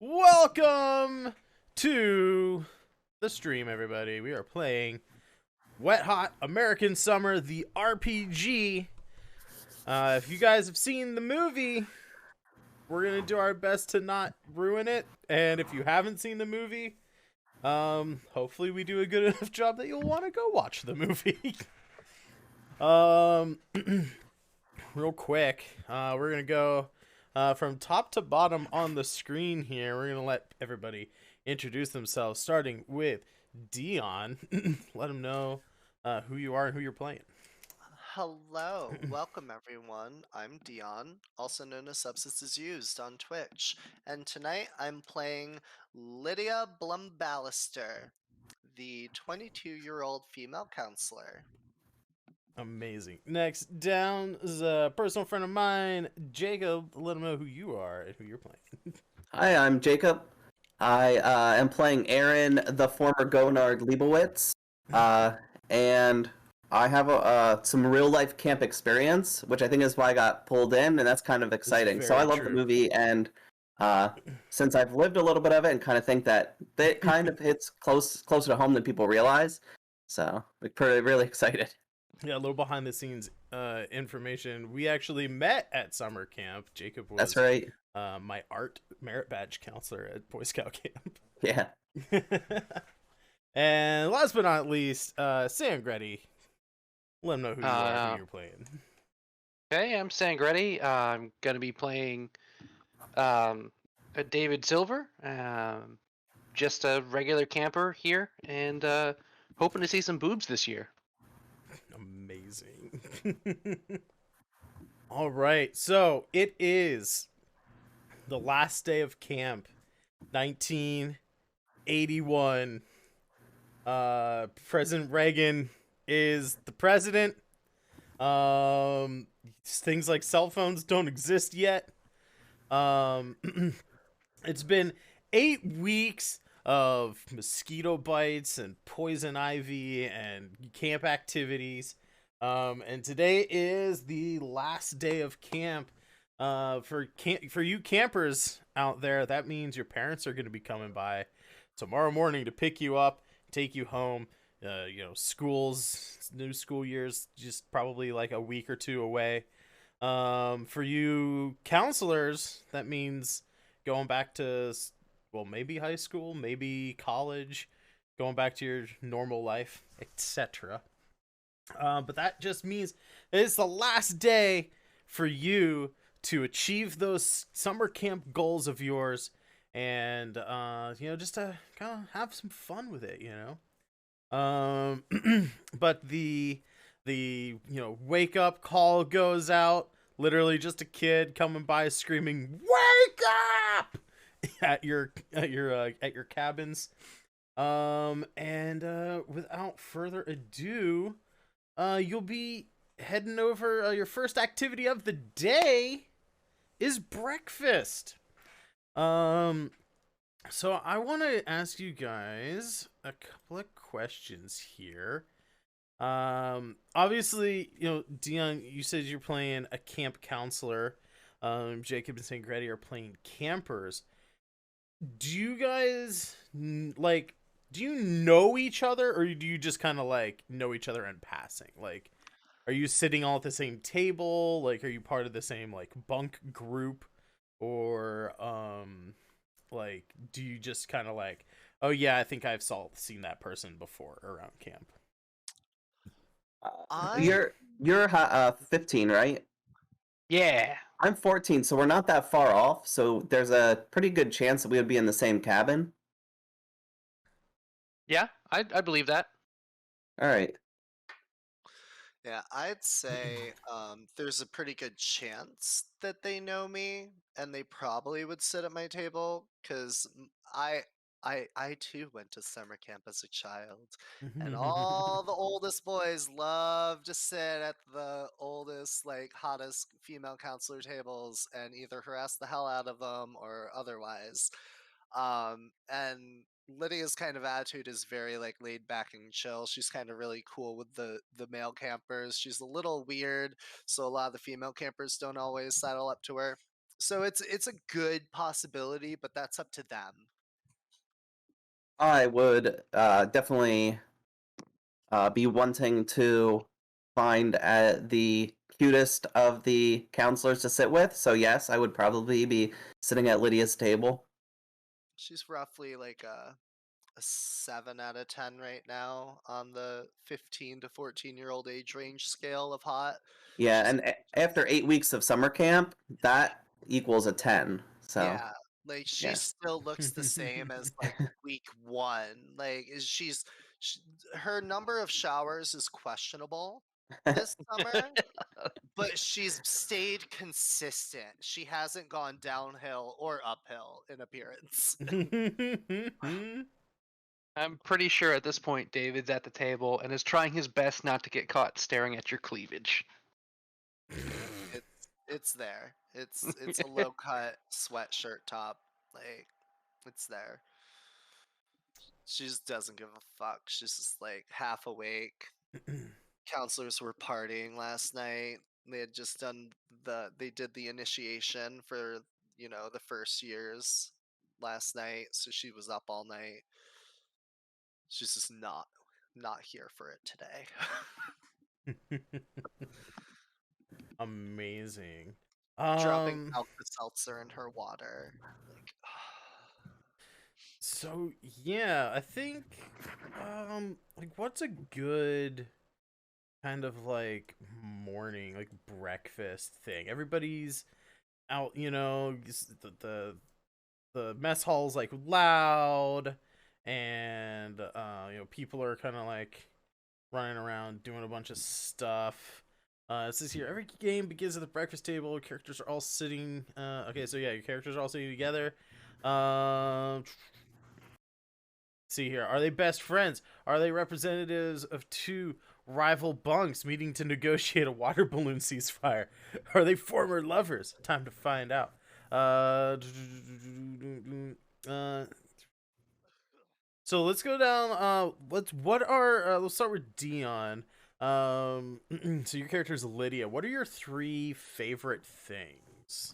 Welcome to the stream, everybody. We are playing Wet Hot American Summer, the RPG. If you guys have seen the movie, we're gonna do our best to not ruin it. And if you haven't seen the movie, hopefully we do a good enough job that you'll want to go watch the movie. um, real quick, we're gonna go from top to bottom on the screen here. We're gonna let everybody introduce themselves, starting with Dion. Let them know who you are and who you're playing. Hello, welcome everyone. I'm Dion, also known as Substances Used on Twitch, and tonight I'm playing Lydia Blumballister, the 22-year-old female counselor. Amazing. Next down is a personal friend of mine, Jacob. Let them know who you are and who you're playing. Hi, I'm Jacob. I am playing Aaron, the former Gonard Leibowitz, and I have some real life camp experience, which I think is why I got pulled in, and that's kind of exciting. So I very love the true. movie, and since I've lived a little bit of it, and kind of think that it kind of hits closer to home than people realize, so we're pretty really excited. Yeah, a little behind the scenes information. We actually met at summer camp. Jacob That's was right. my art merit badge counselor at Boy Scout camp. Yeah. And last but not least, Sangreti. Let them know who you are, who you're playing. Okay, I'm Sangreti. I'm going to be playing David Silver, just a regular camper here, and hoping to see some boobs this year. Amazing. All right, so it is the last day of camp, 1981. President Reagan is the president. Things like cell phones don't exist yet. It's been 8 weeks of mosquito bites and poison ivy and camp activities. And today is the last day of camp. For you campers out there, that means your parents are going to be coming by tomorrow morning to pick you up, take you home. New school years just probably like a week or two away. For you counselors, that means going back to, well, maybe high school, maybe college, going back to your normal life, etc. But that just means it's the last day for you to achieve those summer camp goals of yours, and just to kind of have some fun with it, but the wake up call goes out. Literally, just a kid coming by screaming, "Wake up!" at your cabins. And without further ado, you'll be heading over. Your first activity of the day is breakfast. So I want to ask you guys a couple of questions here. Obviously, Dion, you said you're playing a camp counselor. Jacob and Sangreti are playing campers. Do you guys do you know each other, or do you just kind of like know each other in passing? Like, are you sitting all at the same table? Like, are you part of the same like bunk group, or like, do you just kind of like, oh yeah, I think I've seen that person before around camp? I You're 15, right? Yeah. I'm 14, so we're not that far off. So there's a pretty good chance that we would be in the same cabin. Yeah, I believe that. All right. Yeah, I'd say there's a pretty good chance that they know me, and they probably would sit at my table because I too went to summer camp as a child, and all the oldest boys love to sit at the oldest, like hottest female counselor tables and either harass the hell out of them or otherwise. And Lydia's kind of attitude is very like laid back and chill. She's kind of really cool with the male campers. She's a little weird, so a lot of the female campers don't always saddle up to her. So it's a good possibility, but that's up to them. I would definitely be wanting to find the cutest of the counselors to sit with. So yes, I would probably be sitting at Lydia's table. She's roughly like a 7 out of 10 right now on the 15 to 14-year-old age range scale of hot. Yeah, She's and after 8 weeks of summer camp, that equals a 10. So yeah, like she yeah. still looks the same as like week 1. Like sh her number of showers is questionable this summer, but she's stayed consistent. She hasn't gone downhill or uphill in appearance. I'm pretty sure at this point David's at the table and is trying his best not to get caught staring at your cleavage. It's there. It's a low cut sweatshirt top. Like it's there. She just doesn't give a fuck. She's just like half awake. Counselors were partying last night. They had just done they did the initiation for, the first years last night, so she was up all night. She's just not here for it today. Amazing. Dropping Alka-Seltzer in her water. Like So yeah, I think like what's a good kind of like morning, like breakfast thing? Everybody's out, the mess hall's like loud, and people are kind of like running around doing a bunch of stuff. It says here every game begins at the breakfast table. Characters are all sitting. Okay, so yeah, your characters are all sitting together. See here, are they best friends? Are they representatives of two rival bunks meeting to negotiate a water balloon ceasefire? Are they former lovers? Time to find out. So let's go down. Let's start with Dion. So your character is Lydia. What are your 3 favorite things?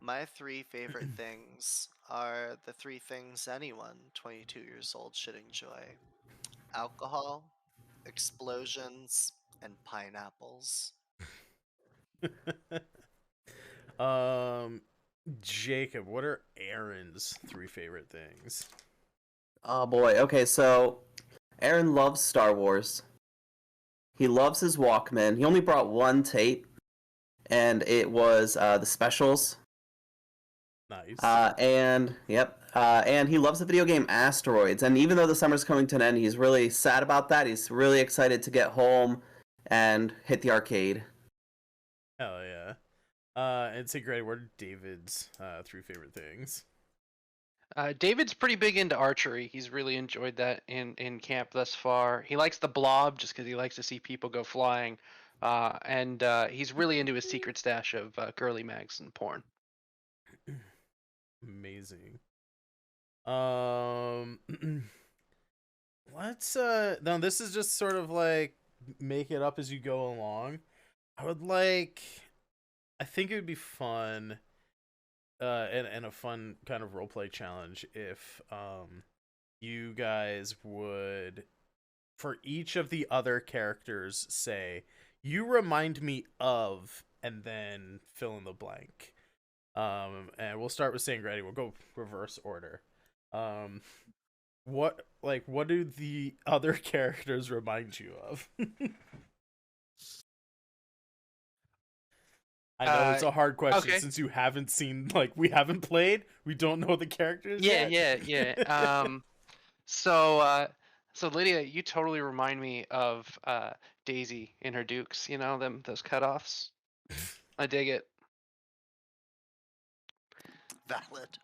my 3 favorite things are the 3 things anyone 22 years old should enjoy: alcohol, explosions, and pineapples. um, Jacob, what are Aaron's 3 favorite things? Oh boy. Okay, so Aaron loves Star Wars. He loves his Walkman. He only brought one tape, and it was the specials. Nice. And he loves the video game Asteroids. And even though the summer's coming to an end, he's really sad about that. He's really excited to get home and hit the arcade. Hell yeah. And Sangreti, what are David's 3 favorite things? David's pretty big into archery. He's really enjoyed that in camp thus far. He likes the blob just because he likes to see people go flying. And he's really into his secret stash of girly mags and porn. Amazing. Let's now this is just sort of like make it up as you go along. I think it would be fun and a fun kind of roleplay challenge if you guys would, for each of the other characters, say, you remind me of, and then fill in the blank. And we'll start with Sangreti. We'll go reverse order. What do the other characters remind you of? I know it's a hard question okay. since you haven't seen, we haven't played. We don't know the characters Yeah, yet. So Lydia, you totally remind me of Daisy in her Dukes. You know those cutoffs. I dig it. Valid.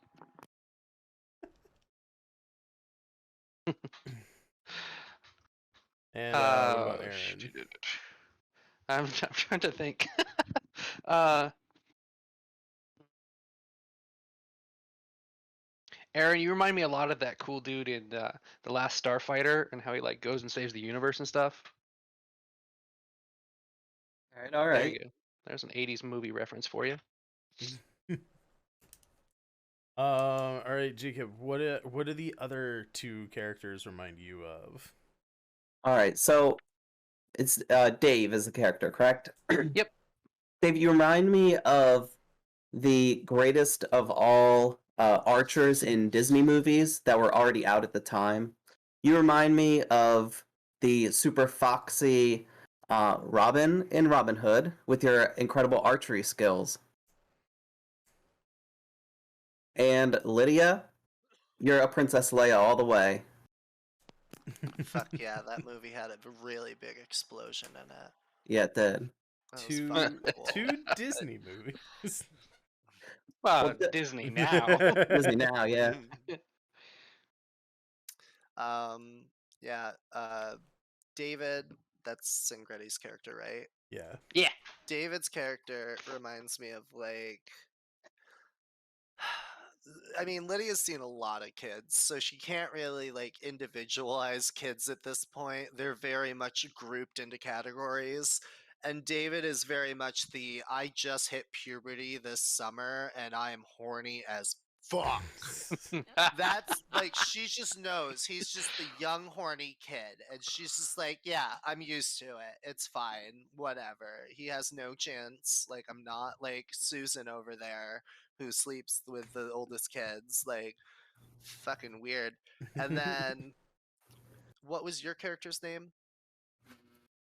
And what about Aaron? I'm trying to think. Aaron, you remind me a lot of that cool dude in The Last Starfighter and how he goes and saves the universe and stuff. All right. There you go. There's an 80s movie reference for you. All right, Jacob. What do the other two characters remind you of? All right, so it's Dave is the character, correct? Yep. Dave, you remind me of the greatest of all archers in Disney movies that were already out at the time. You remind me of the super foxy Robin in Robin Hood with your incredible archery skills. And Lydia, you're a Princess Leia all the way. Fuck yeah, that movie had a really big explosion in it. Yeah, it did. That was fucking cool. Two Disney movies. Well, Well, Disney now. Disney now, yeah. Yeah, David, that's Sangreti's character, right? Yeah. Yeah. David's character reminds me of like I mean, Lydia's seen a lot of kids, so she can't really like individualize kids at this point. They're very much grouped into categories. And David is very much the I just hit puberty this summer and I am horny as fuck. That's like she just knows he's just the young horny kid and she's just like, yeah, I'm used to it, it's fine, whatever. He has no chance. Like, I'm not like Susan over there who sleeps with the oldest kids. Like, fucking weird. And then what was your character's name?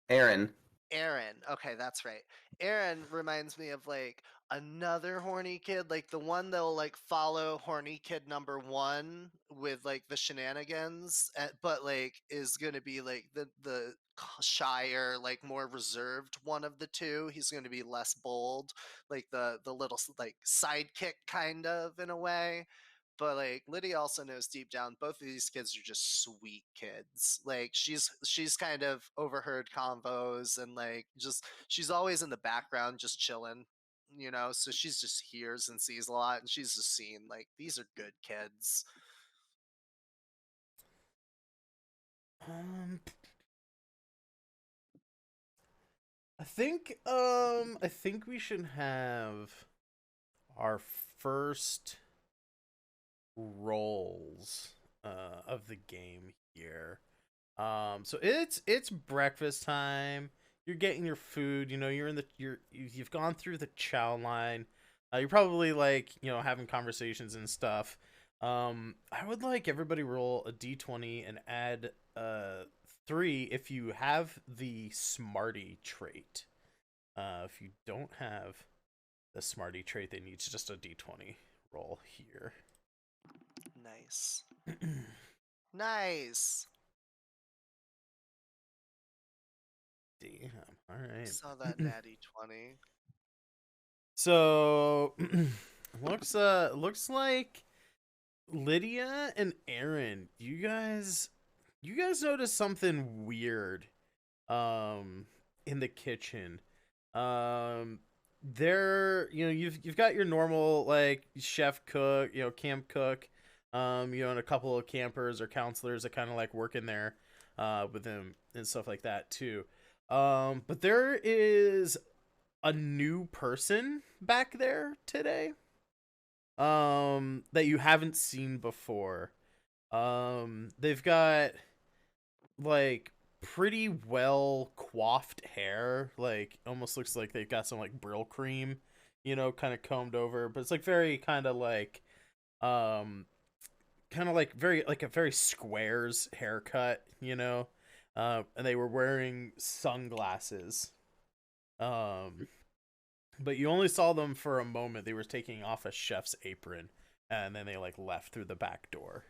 Aaron. Aaron. Okay, that's right. Aaron reminds me of like another horny kid, like the one that'll like follow horny kid number one with like the shenanigans, but like is gonna be like the shyer, like more reserved one of the two. He's gonna be less bold, like the little like sidekick kind of in a way. But like Lydia also knows deep down both of these kids are just sweet kids. Like she's kind of overheard convos and like just she's always in the background just chilling, you know, so she's just hears and sees a lot and she's just seen like these are good kids. I think we should have our first roles of the game here. So it's breakfast time. You're getting your food. You know, you've gone through the chow line. You're probably like having conversations and stuff. I would like everybody roll a d20 and add 3 if you have the Smarty trait. If you don't have the Smarty trait, they need just a d20 roll here. Nice. Nice. Damn. All right. Saw that natty 20. So looks like Lydia and Aaron, you guys noticed something weird in the kitchen. There, you've got your normal like chef cook, camp cook, and a couple of campers or counselors that kind of like work in there with them and stuff like that too. But there is a new person back there today that you haven't seen before. They've got like pretty well coiffed hair, like almost looks like they've got some like Brill cream, kind of combed over, but it's like very kind of like very like a very squares haircut, and they were wearing sunglasses. But you only saw them for a moment. They were taking off a chef's apron, and then they like left through the back door.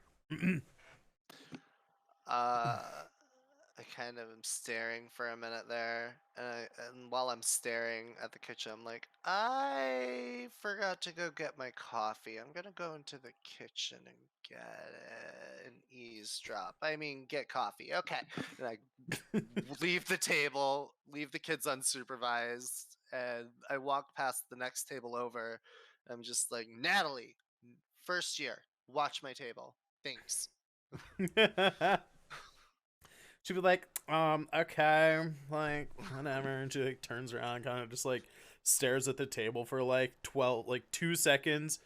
I kind of am staring for a minute there, and while I'm staring at the kitchen, I'm like, I forgot to go get my coffee. I'm gonna go into the kitchen and get it and eavesdrop. I mean, get coffee. Okay. And I leave the table, leave the kids unsupervised, and I walk past the next table over. I'm just like, Natalie, first year, watch my table. Thanks. She'd be like, okay, like, whatever. And she like turns around, kind of just like stares at the table for like 2 seconds,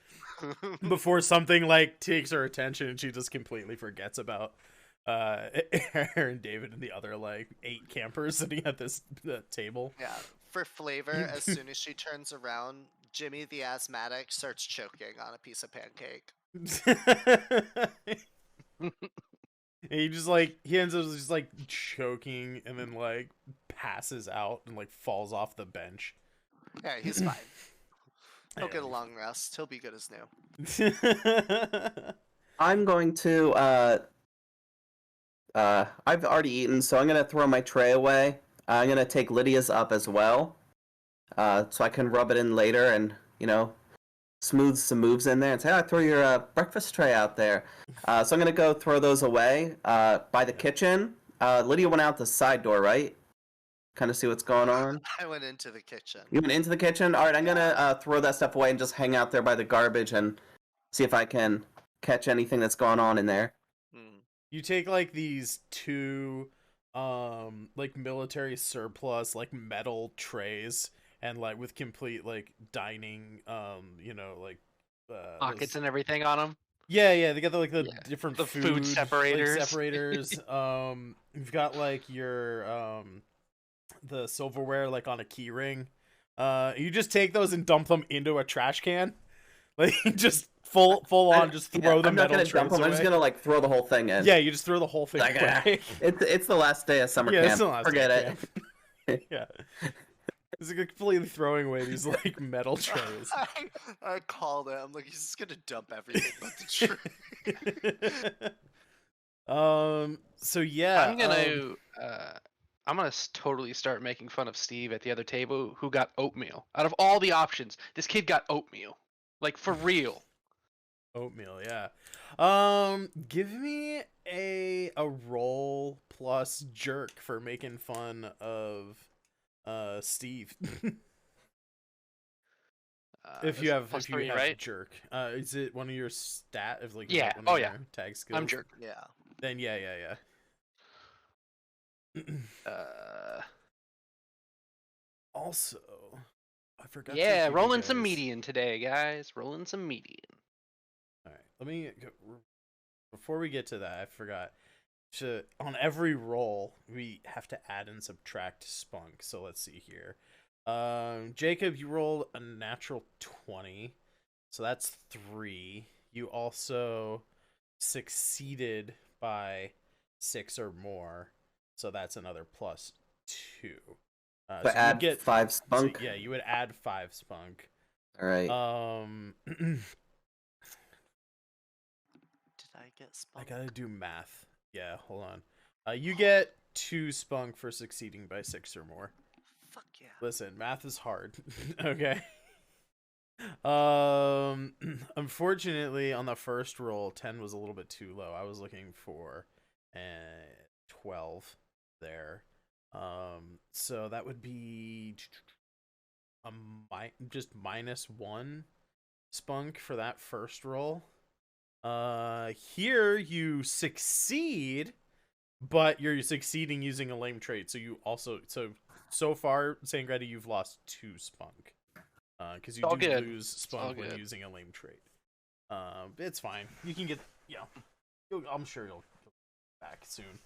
before something like takes her attention and she just completely forgets about Aaron, David, and the other like 8 campers sitting at this table. Yeah. For flavor, as soon as she turns around, Jimmy the asthmatic starts choking on a piece of pancake. And he ends up just like choking and then like passes out and like falls off the bench. Yeah, he's fine. He'll Yeah. get a long rest. He'll be good as new. I'm going to I've already eaten, so I'm gonna throw my tray away. I'm gonna take Lydia's up as well, so I can rub it in later and smooth some moves in there and say, "Oh, throw your breakfast tray out there." So I'm gonna go throw those away by the kitchen. Lydia went out the side door, right? Kind of see what's going on. I went into the kitchen. You went into the kitchen. All right, I'm gonna throw that stuff away and just hang out there by the garbage and see if I can catch anything that's going on in there. You take like these 2 like military surplus like metal trays and like with complete like dining like Pockets and everything on them. yeah, they got the different the food like, separators. You've got like your the silverware like on a key ring. You just take those and dump them into a trash can. Like just full on just throw the metal trays dump them. I'm just gonna like throw the whole thing in. Yeah, you just throw the whole thing away. It's the last day of summer Yeah, camp. it's the last Forget day of it. Yeah. It's like completely throwing away these like metal trays. I called it. I'm like, he's just gonna dump everything but the tray. So yeah, I'm gonna totally start making fun of Steve at the other table who got oatmeal. Out of all the options, this kid got oatmeal, like for real. Oatmeal, yeah. Give me a roll plus jerk for making fun of Steve. If you have +3, right? jerk, is it one of your stat? If like Yeah. one Oh of yeah. your tag skills? I'm jerk. Yeah. Then yeah. Also, I forgot. Yeah, to give rolling you some guys- median today, guys. Rolling some median. All right, let me go, before we get to that. I forgot. On every roll, we have to add and subtract spunk. So let's see here. Jacob, you rolled a natural 20, so that's 3. You also succeeded by 6 or more, so that's another +2. But so add you 5 spunk. So, yeah, you would add 5 spunk. All right. Did I get I spunk? gotta do math. Yeah, hold on. You get 2 spunk for succeeding by 6 or more. Fuck yeah. Listen, math is hard. Okay. Unfortunately, on the first roll, 10 was a little bit too low. I was looking for 12 there. So that would be just -1 spunk for that first roll. Here you succeed, but you're succeeding using a lame trait. So you also so far, Sangreti, you've lost 2 spunk. Because you do lose spunk when using a lame trait. It's fine. You can get, I'm sure you'll get back soon.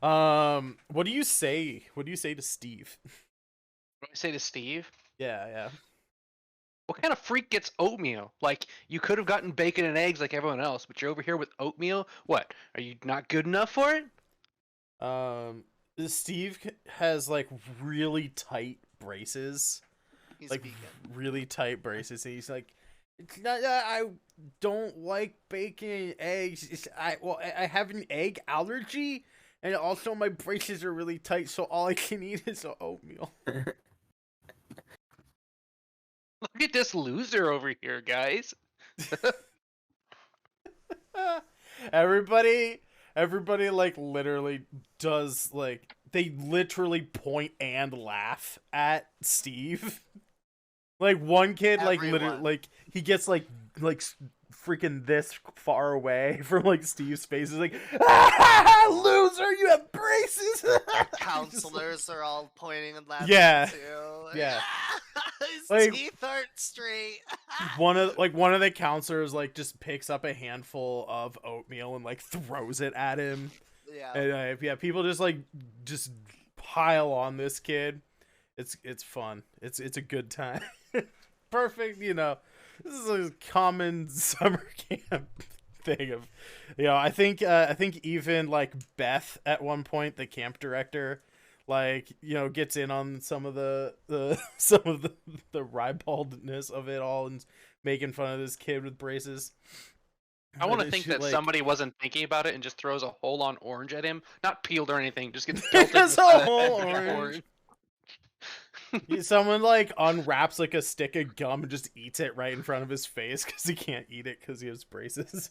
What do you say? What do you say to Steve? What do I say to Steve? Yeah. What kind of freak gets oatmeal? Like, you could have gotten bacon and eggs like everyone else, but you're over here with oatmeal? What? Are you not good enough for it? Steve has, like, really tight braces. He's like, vegan. really tight braces. And he's like, it's not that I don't like bacon and eggs. I have an egg allergy, and also my braces are really tight, so all I can eat is oatmeal. Look at this loser over here, guys. Everybody, like, literally does, like, they literally point and laugh at Steve. Like, one kid, like, literally, like, he gets, like freaking this far away from, like, Steve's face. He's like, loser, you have braces! Counselors are all pointing and laughing Yeah. too. Yeah. His Like- teeth aren't straight. one of the counselors like just picks up a handful of oatmeal and like throws it at him. Yeah. And yeah, people just pile on this kid. It's fun. It's a good time. Perfect, This is a common summer camp thing of, I think even like Beth at one point, the camp director, like, gets in on some of the some of the ribaldness of it all and making fun of this kid with braces. I want to But think she, that like- somebody wasn't thinking about it and just throws a whole on orange at him, not peeled or anything, just gets pelted Just with a the whole head orange. Someone like unwraps like a stick of gum and just eats it right in front of his face because he can't eat it because he has braces.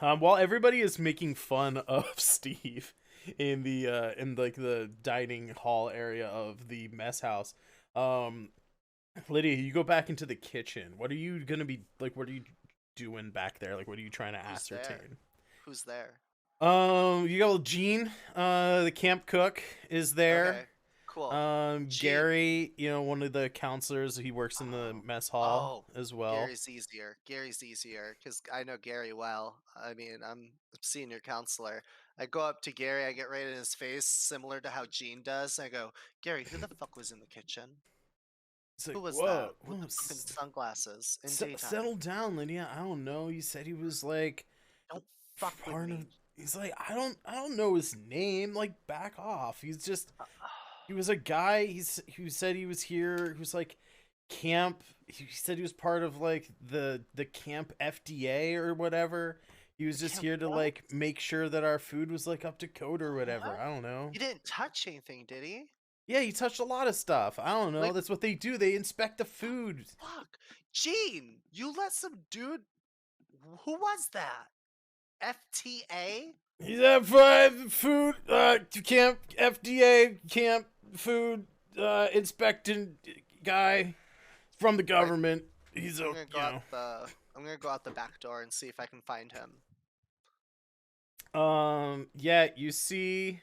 While everybody is making fun of Steve in the dining hall area of the mess house, Lydia, you go back into the kitchen. What are you gonna be like? What are you doing back there? Like, what are you trying to Who's there? ascertain? Who's there? You got Gene, the camp cook is there. Okay. Cool. Gene. Gary, one of the counselors, he works in the mess hall as well. Gary's easier because I know Gary well. I mean, I'm a senior counselor. I go up to Gary, I get right in his face, similar to how Gene does. I go, Gary, who the fuck was in the kitchen? It's like, Who was whoa, that with whoa, the fucking sunglasses in daytime? settle down, Lydia. I don't know. He said he was like Don't fuck with part me. of. He's like, I don't know his name. Like, back off. He's just. He was a guy. Who said he was here. Who's like camp. He said he was part of like the camp FDA or whatever. He was just Camp here to what? like make sure that our food was like up to code or whatever. What? I don't know. He didn't touch anything, did he? Yeah, he touched a lot of stuff. I don't know. Like- That's what they do. They inspect the food. Fuck. Gene, you let some dude. Who was that? FTA? He's F5 food camp FDA camp food inspecting guy from the government. He's a I'm gonna go out the back door and see if I can find him. Yeah, you see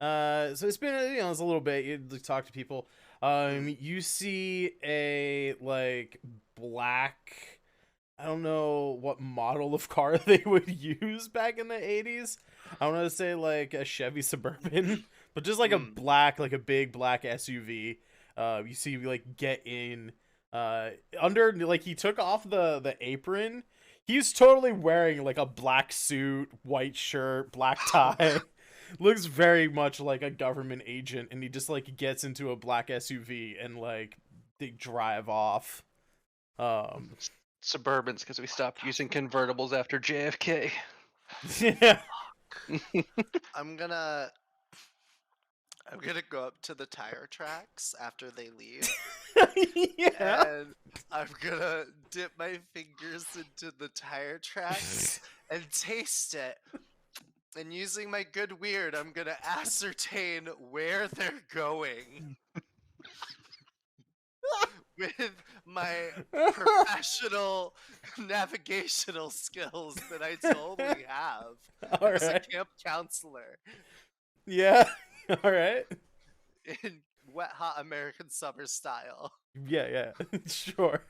so it's been it's a little bit, you talk to people. You see a like black, I don't know what model of car they would use back in the 80s. I want to say like a Chevy Suburban, but just like a black, like a big black SUV. You see like get in under, like he took off the apron. He's totally wearing like a black suit, white shirt, black tie. Looks very much like a government agent, and he just like gets into a black SUV and like they drive off. Suburbans, because we stopped using convertibles after JFK. Yeah. I'm gonna go up to the tire tracks after they leave, Yeah. and I'm gonna dip my fingers into the tire tracks and taste it. And using my good weird, I'm gonna ascertain where they're going with my professional navigational skills that I totally have All as a right. camp counselor Yeah. All right. in wet hot American summer style. Yeah. Sure.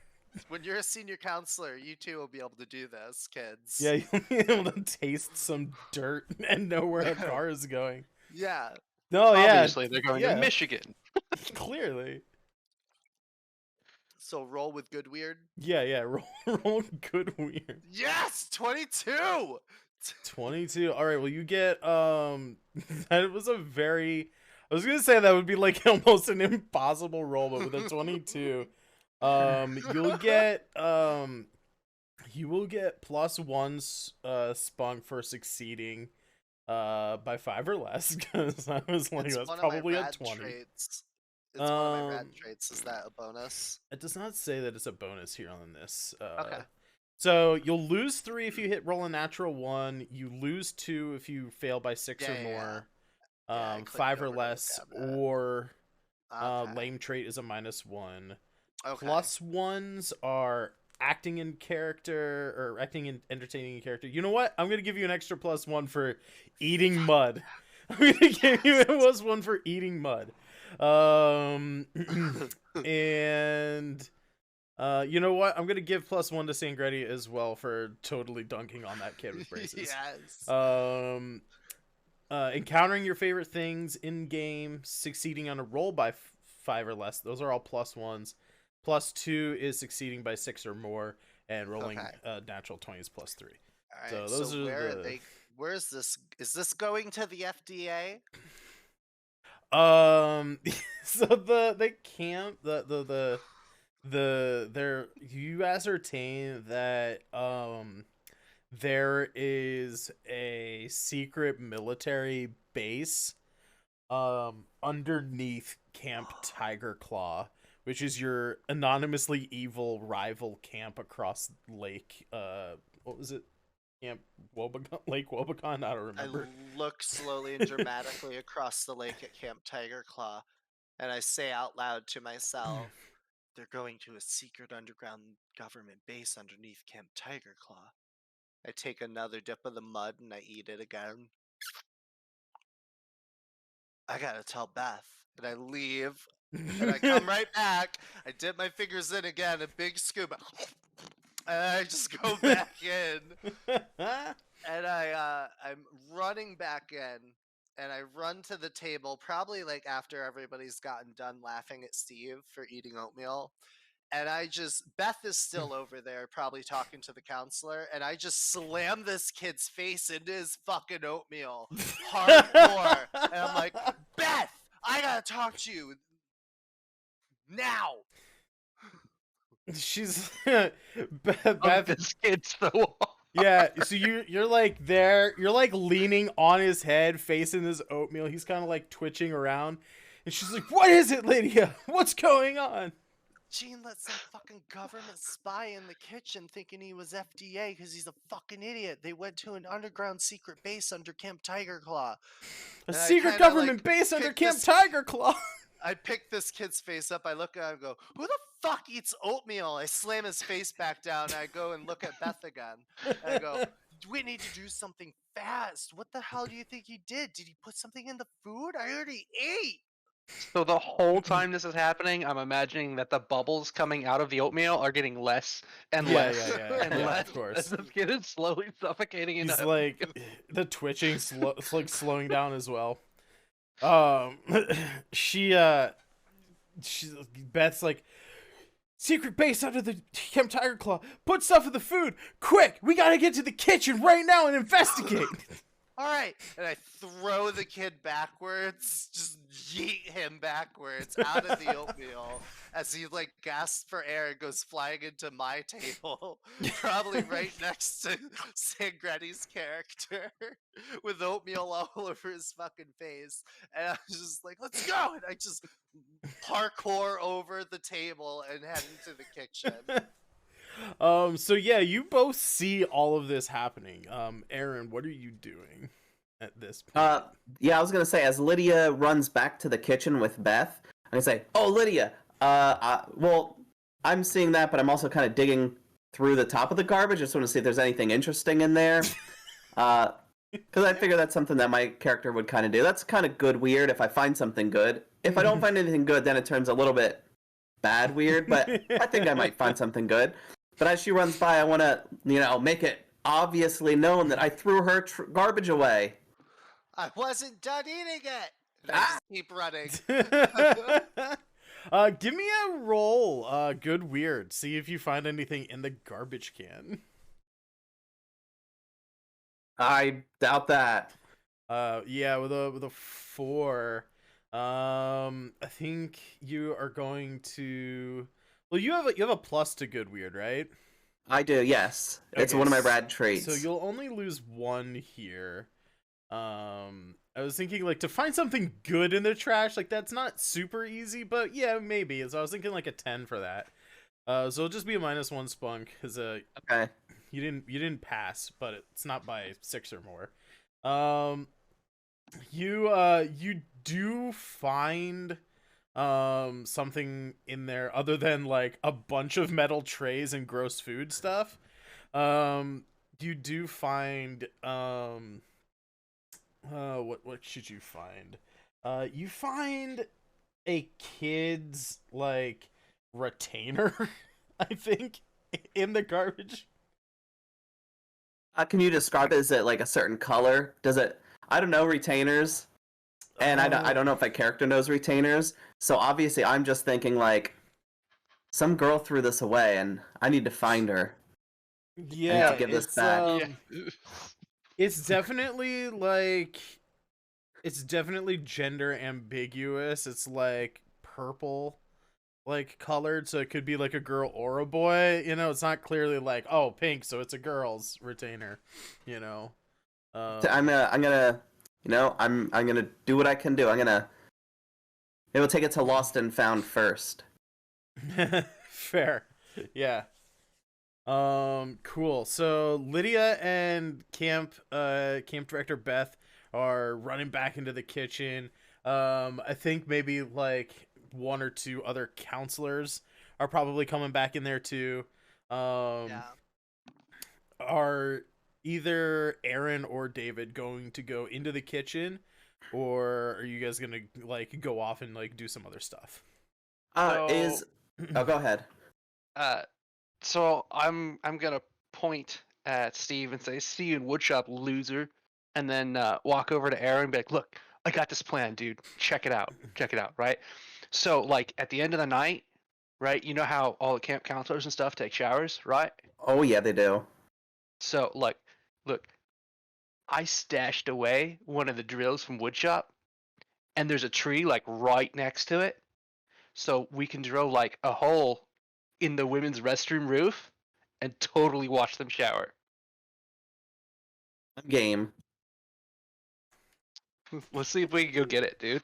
When you're a senior counselor, you too will be able to do this, kids. Yeah, you'll be able to taste some dirt and know where a car is going. Yeah. No, yeah. Obviously, they're going yeah. to Michigan. Clearly. So roll with good weird. Yeah. Roll good weird. Yes, 22. 22. All right. Well, you get that was a very. I was gonna say that would be like almost an impossible roll, but with a 22, you'll get you will get +1 spunk for succeeding by 5 or less, because I was like It's that's one of my probably a rad 20. traits. It's one of my rad Um, traits. Is that a bonus? It does not say that it's a bonus here on this. Okay. So you'll lose 3 if you roll a natural 1. You lose 2 if you fail by 6 or Yeah. more. Yeah, I clicked 5 or over to less, grab that. or Okay. lame trait is a -1. Okay. +1s are acting in character, or acting and entertaining in character. You know what? I'm gonna give you an extra +1 for eating mud. I'm gonna give you a +1 for eating mud. And you know what? I'm gonna give +1 to Sangreti as well for totally dunking on that kid with braces. Yes. Encountering your favorite things in game, succeeding on a roll by 5 or less. Those are all +1s. +2 is succeeding by 6 or more, and rolling natural 20s +3. All right. So those are where are the. they? Where's this? Is this going to the FDA? So the camp there you ascertain that there is a secret military base underneath Camp Tiger Claw, which is your anonymously evil rival camp across Lake what was it? Camp Wobegon? Lake Wobegon? I don't remember. I look slowly and dramatically across the lake at Camp Tiger Claw, and I say out loud to myself, "They're going to a secret underground government base underneath Camp Tiger Claw." I take another dip of the mud and I eat it again. I gotta tell Beth, and I leave, and I come right back. I dip my fingers in again, a big scoop, and I just go back in. And I'm running back in, and I run to the table, probably like after everybody's gotten done laughing at Steve for eating oatmeal. And Beth is still over there, probably talking to the counselor, and I just slam this kid's face into his fucking oatmeal hardcore. And I'm like, "Beth, I gotta talk to you now." She's Beth, this kid's the wall. Yeah, so you're like there, you're like leaning on his head, facing his oatmeal. He's kind of like twitching around, and she's like, "What is it, Lydia? What's going on?" Gene let some fucking government spy in the kitchen thinking he was FDA because he's a fucking idiot. They went to an underground secret base under Camp Tiger Claw. A secret government base under Camp Tiger Claw. I pick this kid's face up. I look at him and go, "Who the fuck eats oatmeal?" I slam his face back down. And I go and look at Beth again. And I go, "We need to do something fast. What the hell do you think he did? Did he put something in the food? I already ate." So the whole time this is happening, I'm imagining that the bubbles coming out of the oatmeal are getting less and less and less. Of course. As this kid is slowly suffocating. He's like the twitching, like slowing down as well. She's Beth's like, "Secret base under the Camp Tiger Claw. Put stuff in the food, quick! We gotta get to the kitchen right now and investigate." All right, and I throw the kid backwards, just yeet him backwards out of the oatmeal as he like gasps for air and goes flying into my table, probably right next to Sangreti's character, with oatmeal all over his fucking face. And I was just like, "Let's go!" And I just parkour over the table and head into the kitchen. So yeah, you both see all of this happening. Aaron, what are you doing at this point? Yeah, I was gonna say, as Lydia runs back to the kitchen with Beth, I say, "Oh, Lydia, well, I'm seeing that, but I'm also kind of digging through the top of the garbage. Just want to see if there's anything interesting in there." Because I figure that's something that my character would kind of do. That's kind of good weird if I find something good. If I don't find anything good, then it turns a little bit bad weird, but I think I might find something good. But as she runs by, I want to, make it obviously known that I threw her garbage away. I wasn't done eating it. And I just keep running. Give me a roll, good weird. See if you find anything in the garbage can. I doubt that. Yeah, with a 4, I think you are going to. Well, you have a plus to good weird, right? I do, yes. It's one of my rad traits. So you'll only lose 1 here. I was thinking like to find something good in the trash, like that's not super easy, but yeah, maybe. So I was thinking like a 10 for that. So it'll just be a -1 spunk because okay. You didn't pass, but it's not by 6 or more. You do find something in there other than like a bunch of metal trays and gross food stuff. You do find what should you find? You find a kid's like retainer, I think, in the garbage. Can you describe it? Is it like a certain color? Does it? I don't know retainers, and I don't know if that character knows retainers. So obviously, I'm just thinking like some girl threw this away, and I need to find her. I need Yeah, to give this it's back. it's definitely like it's definitely gender ambiguous. It's like purple like colored, so it could be like a girl or a boy. You know, it's not clearly like, oh, pink, so it's a girl's retainer. You know, I'm gonna, I'm gonna do what I can do. Maybe we'll take it to Lost and Found first. fair, yeah. Cool. So Lydia and camp director Beth are running back into the kitchen. I think maybe like one or two other counselors are probably coming back in there too. Yeah. Are either Aaron or David going to go into the kitchen, or are you guys gonna like go off and like do some other stuff? So- Oh, go ahead. So I'm gonna point at Steve and say, "See you in woodshop, loser," and then walk over to Aaron and be like, "Look, I got this plan, dude. Check it out. Check it out, right?" So like at the end of the night, right? You know how all the camp counselors and stuff take showers, right? Oh yeah, they do. So like, look, I stashed away one of the drills from woodshop, and there's a tree like right next to it, so we can drill like a hole in the women's restroom roof and totally watch them shower. Game. Let's see if we can go get it, dude.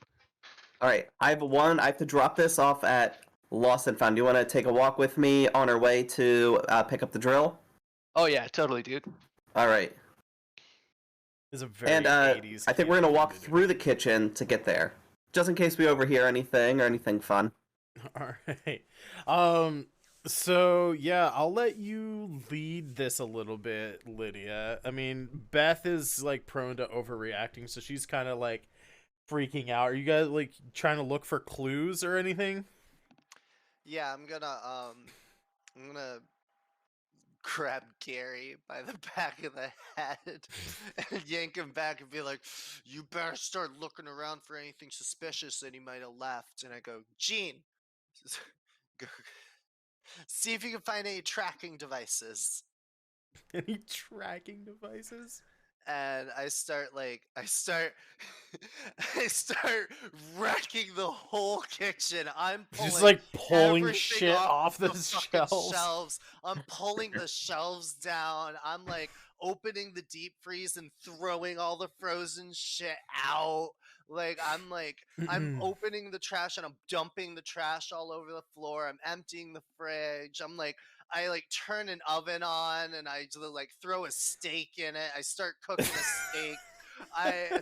All right, I have to drop this off at Lost and Found. Do you want to take a walk with me on our way to pick up the drill? Oh yeah, totally, dude. All right. Is a very And 80s I think we're kid gonna thing walk to do. through the kitchen to get there, just in case we overhear anything or anything fun. All right. So yeah, I'll let you lead this a little bit, Lydia. I mean, Beth is like prone to overreacting, so she's kind of like freaking out. Are you guys like trying to look for clues or anything? Yeah, I'm gonna grab Gary by the back of the head and yank him back and be like, "You better start looking around for anything suspicious that he might have left." And I go, "Gene, go- see if you can find any tracking devices." Any tracking devices? And I start I start wrecking the whole kitchen. I'm pulling Just like pulling everything shit off the fucking shelves. I'm pulling the shelves down. I'm like opening the deep freeze and throwing all the frozen shit out. I'm opening the trash and I'm dumping the trash all over the floor. I'm emptying the fridge. I like turn an oven on and I like throw a steak in it. I start cooking a steak. I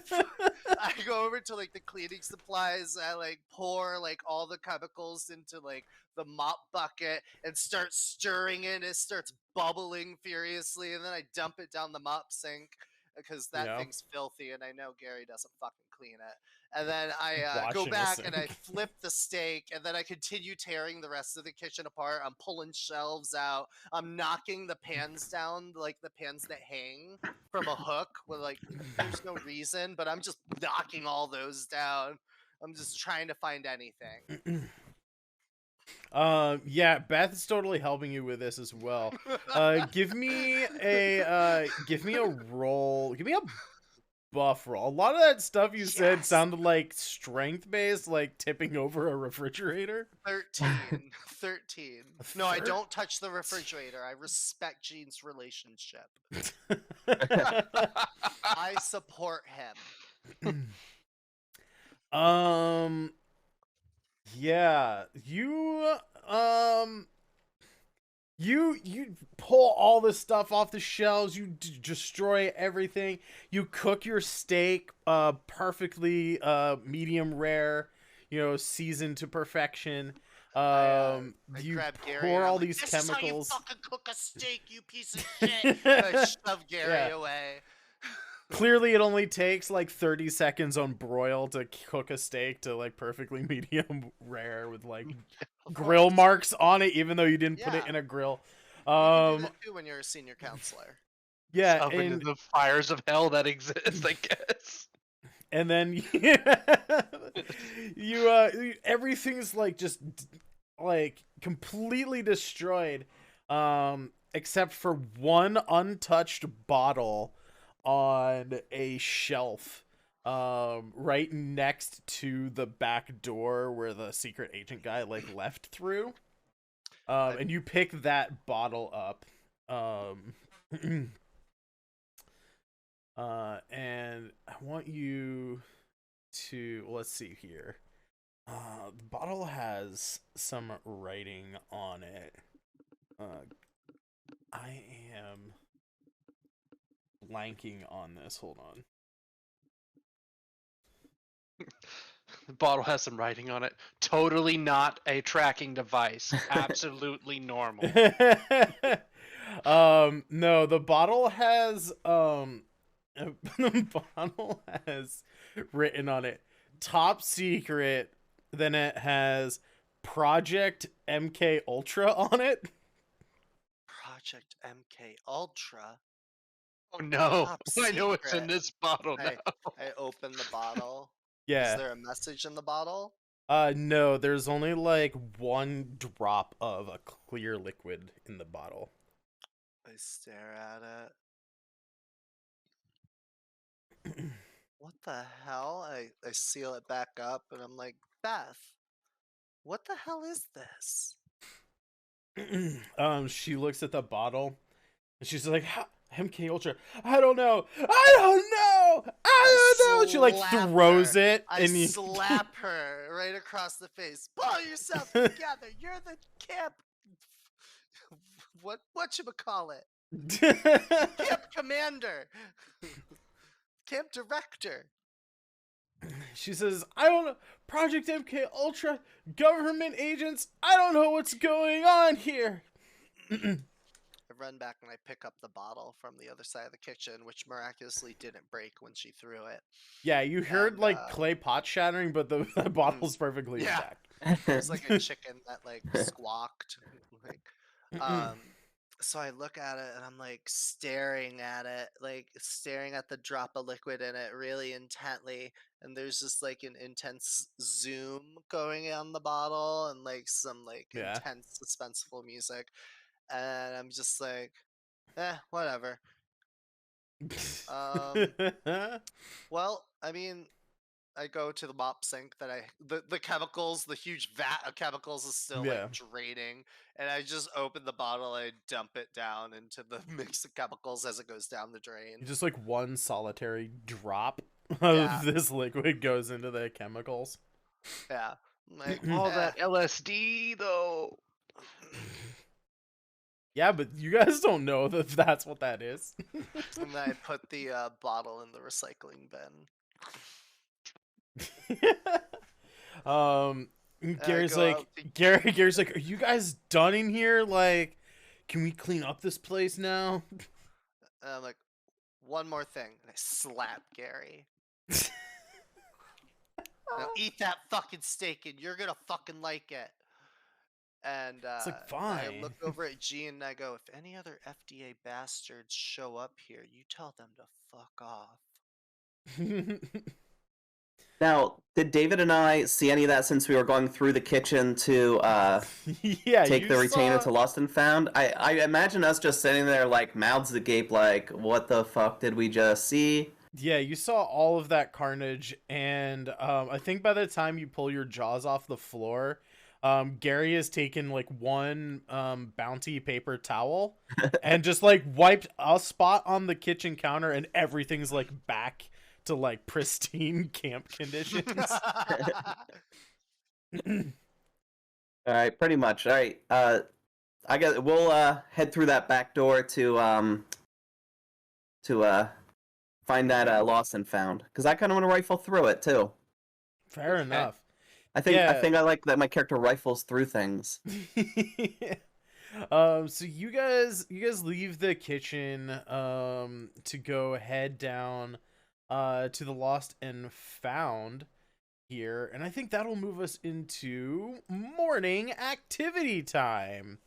I go over to like the cleaning supplies. I like pour like all the chemicals into like the mop bucket and start stirring it. It starts bubbling furiously, and then I dump it down the mop sink because that Yeah. thing's filthy, and I know Gary doesn't fucking clean it. And then I go Washing a back and I sink. flip the steak, and then I continue tearing the rest of the kitchen apart. I'm pulling shelves out. I'm knocking the pans down, like the pans that hang from a hook with like there's no reason, but I'm just knocking all those down. I'm just trying to find anything. Yeah, Beth is totally helping you with this as well. Give me a roll. Give me a buff roll. A lot of that stuff you said Yes. sounded like strength based, like tipping over a refrigerator. 13. 13. No, I don't touch the refrigerator. I respect Gene's relationship. I support him. Yeah, you pull all this stuff off the shelves, you destroy everything, you cook your steak perfectly medium rare, you know, seasoned to perfection. I You grab Gary pour and I'm all like, these "This chemicals. is how you fucking cook a steak, you piece of shit." And I shove Gary Yeah. away. Clearly, it only takes like 30 seconds on broil to cook a steak to like perfectly medium rare with like Of grill course. marks on it, even though you didn't put it Yeah. in a grill. You can do Um, that too when you're a senior counselor. yeah, Up into and the fires of hell that exist, I guess. and then everything's like just like completely destroyed, except for one untouched bottle on a shelf right next to the back door where the secret agent guy like left through, and you pick that bottle up, and I want you to, let's see here. The bottle has some writing on it. I am blanking on this. Hold on. The bottle has some writing on it. Totally not a tracking device. Absolutely normal. No, the bottle has the bottle has written on it top secret, then it has Project MK Ultra on it. Project MK Ultra. Oh no! Top I know what's in secret. this bottle now. I open the bottle. Yeah. Is there a message in the bottle? No, there's only like one drop of a clear liquid in the bottle. I stare at it. What the hell? I seal it back up and I'm like, Beth, what the hell is this? She looks at the bottle and she's like, MK Ultra. I don't know. I don't know. She like slap throws her. it I and you slap her right across the face. Pull yourself together. You're the camp. Whatchamacallit? Camp commander. Camp director. She says, I don't know. Project MK Ultra, government agents, I don't know what's going on here. I run back and I pick up the bottle from the other side of the kitchen, which miraculously didn't break when she threw it. Yeah, you heard And, like clay pot shattering, but the bottle's perfectly Yeah. intact. It was like a chicken that like squawked. So I look at it and I'm like staring at it, like staring at the drop of liquid in it really intently. And there's just like an intense zoom going on the bottle and like some like Yeah. intense suspenseful music. And I'm just like, whatever. Well, I mean, I go to the mop sink that the chemicals, the huge vat of chemicals is still like draining, and I just open the bottle and I dump it down into the mix of chemicals as it goes down the drain. Just like one solitary drop of this liquid goes into the chemicals. Yeah. Like, all that LSD though. Yeah, but you guys don't know that that's what that is. And then I put the bottle in the recycling bin. Gary's like, are you guys done in here? Like, can we clean up this place now? And I'm like, one more thing. And I slap Gary. Now eat that fucking steak and you're gonna fucking like it. And it's like, I fine. look over at Gene and I go, if any other FDA bastards show up here, you tell them to fuck off. Now, did David and I see any of that since we were going through the kitchen to take the retainer to Lost and Found? I imagine us just sitting there like mouths agape like, what the fuck did we just see? Yeah, you saw all of that carnage, and I think by the time you pull your jaws off the floor, Gary has taken like one bounty paper towel and just like wiped a spot on the kitchen counter, and everything's like back to like pristine camp conditions. All right, pretty much. All right, I guess we'll head through that back door to find that Lost and Found, because I kind of want to rifle through it too. Fair enough. I think I like that my character rifles through things. So you guys leave the kitchen to go head down to the lost and found here, and I think that'll move us into morning activity time.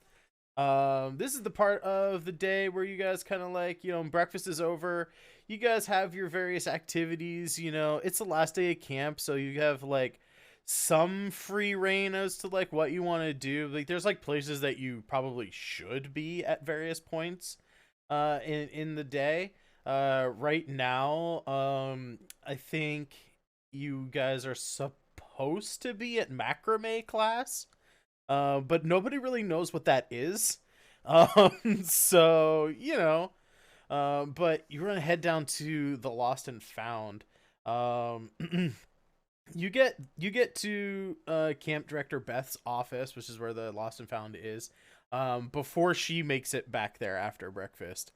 This is the part of the day where you guys kind of like, breakfast is over. You guys have your various activities, it's the last day of camp, so you have like some free reign as to like what you want to do. Like there's like places that you probably should be at various points in the day. Right now, I think you guys are supposed to be at macrame class. But nobody really knows what that is. So, but you're gonna head down to the lost and found. Um, you get to camp director Beth's office, which is where the lost and found is, before she makes it back there after breakfast.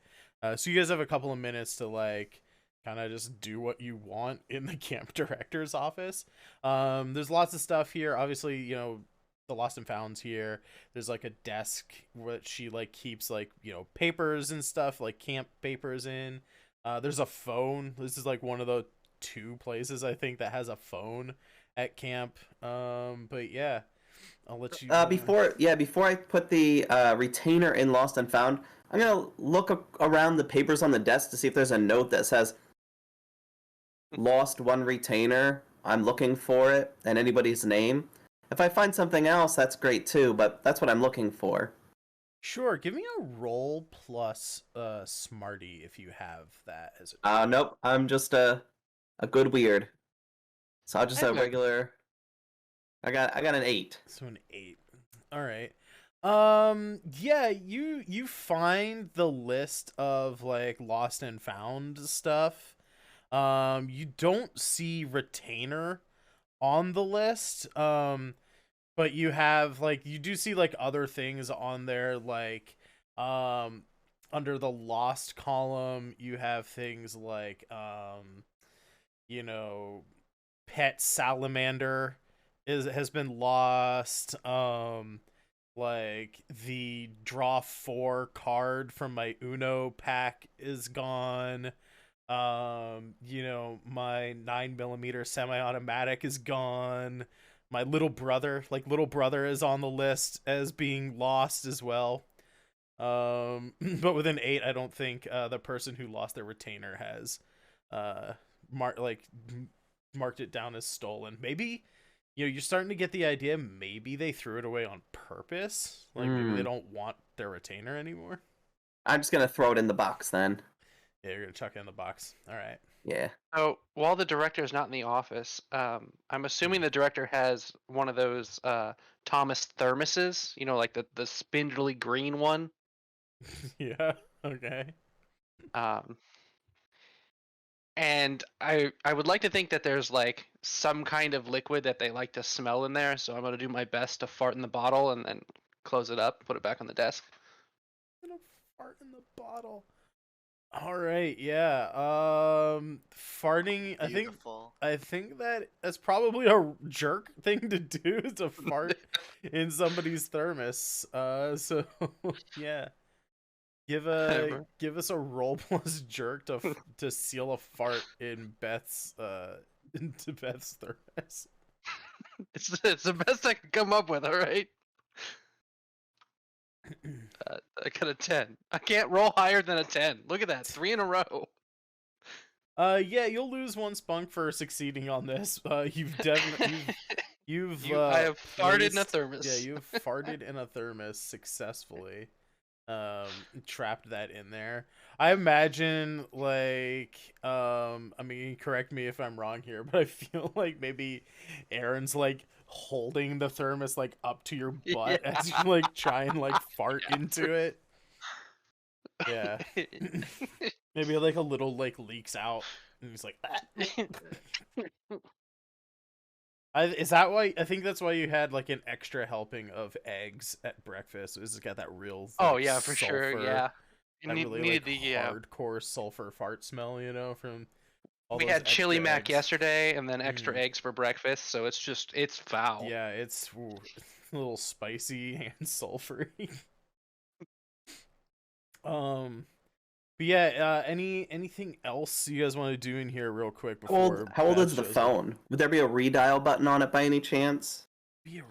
So you guys have a couple of minutes to like kind of just do what you want in the camp director's office. There's lots of stuff here. Obviously, the lost and found's here. There's like a desk where she like keeps like papers and stuff, like camp papers in. There's a phone. This is like one of the 2 places I think that has a phone at camp. But yeah, I'll let you before I put the retainer in lost and found, I'm gonna look around the papers on the desk to see if there's a note that says lost 1 retainer, I'm looking for it, and anybody's name. If I find something else, that's great too, but that's what I'm looking for. Sure, give me a roll plus smarty if you have that as a Nope, I'm just a good weird. So I'll just a regular. I got an 8. So an 8. All right. Yeah, you find the list of like lost and found stuff. You don't see retainer on the list. But you have like you do see like other things on there, like under the lost column you have things like pet salamander has been lost. Like the draw 4 card from my Uno pack is gone. My 9mm semi-automatic is gone. My little brother is on the list as being lost as well. But with an 8, I don't think the person who lost their retainer has marked it down as stolen. Maybe you're starting to get the idea. Maybe they threw it away on purpose. Like maybe they don't want their retainer anymore. I'm just gonna throw it in the box then. Yeah, you're gonna chuck it in the box. All right. Yeah. So while the director is not in the office, I'm assuming the director has one of those Thomas thermoses, like the spindly green one. Yeah. Okay. And I would like to think that there's like some kind of liquid that they like to smell in there, so I'm gonna do my best to fart in the bottle and then close it up, put it back on the desk. I'm gonna fart in the bottle. All right, yeah. Farting. Beautiful. I think that's probably a jerk thing to do, is to fart in somebody's thermos. So yeah. Give us a roll plus jerk to seal a fart in Beth's into Beth's thermos. It's the best I can come up with. All right. I got a 10. I can't roll higher than a 10. Look at that, 3 in a row. Yeah, you'll lose 1 spunk for succeeding on this. You've definitely I have farted in a thermos. Yeah, you've farted in a thermos successfully. Trapped that in there. I imagine like correct me if I'm wrong here, but I feel like maybe Aaron's like holding the thermos like up to your butt as you like try and like fart into it. Yeah. Maybe like a little like leaks out and he's like is that why? I think that's why you had like an extra helping of eggs at breakfast. It's got that real oh yeah, for sure, yeah. That really like hardcore sulfur fart smell, from all we those had chili mac eggs. yesterday and then extra eggs for breakfast, so it's foul. Yeah, it's a little spicy and sulfury. But yeah, anything else you guys want to do in here real quick before How old Beth is the shows up? phone? Would there be a redial button on it by any chance? Be a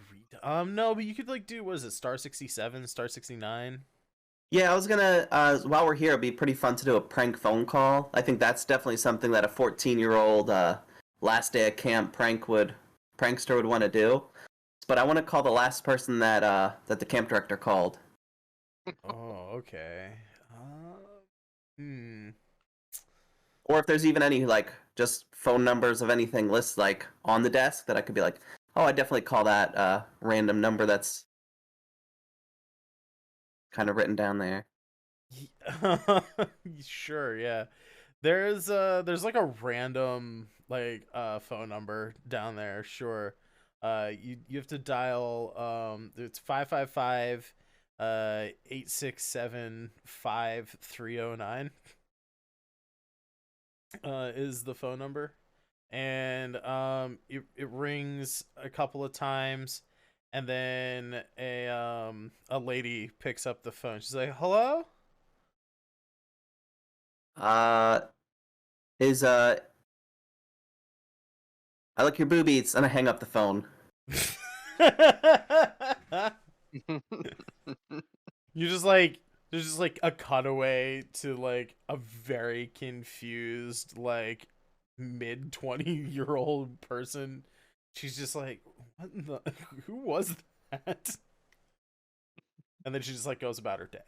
no, but you could like do, what is it, star 67, star 69? Yeah, I was gonna. While we're here, it'd be pretty fun to do a prank phone call. I think that's definitely something that a 14-year-old last day at camp prankster would want to do. But I want to call the last person that the camp director called. Oh, okay. Hmm. Or if there's even any like just phone numbers of anything list like on the desk that I could be like, oh, I definitely call that random number that's kind of written down there. Sure, yeah. There's like a random like phone number down there, sure. You have to dial it's 555 867 5309 is the phone number. And it rings a couple of times, and then a lady picks up the phone. She's like, "Hello?" Is I like your boobies, and I hang up the phone. You just like there's just like a cutaway to like a very confused like mid 20-year-old person. She's just like, what in the who was that? And then she just like goes about her day.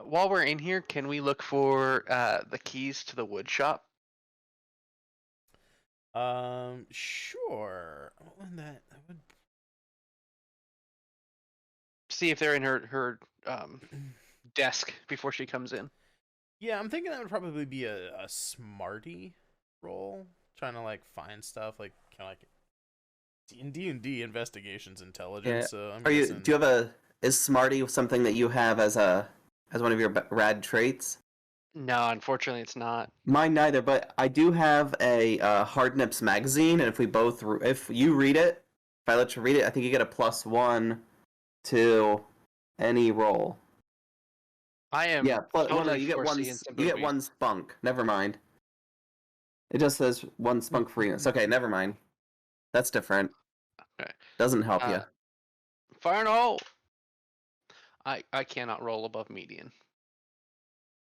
While we're in here, can we look for the keys to the wood shop? Sure. That would See if they're in her desk before she comes in. Yeah, I'm thinking that would probably be a smarty roll, trying to like find stuff like kind of like in D&D investigations intelligence. Yeah. So I'm Are you? guessing. Do you have Is smarty something that you have as one of your rad traits? No, unfortunately, it's not. Mine neither, but I do have a Hard Nips magazine, and if you read it, if I let you read it, I think you get a +1 to any roll. I am Yeah, well, no, totally you get for one. seeing some You get movie. one spunk. Never mind. It just says one spunk freeness. Okay, never mind. That's different. Okay. Doesn't help you. Fire in a hole. I cannot roll above median.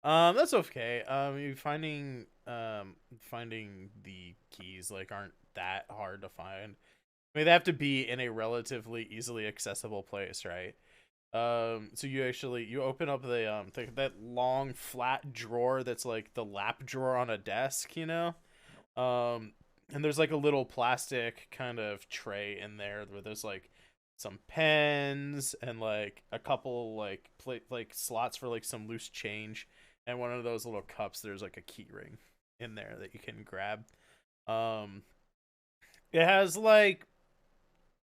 That's okay. You finding the keys like aren't that hard to find. I mean, they have to be in a relatively easily accessible place, right? So you open up that long flat drawer that's like the lap drawer on a desk, you know? And there's like a little plastic kind of tray in there where there's like some pens and like a couple like slots for like some loose change, and one of those little cups there's like a key ring in there that you can grab. Um it has like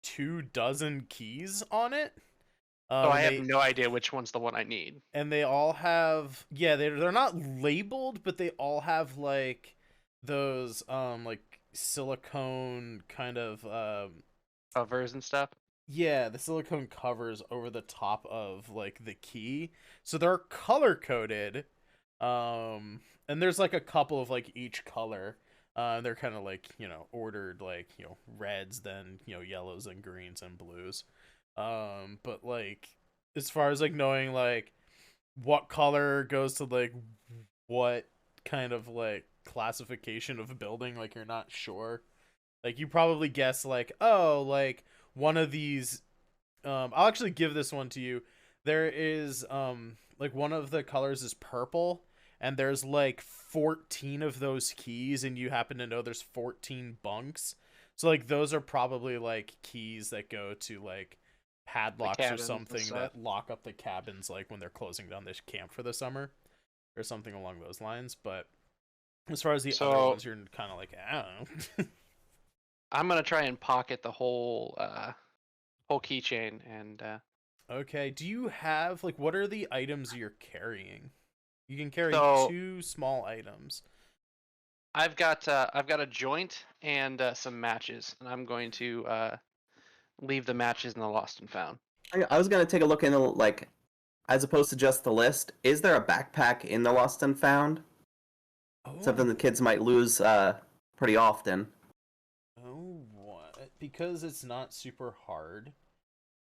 24 keys on it. So I have no idea which one's the one I need. And they all have, yeah, they're not labeled, but they all have like those like silicone kind of Covers and stuff. yeah, the silicone covers over the top of like the key, so they're color coded. And there's like a couple of like each color. They're kind of like, ordered like, reds, then yellows and greens and blues. But like as far as like knowing like what color goes to like what kind of like classification of a building, like you're not sure. Like you probably guess like, oh, like one of these I'll actually give this one to you. There is like one of the colors is purple, and there's like 14 of those keys, and you happen to know there's 14 bunks. So like those are probably like keys that go to like padlocks or something that lock up the cabins like when they're closing down this camp for the summer or something along those lines. But as far as the other ones, you're kind of like, I don't know. I'm gonna try and pocket the whole keychain and Okay, do you have like what are the items you're carrying? You can carry 2 small items. I've got a joint and some matches, and I'm going to leave the matches in the lost and found. I was gonna take a look in like as opposed to just the list, is there a backpack in the Lost and Found? Something the kids might lose pretty often. Oh, what? Because it's not super hard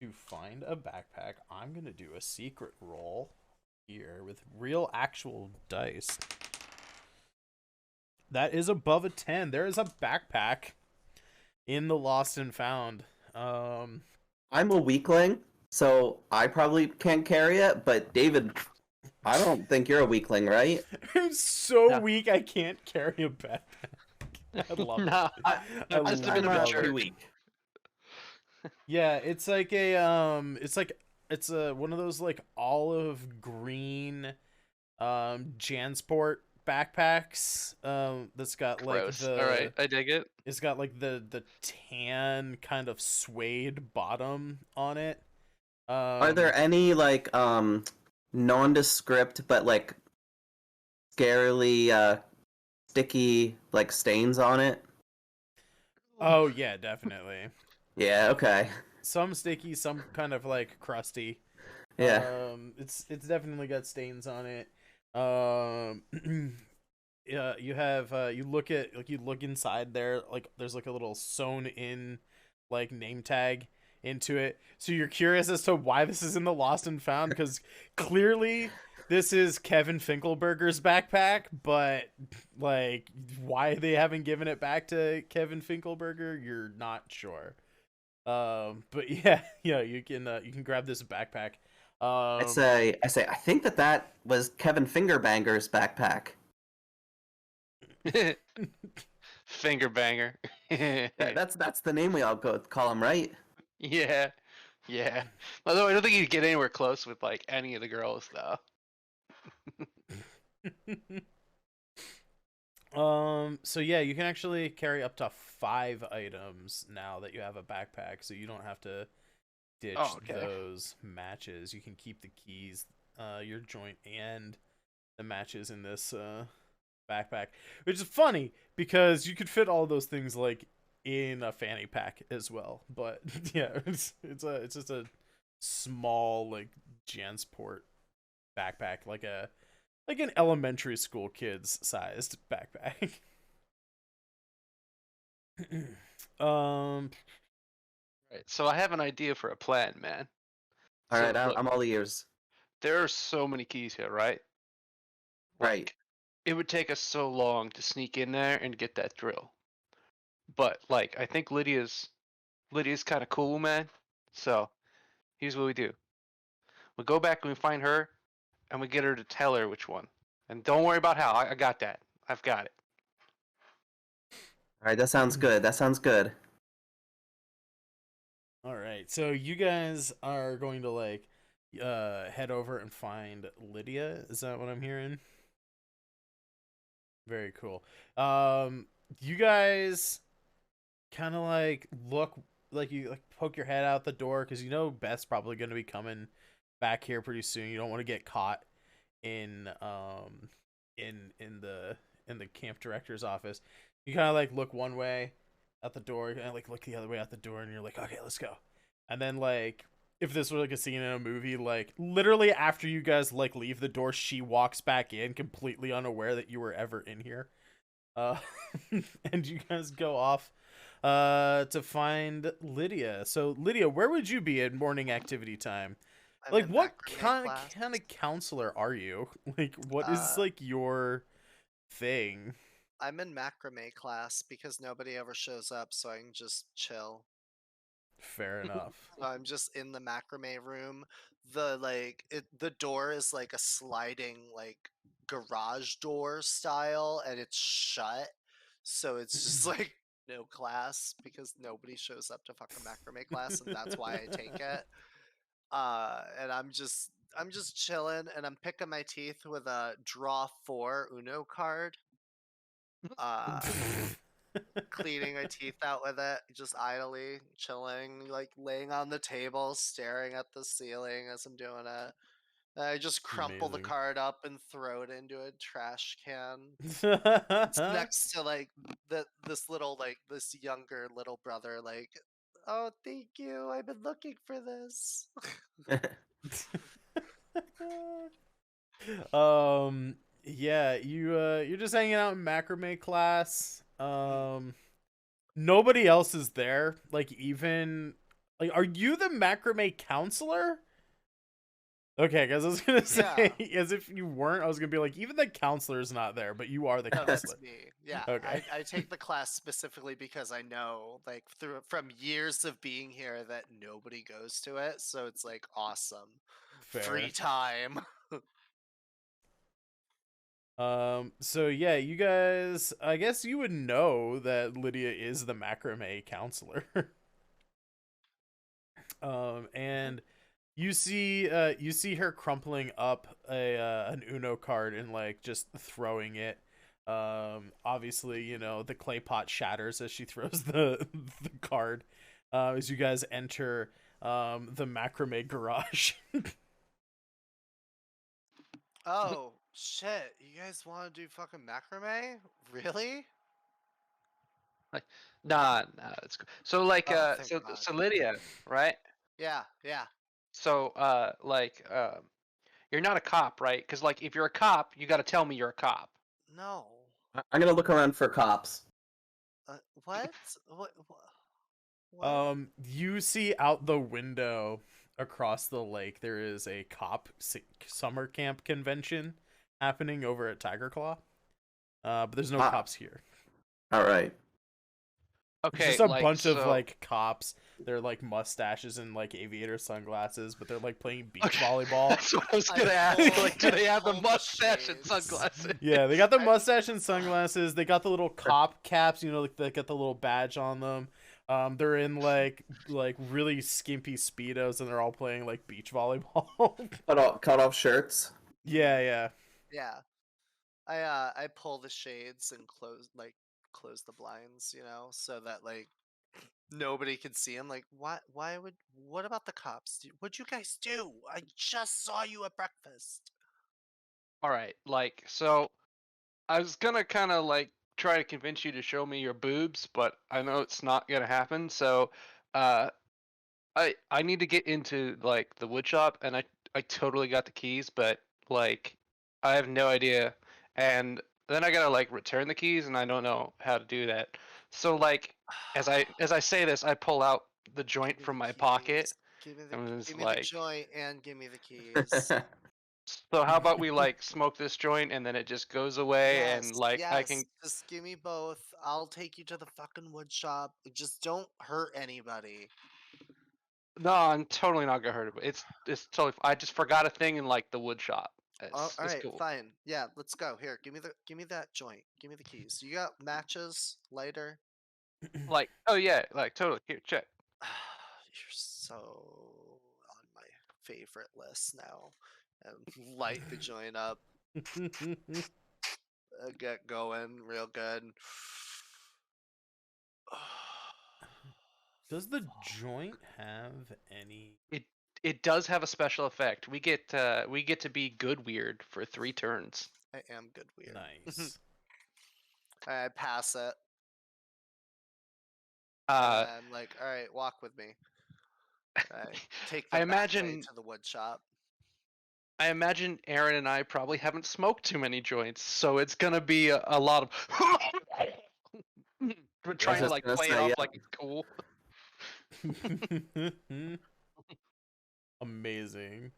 to find a backpack, I'm gonna do a secret roll here with real actual dice. That is above a 10. There is a backpack in the Lost and Found. I'm a weakling, so I probably can't carry it, but David, I don't think you're a weakling, right? I'm so No. weak I can't carry a backpack. I love No, it. I must have been love a it. jerk. weak. Yeah, it's like a it's a one of those like olive green Jansport backpacks that's got like Gross. the All right, I dig it. it's got like the tan kind of suede bottom on it. Are there any like nondescript but like scarily sticky like stains on it? Oh yeah, definitely. Yeah, okay. Some sticky, some kind of like crusty. Yeah. It's definitely got stains on it. Yeah, you have you look at like you look inside there, like there's like a little sewn in like name tag into it. So you're curious as to why this is in the Lost and Found, because clearly this is Kevin Finkelberger's backpack, but like why they haven't given it back to Kevin Finkelberger, you're not sure. But yeah, you can grab this backpack. I say I think that was Kevin Fingerbanger's backpack. Finger banger. That's the name we all call him, right? Yeah, yeah. Although I don't think he'd get anywhere close with like any of the girls though. So yeah, you can actually carry up to 5 items now that you have a backpack, so you don't have to ditch those matches. You can keep the keys, your joint, and the matches in this backpack, which is funny because you could fit all those things like in a fanny pack as well. But yeah, it's just a small like Jansport backpack, like an elementary school kid's sized backpack. Right. So I have an idea for a plan, man. All So, right, look, I'm all ears. there are so many keys here, right? Right. Like, it would take us so long to sneak in there and get that drill. But like, I think Lydia's kind of cool, man. So here's what we do: we go back and we find her, and we get her to tell her which one. And don't worry about how. I got that. I've got it. All right, that sounds good. That sounds good. All right, so you guys are going to like head over and find Lydia. Is that what I'm hearing? Very cool. You guys kind of like look like you like poke your head out the door because you know Beth's probably going to be coming back here pretty soon. You don't want to get caught in the camp director's office. You kind of like look one way out the door, and like look the other way out the door, and you're like, okay, let's go. And then like if this were like a scene in a movie, like literally after you guys like leave the door, she walks back in completely unaware that you were ever in here. And you guys go off to find Lydia. So Lydia, where would you be at morning activity time? I'm Like in what macrame class. kind of counselor are you? Like what is like your thing? I'm in macrame class because nobody ever shows up, so I can just chill. Fair enough. So I'm just in the macrame room. The door is like a sliding like garage door style, and it's shut. So it's just like no class because nobody shows up to fucking macrame class, and that's why I take it. And I'm just chilling, and I'm picking my teeth with a draw 4 Uno card. Cleaning my teeth out with it, just idly chilling, like laying on the table, staring at the ceiling as I'm doing it. And I just crumple the Amazing. card up and throw it into a trash can. It's next to like this younger little brother, like, oh, thank you, I've been looking for this. Yeah, you're just hanging out in macrame class. Nobody else is there. Like, even like, are you the macrame counselor? Okay, because I was gonna say, as if you weren't, I was gonna be like, even the counselor's not there, but you are the No, counselor. that's me. Yeah, Okay. I take the class specifically because I know, like, from years of being here, that nobody goes to it, so it's like awesome. Fair. Free time. So yeah, you guys, I guess you would know that Lydia is the macrame counselor. And you see her crumpling up an Uno card and like just throwing it. Obviously, you know, the clay pot shatters as she throws the card. As you guys enter the macrame garage. Oh, shit. You guys want to do fucking macrame? Really? Nah, it's cool. So like Oh, thank so God. so Lydia, right? Yeah, yeah. So you're not a cop, right? Because like if you're a cop, you got to tell me you're a cop. No. I'm gonna look around for cops. What? What? You see out the window across the lake there is a summer camp convention happening over at Tiger Claw. But there's no cops here. All right. It's Okay, just a like, bunch of so- like cops. They're like mustaches and like aviator sunglasses, but they're like playing beach Okay. volleyball. That's what I was gonna I ask. pulled- Like, do they have the pulled the mustache and shades. sunglasses? Yeah, they got the I- mustache and sunglasses. They got the little cop caps. You know, like they got the little badge on them. They're in like really skimpy speedos, and they're all playing like beach volleyball. Cut off shirts. Yeah. Yeah. I pull the shades and close the blinds, you know, so that like nobody can see him. Like, what about the cops? What'd you guys do? I just saw you at breakfast. All right, like, so I was gonna kind of like try to convince you to show me your boobs, but I know it's not gonna happen. So, uh, I need to get into like the wood shop, and I totally got the keys, but like I have no idea, and then I gotta like return the keys, and I don't know how to do that. So like as I say this, I pull out the joint Give me from the my pocket, keys. Give me and the it's give me the like, joint and give me the keys. so how about we like smoke this joint, and then it just goes away, and like I Yes. can. Just give me both. I'll take you to the fucking wood shop. Just don't hurt anybody. No, I'm totally not gonna hurt it. It's totally. I just forgot a thing in like the wood shop. All It's right, cool. fine. Yeah, let's go. Here, give me that joint. Give me the keys. You got matches, lighter? Like, oh yeah, like totally. Here, check. You're so on my favorite list now. And light the joint up. Get going real good. Does the joint have any? It does have a special effect. We get to be good weird for 3 turns. I am good weird. Nice. I pass it. Uh, And I'm like, all right, walk with me. I take I the back way imagine to the wood shop. Aaron and I probably haven't smoked too many joints, so it's gonna be a lot of. We're trying to just like gonna play it say, off yeah. like it's cool. Amazing.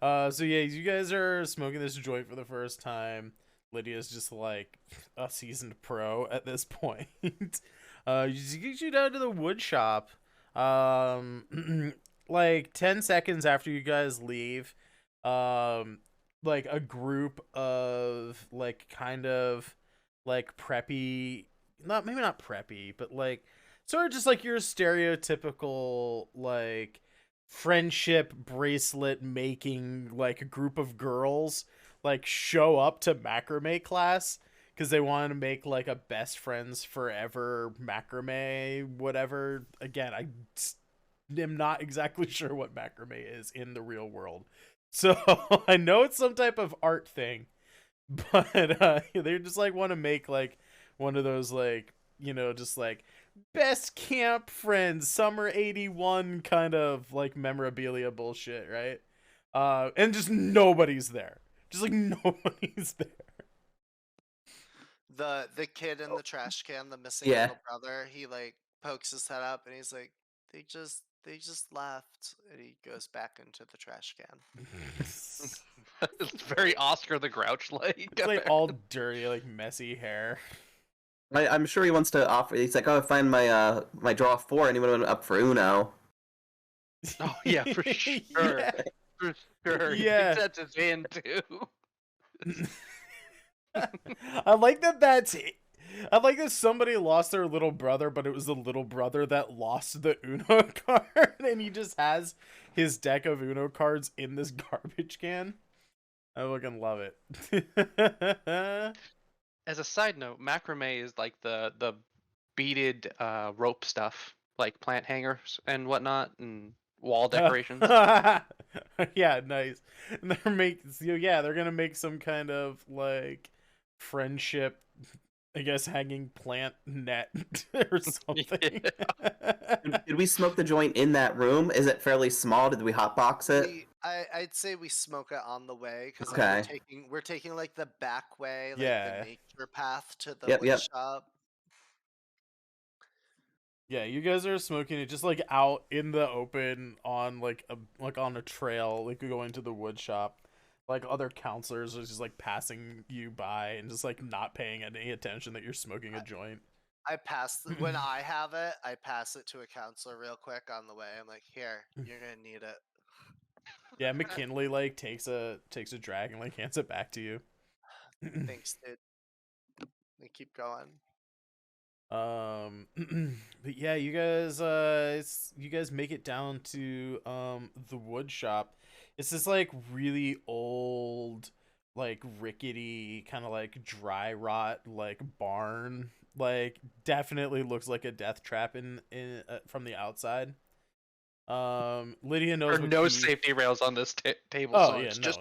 So yeah, you guys are smoking this joint for the first time. Lydia's just like a seasoned pro at this point. You get you down to the wood shop. Like 10 seconds after you guys leave, like a group of like kind of like preppy, maybe not preppy, but like sort of just like your stereotypical like friendship bracelet making like a group of girls like show up to macrame class because they want to make like a best friends forever macrame whatever. Again, I am not exactly sure what macrame is in the real world, so I know it's some type of art thing, but they just like want to make like one of those like, you know, just like best camp friends summer 81 kind of like memorabilia bullshit, right? And just nobody's there. Just like nobody's there. The kid in the trash can, the missing Yeah. little brother, he like pokes his head up and he's like, they just left, and he goes back into the trash can. It's very Oscar the Grouch like. It's like all dirty, like messy hair. I'm sure he wants to offer. He's like, "Oh, find my my draw 4. Anyone up for Uno?" Oh yeah, for sure. Yeah. For sure. Yeah. He thinks that's his hand too. I like that I like that somebody lost their little brother, but it was the little brother that lost the Uno card, and he just has his deck of Uno cards in this garbage can. I fucking love it. As a side note, macrame is like the beaded rope stuff, like plant hangers and whatnot, and wall decorations. Yeah, nice. And they're gonna make some kind of like friendship, I guess, hanging plant net or something. Did we smoke the joint in that room? Is it fairly small? Did we hotbox it? I'd say we smoke it on the way because Okay. we're taking like the back way, like Yeah. the nature path to the Yep, wood yep. shop. Yeah, you guys are smoking it just like out in the open on like on a trail, like going to the wood shop. Like other counselors are just like passing you by and just like not paying any attention that you're smoking a joint. I pass when I have it, I pass it to a counselor real quick on the way. I'm like, here, you're gonna need it. Yeah, McKinley like takes a drag and like hands it back to you. Thanks, dude. They keep going. But yeah, you guys make it down to the wood shop. It's this like really old, like rickety kind of like dry rot like barn. Like definitely looks like a death trap in from the outside. Lydia knows There are what no key- safety rails on this table, Oh so yeah, it's no.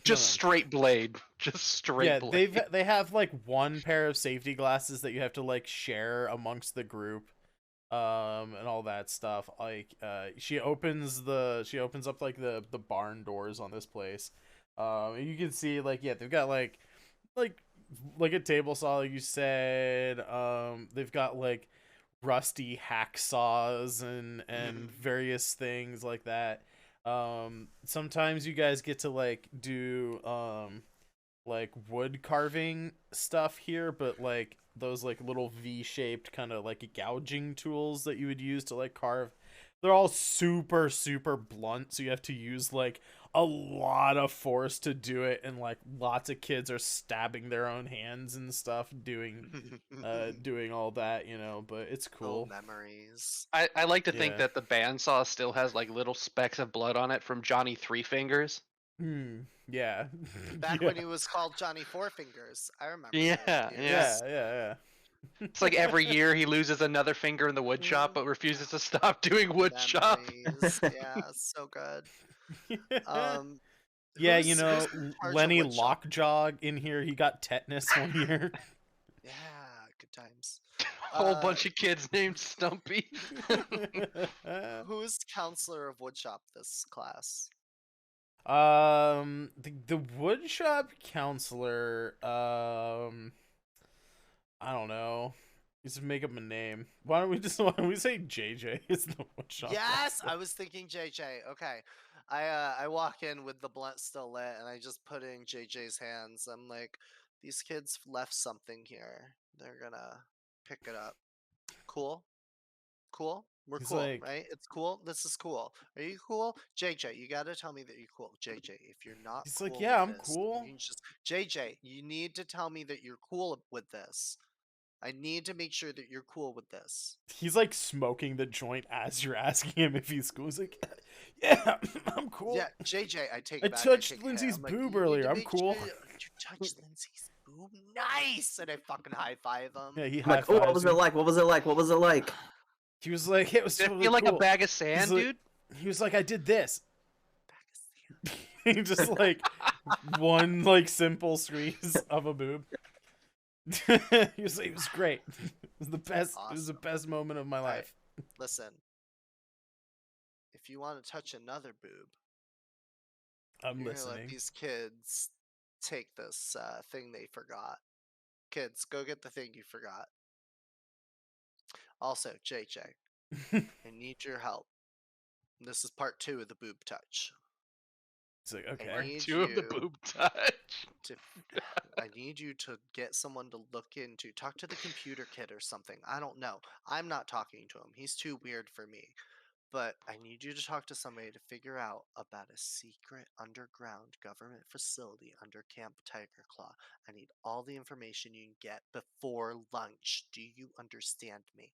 just No. straight blade, just straight Yeah, blade. they have like one pair of safety glasses that you have to like share amongst the group, and all that stuff. Like, she opens up like the barn doors on this place. And you can see like they've got like a table saw, like you said. They've got like rusty hacksaws and various things like that. Sometimes you guys get to like do like wood carving stuff here, but like those like little V-shaped kind of like gouging tools that you would use to like carve, they're all super blunt, so you have to use like a lot of force to do it, and like lots of kids are stabbing their own hands and stuff doing all that, but it's Oh, cool. memories. I like to think Yeah. that the bandsaw still has like little specks of blood on it from Johnny Three Fingers. Yeah. Back Yeah. when he was called Johnny Four Fingers, I remember. Yeah, those years. Yeah. It's like every year he loses another finger in the wood shop, but refuses to stop doing wood shop. Memories. Yeah, so good. Yeah, who's in charge of Lenny wood shop? Lockjaw in here, he got tetanus one year. Yeah, good times. A whole bunch of kids named Stumpy. Who's counselor of woodshop this class? The wood shop counselor, I don't know. Just make up a name. Why don't we say JJ is the wood shop? Yes, counselor? I was thinking JJ. Okay. I walk in with the blunt still lit and I just put it in JJ's hands. I'm like, these kids left something here. They're gonna pick it up. Cool. Cool. We're He's cool, like- right? It's cool. This is cool. Are you cool? JJ, you gotta tell me that you're cool. JJ, if you're not He's cool like, yeah, with I'm this, cool. you just JJ, you need to tell me that you're cool with this. I need to make sure that you're cool with this. He's like smoking the joint as you're asking him if he's cool. He's like, yeah, I'm cool. Yeah, JJ, I take I it back. touched take it Lindsay's back. I'm like, boob "You need earlier. to I'm make cool." sure you touched Lindsay's boob. Nice! And I fucking high five him. Yeah, he I'm like, oh, what was it like? What was it like? What was it like? He was like, it was Did it totally feel like cool. a bag of sand, He's like- dude? He was like, I did this. Back of sand. He just like one like simple squeeze of a boob. He was like, it was great. It was the best. It was the Awesome. best moment of my Alright. life. Listen, if you want to touch another boob, I'm You're gonna let listening. these kids take this thing they forgot. Kids, go get the thing you forgot. Also, JJ, I need your help. This is part 2 of the boob touch. It's like, I okay. Part need 2 of the you boob touch. to I need you to get someone to talk to the computer kid or something. I don't know. I'm not talking to him. He's too weird for me. But I need you to talk to somebody to figure out about a secret underground government facility under Camp Tiger Claw. I need all the information you can get before lunch. Do you understand me?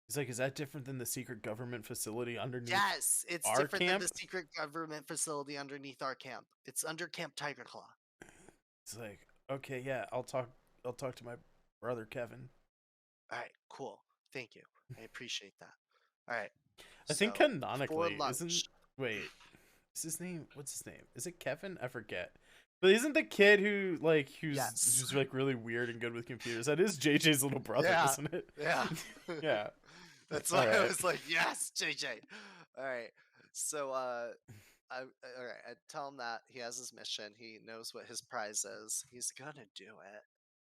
He's like, is that different than the secret government facility underneath Yes, it's our different than camp? the secret government facility underneath our camp. It's under Camp Tiger Claw. It's like, okay, yeah, I'll talk to my brother Kevin. All right, cool. Thank you. I appreciate that. All right. I think So, canonically, before isn't lunch, wait, is his name, what's his name? Is it Kevin? I forget. But isn't the kid who who's Yes. just like really weird and good with computers? That is JJ's little brother, Yeah. isn't it? yeah. Yeah. That's why I Alright. was like, yes, JJ. All right. So, all right. I tell him that he has his mission. He knows what his prize is. He's gonna do it.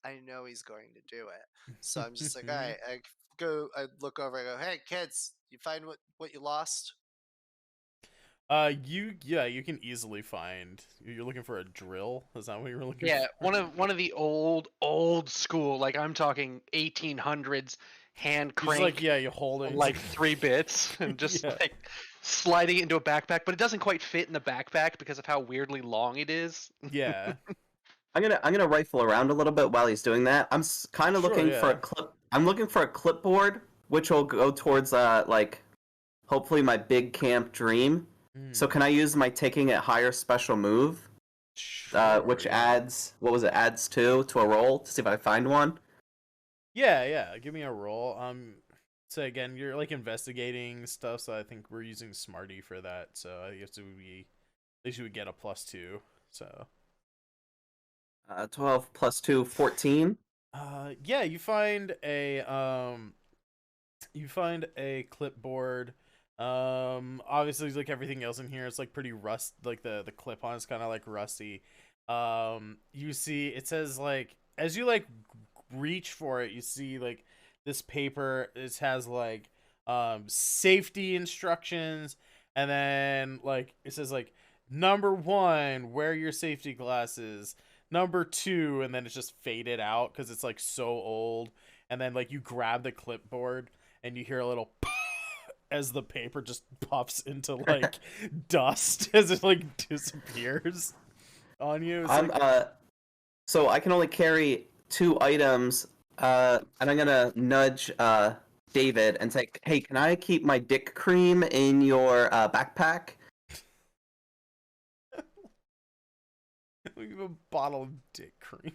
I know he's going to do it. So I'm just like, all right. I look over. I go, hey, kids, you find what you lost? You can easily find. You're looking for a drill? Is that what you were looking Yeah, for? one of the old school, like I'm talking 1800s hand You're just like, crank, yeah, you hold it. like 3 bits, and just Yeah. like sliding it into a backpack, but it doesn't quite fit in the backpack because of how weirdly long it is. Yeah. I'm gonna rifle around a little bit while he's doing that. I'm kind of Sure, looking for a yeah. clip. I'm looking for a clipboard, which will go towards like hopefully my big camp dream. So Hmm. can I use my taking it higher special move, Sure, which yeah. adds what was it? Adds 2 to a roll to see if I find one. Yeah. Give me a roll. So again, you're like investigating stuff, so I think we're using Smarty for that. So I guess at least you would get a +2. So 12 plus 2, 14. yeah, you find a clipboard. Obviously like everything else in here, it's like pretty rust, like the clip on is kind of like rusty. You see it says like as you like reach for it, you see like this paper, it has like safety instructions, and then like it says like number 1, wear your safety glasses, number 2, and then it's just faded out because it's like so old. And then like you grab the clipboard and you hear a little as the paper just puffs into like dust as it like disappears on you. It's I'm like, so I can only carry 2 items. And I'm gonna nudge David and say, "Hey, can I keep my dick cream in your backpack?" we have a bottle of dick cream.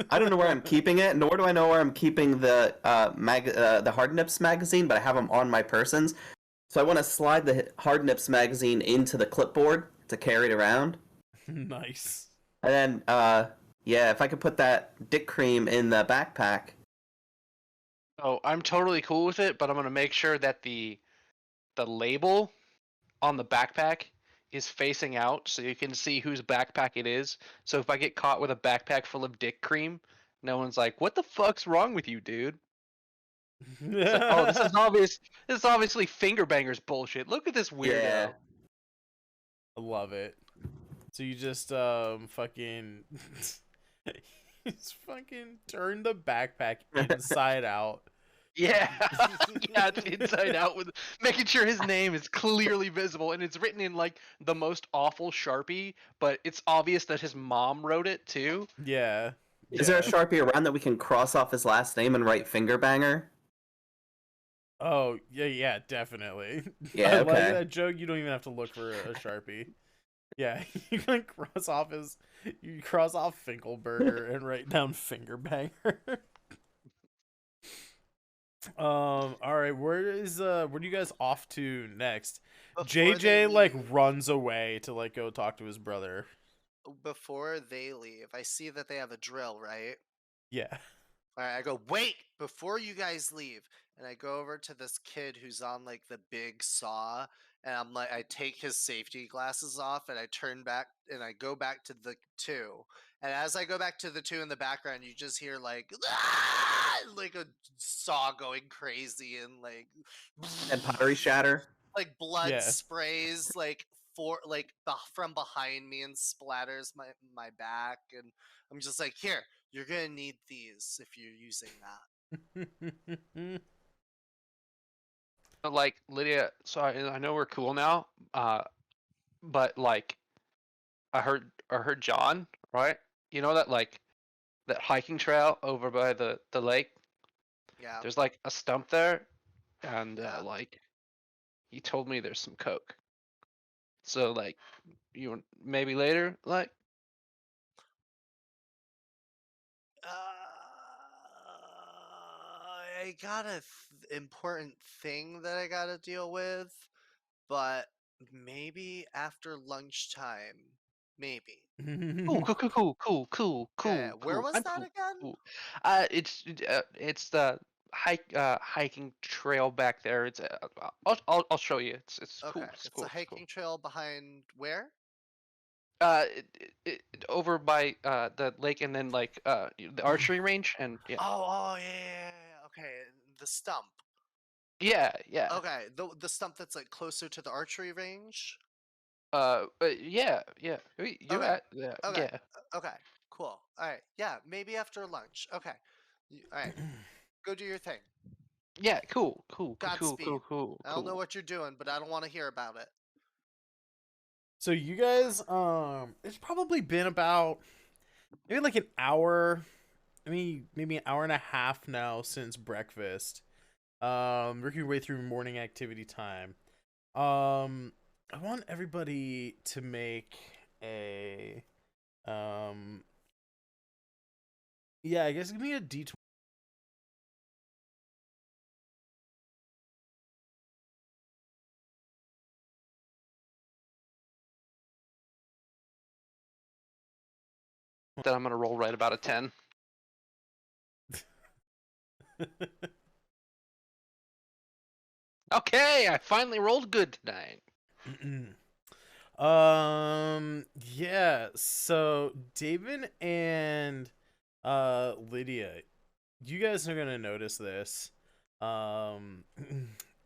I don't know where I'm keeping it, nor do I know where I'm keeping the the Hard Nips magazine, but I have them on my persons. So I want to slide the Hard Nips magazine into the clipboard to carry it around. Nice. And then, yeah, if I could put that dick cream in the backpack. Oh, I'm totally cool with it, but I'm gonna make sure that the label on the backpack is facing out so you can see whose backpack it is. So if I get caught with a backpack full of dick cream, no one's like, "What the fuck's wrong with you, dude?" It's like, "Oh, this is obvious. This is obviously finger bangers bullshit. Look at this weirdo." Yeah. I love it. So you just fucking just fucking turn the backpack inside out. Yeah, yeah, it's inside out with making sure his name is clearly visible, and it's written in like the most awful Sharpie, but it's obvious that his mom wrote it too. Yeah. Is there a Yeah. Sharpie around that we can cross off his last name and write finger banger? Oh, yeah, definitely. Yeah, I like okay. that joke. You don't even have to look for a Sharpie. Yeah, you can cross off Finkelberger and write down Fingerbanger. All right, where do you guys off to next? Before they JJ like leave- runs away to like go talk to his brother. Before they leave, I see that they have a drill, right? Yeah. All right, I go, wait, before you guys leave. And I go over to this kid who's on like the big saw, and I'm like, I take his safety glasses off, and I turn back, and I go back to the 2. And as I go back to the 2 in the background, you just hear like, "Ah!" like a saw going crazy, and like, And pottery shatter. like blood Yeah. sprays like from behind me and splatters my back, and I'm just like, here, you're gonna need these if you're using that. But like Lydia, so I know we're cool now. But like I heard John, right? You know that like that hiking trail over by the lake. Yeah, There's like a stump there, and yeah. like he told me there's some coke. So like maybe later, like I got a important thing that I gotta deal with, but maybe after lunchtime. Maybe. cool, cool, cool, cool, cool, cool, Yeah, cool, where cool. was I'm that cool, again? cool. It's the hiking trail back there. It's I'll show you. It's Okay, cool. It's it's a cool. It's cool. hiking trail behind where? Over by the lake, and then like the archery range, and yeah, Oh, yeah. Okay, the stump. yeah. Okay, the stump that's like closer to the archery range. Yeah. You Okay, at yeah, okay, yeah. okay, cool. All right, yeah, maybe after lunch. Okay, all right, go do your thing. Yeah, cool, cool, cool, cool, Godspeed. cool, cool, I don't know cool. what you're doing, but I don't want to hear about it. So you guys, it's probably been about maybe like an hour, I mean maybe an hour and a half now since breakfast. Working your way through morning activity time. I want everybody to make a, um, yeah, I guess give me a D20. Then I'm gonna roll right about a 10. Okay, I finally rolled good tonight. Yeah, so David and Lydia, you guys are gonna notice this.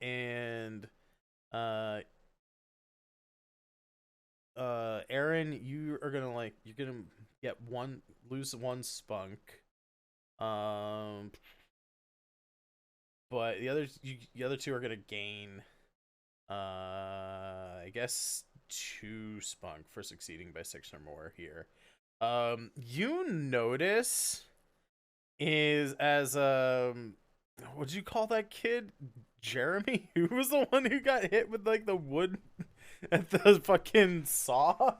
And uh Aaron, you are gonna like you're gonna lose one spunk. Um but the other two are gonna gain I guess 2 spunk for succeeding by 6 or more here. You notice is as what'd you call that kid? Jeremy? Who was the one who got hit with like the wood at the fucking saw?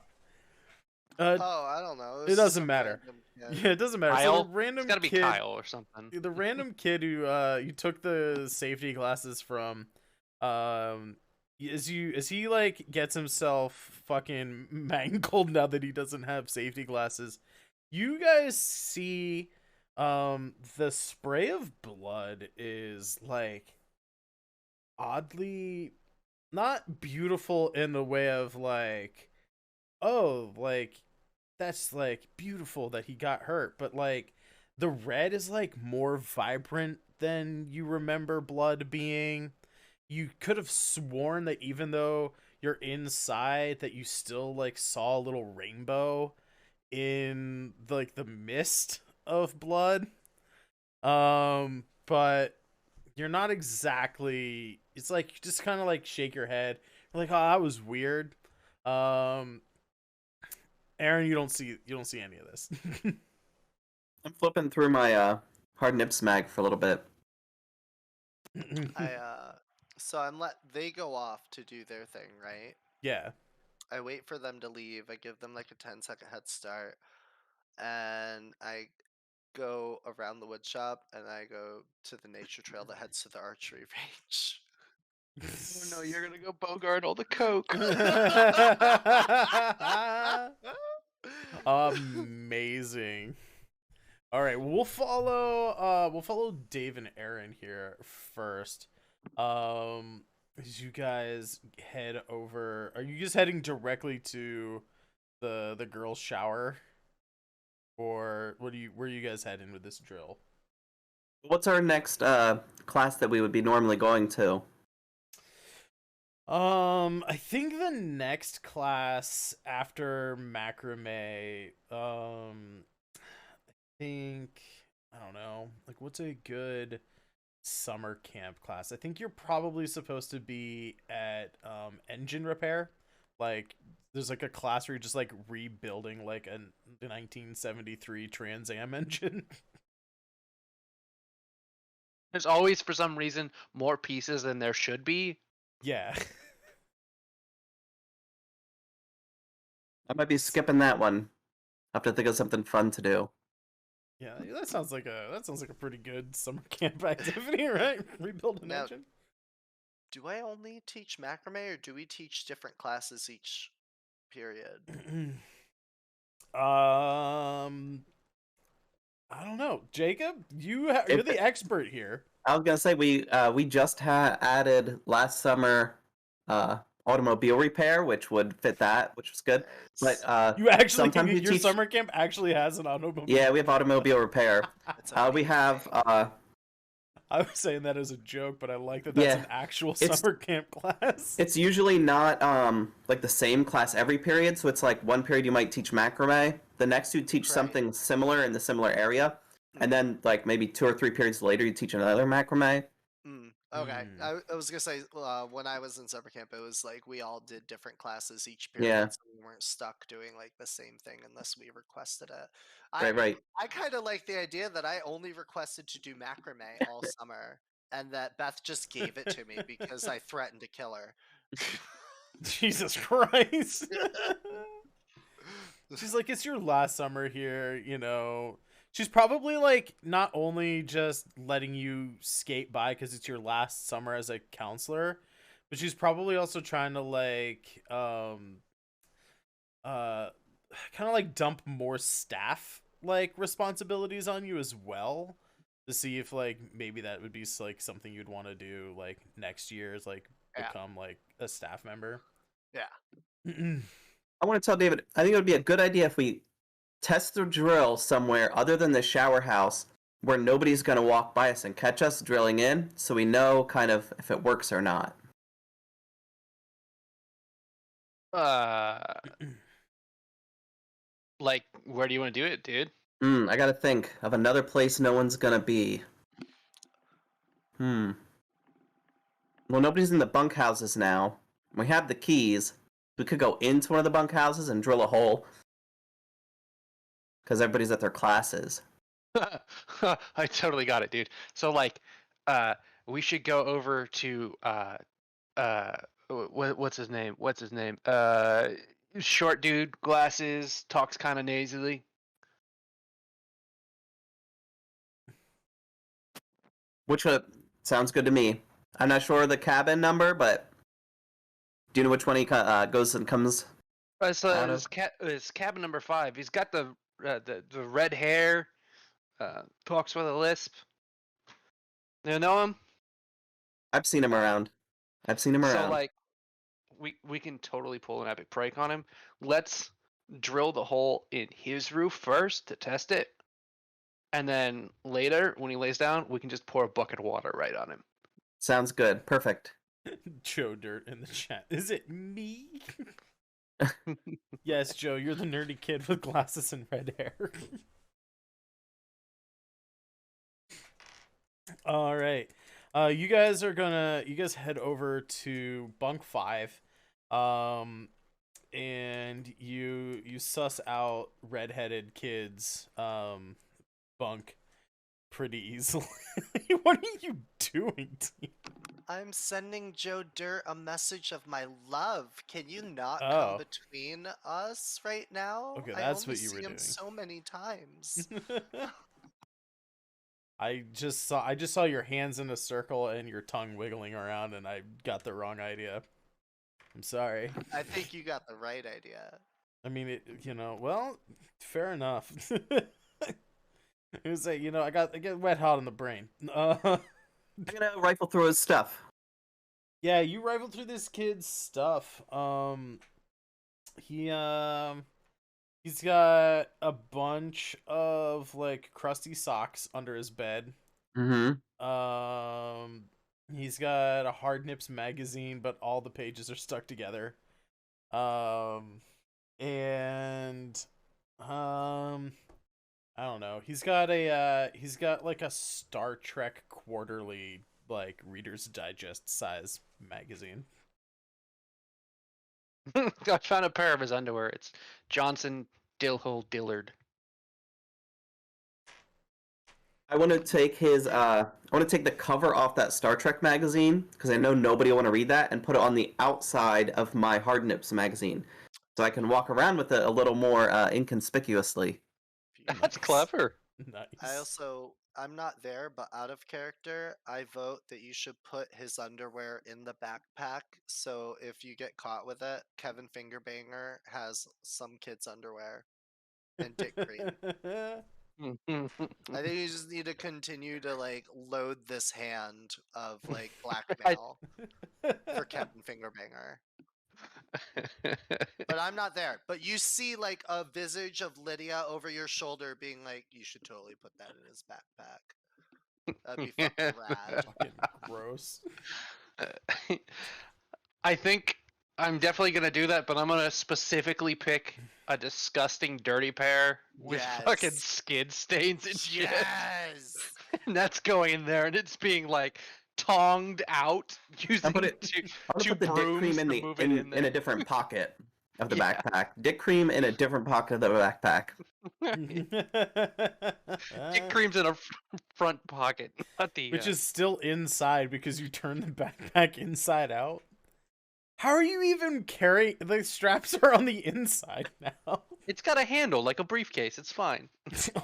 Oh, I don't know. It doesn't matter. Yeah. Yeah, it doesn't matter. Kyle, So the random it's gotta be kid, Kyle or something. the random kid who you took the safety glasses from, as he like gets himself fucking mangled now that he doesn't have safety glasses, you guys see the spray of blood is like oddly not beautiful in the way of like, oh, like that's like beautiful that he got hurt, but like the red is like more vibrant than you remember blood being. You could have sworn that even though you're inside that you still like saw a little rainbow in like the mist of blood. But you're not exactly, it's like you just kind of like shake your head. You're like, oh, that was weird. Um Aaron, you don't see any of this. I'm flipping through my hard nips mag for a little bit. So they go off to do their thing, right? Yeah. I wait for them to leave. I give them like a 10-second head start, and I go around the wood shop, and I go to the nature trail that heads to the archery range. Oh no, you're gonna go Bogart all the coke. Amazing. All right, we'll follow Dave and Aaron here first. as you guys head over, are you just heading directly to the girls' shower, or where are you guys heading with this drill? What's our next class that we would be normally going to? I think the next class after macrame, think I don't know, like what's a good summer camp class? I think you're probably supposed to be at engine repair. Like there's like a class where you're just like rebuilding like a 1973 Trans Am engine. There's always, for some reason, more pieces than there should be. Yeah. I might be skipping that one. I have to think of something fun to do. Yeah, that sounds like a pretty good summer camp activity, right? Rebuild an Now, engine. do I only teach macrame, or do we teach different classes each period? I don't know, Jacob. You're the expert here. I was gonna say we just added last summer automobile repair, which would fit that, which was good. Nice. But You actually sometimes we your teach. summer camp actually has an automobile. Yeah, we have automobile repair. It's a We big have thing. I was saying that as a joke, but I like that that's Yeah, an actual it's- summer camp class. it's usually not like the same class every period, so it's like one period you might teach macrame, the next you teach Right. something similar in the similar area, and then like maybe 2 or 3 periods later you teach another macrame. Okay, Mm. I was gonna say when I was in summer camp, it was like we all did different classes each Yeah. period, so we weren't stuck doing like the same thing unless we requested it. Right. I kind of like the idea that I only requested to do macrame all summer, and that Beth just gave it to me because I threatened to kill her. Jesus Christ. She's like, it's your last summer here, you know. She's probably like not only just letting you skate by because it's your last summer as a counselor, but she's probably also trying to like uh kind of like dump more staff like responsibilities on you as well, to see if like maybe that would be like something you'd want to do like next year, is like Yeah. become like a staff member. Yeah. I want to tell David, I think it would be a good idea if we test the drill somewhere other than the shower house where nobody's going to walk by us and catch us drilling in, so we know kind of if it works or not. Like, where do you want to do it, dude? I got to think of another place no one's going to be. Well, nobody's in the bunkhouses now. We have the keys. We could go into one of the bunkhouses and drill a hole. Because everybody's at their classes. I totally got it, dude. So like, we should go over to what's his name? What's his name? Short dude, glasses, talks kind of nasally. Which sounds good to me. I'm not sure of the cabin number, but do you know which one he goes and comes? So his cabin number 5. He's got the red hair. Talks with a lisp. You know him? I've seen him around. So like, we can totally pull an epic prank on him. Let's drill the hole in his roof first to test it, and then later when he lays down, we can just pour a bucket of water right on him. Sounds good. Perfect. Joe Dirt in the chat. Is it me? Yes, Joe, you're the nerdy kid with glasses and red hair. All right. You guys head over to bunk 5. And you suss out redheaded kids bunk pretty easily. What are you doing, T? I'm sending Joe Dirt a message of my love. Can you not Oh. come between us right now? Okay, I that's only what you see were him doing. so many times. I just saw your hands in a circle and your tongue wiggling around, and I got the wrong idea. I'm sorry. I think you got the right idea. I mean, well, fair enough. It was like, I get wet hot on the brain. I'm gonna rifle through his stuff. Yeah, you rifle through this kid's stuff. He he's got a bunch of like crusty socks under his bed. Mm-hmm. He's got a Hard Nips magazine, but all the pages are stuck together. Um, and I don't know. He's got like a Star Trek quarterly like Reader's Digest size magazine. I found a pair of his underwear. It's Johnson Dillhole Dillard. I want to take the cover off that Star Trek magazine because I know nobody will want to read that, and put it on the outside of my Hard Nips magazine, so I can walk around with it a little more inconspicuously. That's Nice. clever. Nice. I'm not there, but out of character, I vote that you should put his underwear in the backpack. So if you get caught with it, Kevin Fingerbanger has some kid's underwear and dick cream. I think you just need to continue to like load this hand of like blackmail for Kevin Fingerbanger. But I'm not there. But you see like a visage of Lydia over your shoulder being like, you should totally put that in his backpack. That'd be fucking rad. Fucking gross. I think I'm definitely gonna do that, but I'm gonna specifically pick a disgusting dirty pair with fucking Yes. skid stains and shit. Yes. And that's going in there, and it's being like tonged out using put it- two I'm gonna two put the dick brooms cream to in move it in there. a different pocket of the Yeah. backpack. Dick cream in a different pocket of the backpack. Dick cream's in a front pocket, not the. Which is still inside because you turn the backpack inside out. How are you even carrying? The straps are on the inside now. It's got a handle like a briefcase. It's fine.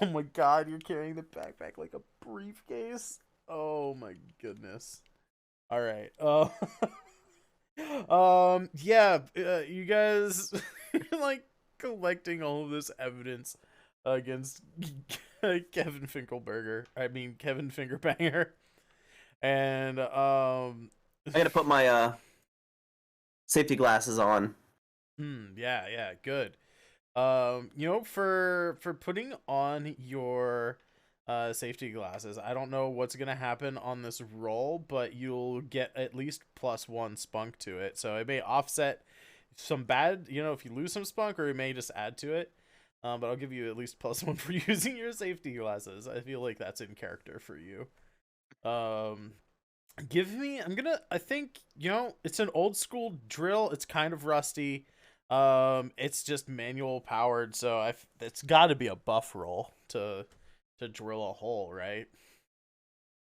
Oh my god, you're carrying the backpack like a briefcase? Oh my goodness. All right. Yeah, you guys like collecting all of this evidence against Kevin Finkelberger. I mean Kevin Fingerbanger. And I gotta put my safety glasses on. yeah, good. For putting on your safety glasses, I don't know what's gonna happen on this roll, but you'll get at least +1 spunk to it. So it may offset some bad, if you lose some spunk, or it may just add to it. But I'll give you at least +1 for using your safety glasses. I feel like that's in character for you. I think, it's an old school drill. It's kind of rusty. It's just manual powered, so it's got to be a buff roll to drill a hole, right?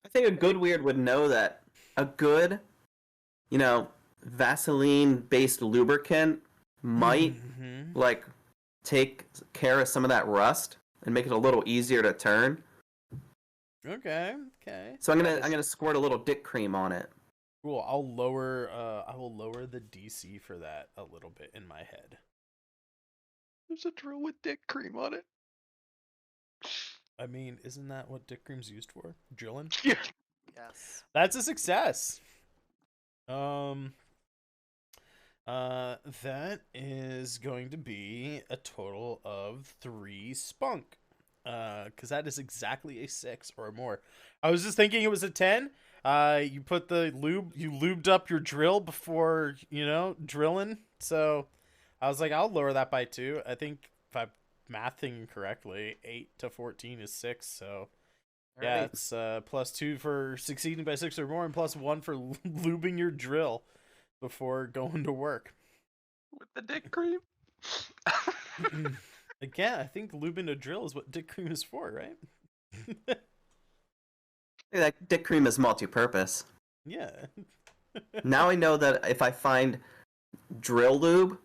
I think a good weird would know that a good, Vaseline-based lubricant might like take care of some of that rust and make it a little easier to turn. Okay. So I'm gonna squirt a little dick cream on it. Cool. I will lower the DC for that a little bit in my head. There's a drill with dick cream on it. I mean, isn't that what dick cream's used for? Drilling? Yeah. Yes. That's a success. That is going to be a total of 3 spunk. Because that is exactly a 6 or more. I was just thinking it was a 10. You put you lubed up your drill before, drilling. So I was like, I'll lower that by 2. I think if I'm mathing correctly, 8 to 14 is 6. So yeah, Right. it's +2 for succeeding by 6 or more, and +1 for lubing your drill before going to work. With the dick cream. Again, I think lubing a drill is what dick cream is for, right? That dick cream is multi-purpose. Yeah. Now I know that if I find drill lube,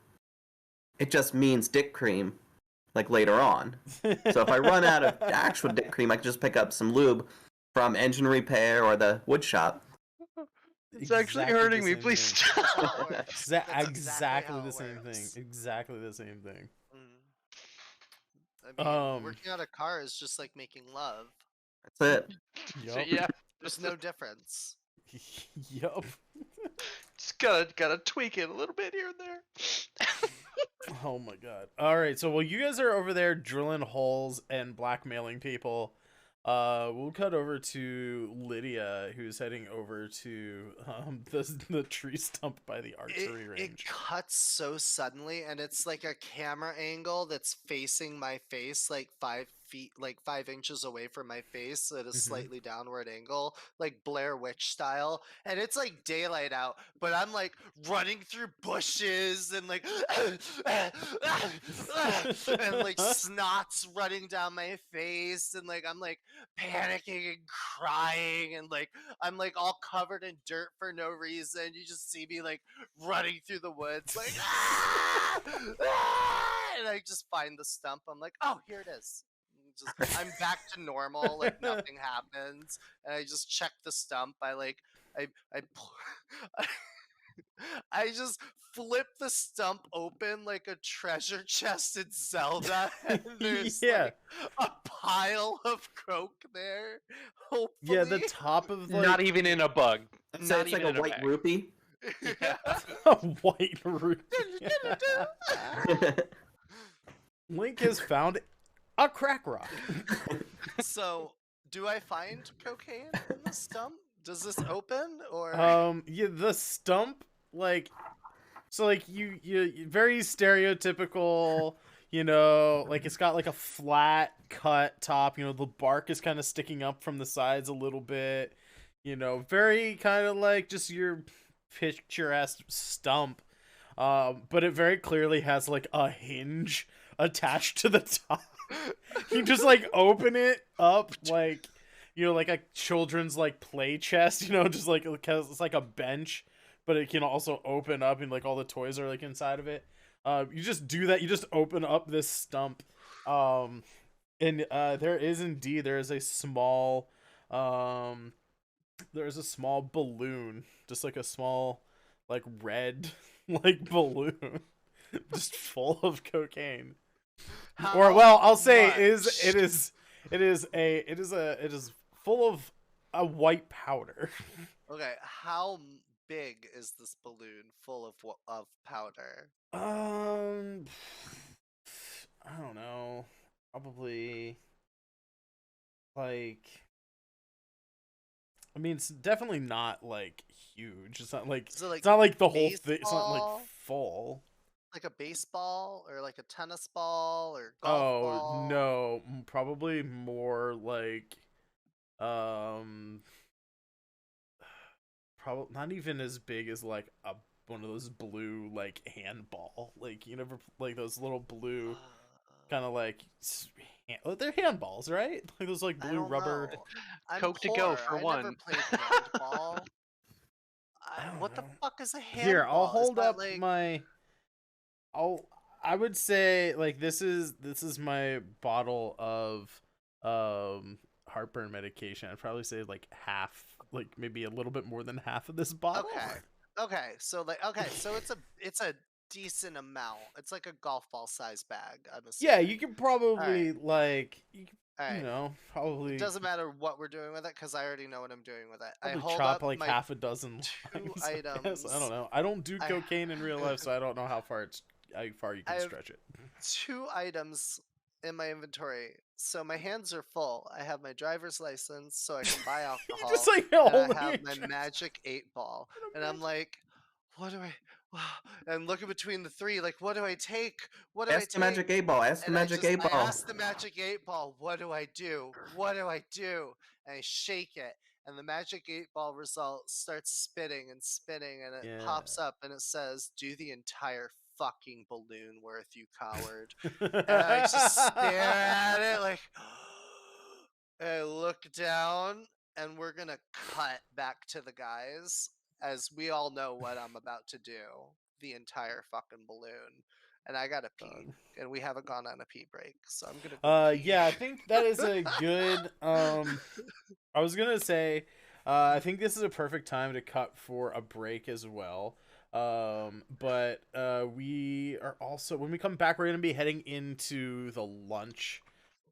it just means dick cream, like later on. So if I run out of actual dick cream, I can just pick up some lube from engine repair or the wood shop. It's actually Exactly hurting the me. same Please thing. stop. That's Exactly how the it same works. thing. Exactly the same thing. I mean, working on a car is just like making love. That's it. So, Yup. yeah. There's no difference. Yup. Just gotta tweak it a little bit here and there. Oh my god. All right, so while you guys are over there drilling holes and blackmailing people, we'll cut over to Lydia, who's heading over to the tree stump by the archery It range. cuts so suddenly, and it's like a camera angle that's facing my face, like 5 feet, like 5 inches away from my face at a slightly downward angle, like Blair Witch style. And it's like daylight out, but I'm like running through bushes and like, and like snot's running down my face, and like I'm like panicking and crying, and like I'm like all covered in dirt for no reason. You just see me like running through the woods, like ah! Ah! And I just find the stump. I'm like, oh, here it is. I'm back to normal, like nothing happens, and I just check the stump. I I just flip the stump open like a treasure chest in Zelda, and there's Yeah. like a pile of coke there. Hopefully. Yeah, the top of like Not even in a bug. So Not it's like even a in a white bag. rupee. Yeah. a white root. Link has found a crack rock. So, do I find cocaine in the stump? Does this open or? Yeah, the stump, like, so like you very stereotypical, you know, like it's got like a flat cut top, you know, the bark is kind of sticking up from the sides a little bit, you know, very kind of like just your picturesque stump. But it very clearly has like a hinge attached to the top. You just like open it up like, you know, like a children's like play chest, you know, just like because it's like a bench, but it can also open up and like all the toys are like inside of it. You just do that. You just open up this stump, and there is a small balloon, just like a small like red like balloon, just full of cocaine. Or well, I'll say it is full of a white powder. Okay, how big is this balloon full of powder? I don't know. Probably like, I mean, it's definitely not like huge. It's not like Is it like it's not like the whole thing. It's not baseball? like full. Like a baseball or like a tennis ball or golf Oh ball? no, probably more like probably not even as big as like one of those blue like handball, like you never like those little blue kind of like they're handballs, right? Like those like I blue don't rubber. know. I'm Coke to go poor. for I one. never played handball. I don't What the know. fuck is a handball? Here, I'll Is hold that up like my. I would say like this is my bottle of heartburn medication. I'd probably say like half, like maybe a little bit more than half of this bottle. okay, so it's a decent amount. It's like a golf ball size bag, I'm assuming. Yeah, you could probably like you Alright. know, probably It doesn't matter what we're doing with it because I already know what I'm doing with it. I probably hold chop up like my half a dozen two lines, I guess. items. I don't know. I don't do I- cocaine in real life, so I don't know how far you I can have stretch it. 2 items in my inventory. So my hands are full. I have my driver's license so I can buy You alcohol. just like and I holding have your my dress. magic 8-ball. And I'm like, what do I and looking between the 3, like, what do I take? What do I Ask the take? magic 8-ball. Ask the And magic 8-ball. I asked the magic 8-ball, what do I do? What do I do? And I shake it, and the magic 8-ball result starts spinning and spinning, and it pops up and it says, do the entire fucking balloon worth, you coward. And I just stare at it like, and I look down, and we're gonna cut back to the guys as we all know what I'm about to do. The entire fucking balloon. And I gotta pee. And we haven't gone on a pee break, so I'm gonna go pee. Yeah, I think that is a good I was gonna say I think this is a perfect time to cut for a break as well. But we are also, when we come back, we're gonna be heading into the lunch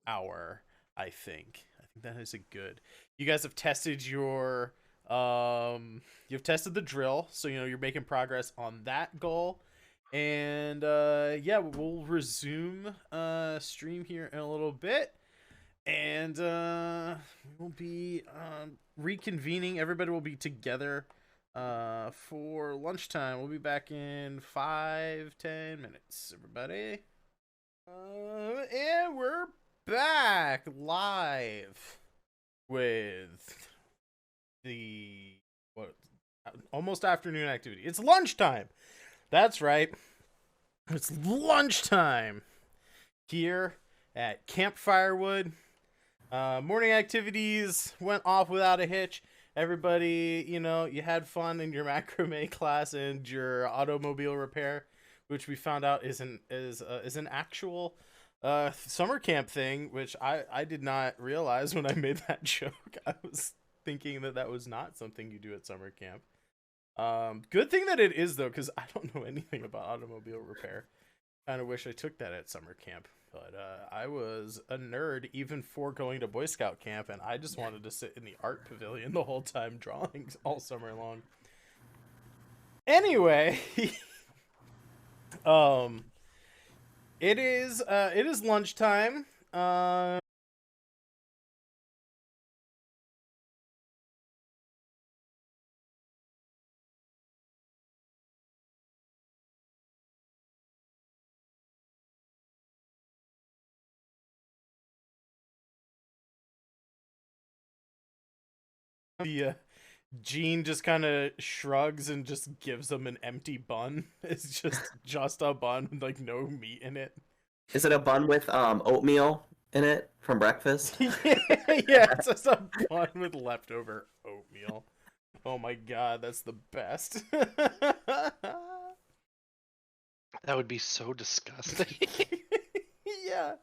hour. I think that is a good. You guys have tested your You've tested the drill, so you know you're making progress on that goal. And yeah, we'll resume stream here in a little bit. And we'll be reconvening. Everybody will be together for lunchtime. We'll be back in 5-10 minutes, everybody. And we're back live with the almost afternoon activity. It's lunchtime. That's right. It's lunchtime here at Camp Firewood. Morning activities went off without a hitch. Everybody, you know, you had fun in your macrame class and your automobile repair, which we found out is an actual summer camp thing, which I did not realize when I made that joke. I was thinking that was not something you do at summer camp. Good thing that it is, though, because I don't know anything about automobile repair. Kind of wish I took that at summer camp. But I was a nerd even for going to Boy Scout camp, and I just wanted to sit in the art pavilion the whole time drawing all summer long. Anyway, it is lunchtime. Gene just kind of shrugs and just gives them an empty bun. It's just a bun with like no meat in it. Is it a bun with oatmeal in it from breakfast? Yeah, it's just a bun with leftover oatmeal. Oh my god, that's the best. That would be so disgusting. Yeah.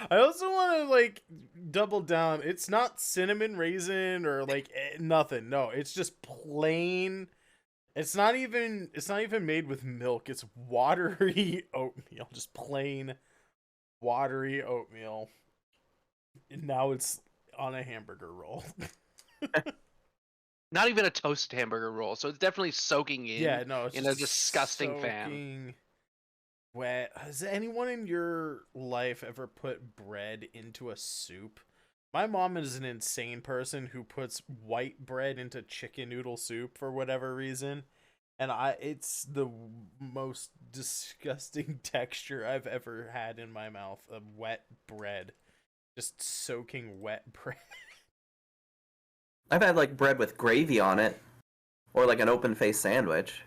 I also want to like double down. It's not cinnamon raisin or like nothing. No, it's just plain. It's not even made with milk. It's watery oatmeal, just plain watery oatmeal. And now it's on a hamburger roll. Not even a toast hamburger roll, so it's definitely soaking in. Yeah, no, it's in a disgusting fan. Wet. Has anyone in your life ever put bread into a soup? My mom is an insane person who puts white bread into chicken noodle soup for whatever reason. And it's the most disgusting texture I've ever had in my mouth of wet bread. Just soaking wet bread. I've had like bread with gravy on it, or like an open face sandwich.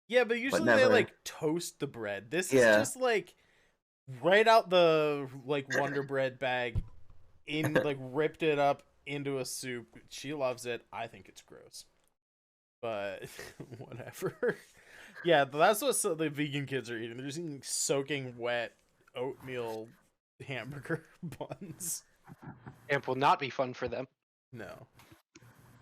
Yeah, but usually they never. like toast the bread. This is Yeah. just like right out the like Wonder Bread bag, in like ripped it up into a soup. She loves it. I think it's gross, but whatever. Yeah, that's what the vegan kids are eating. They're just eating soaking wet oatmeal hamburger buns. Camp will not be fun for them. No.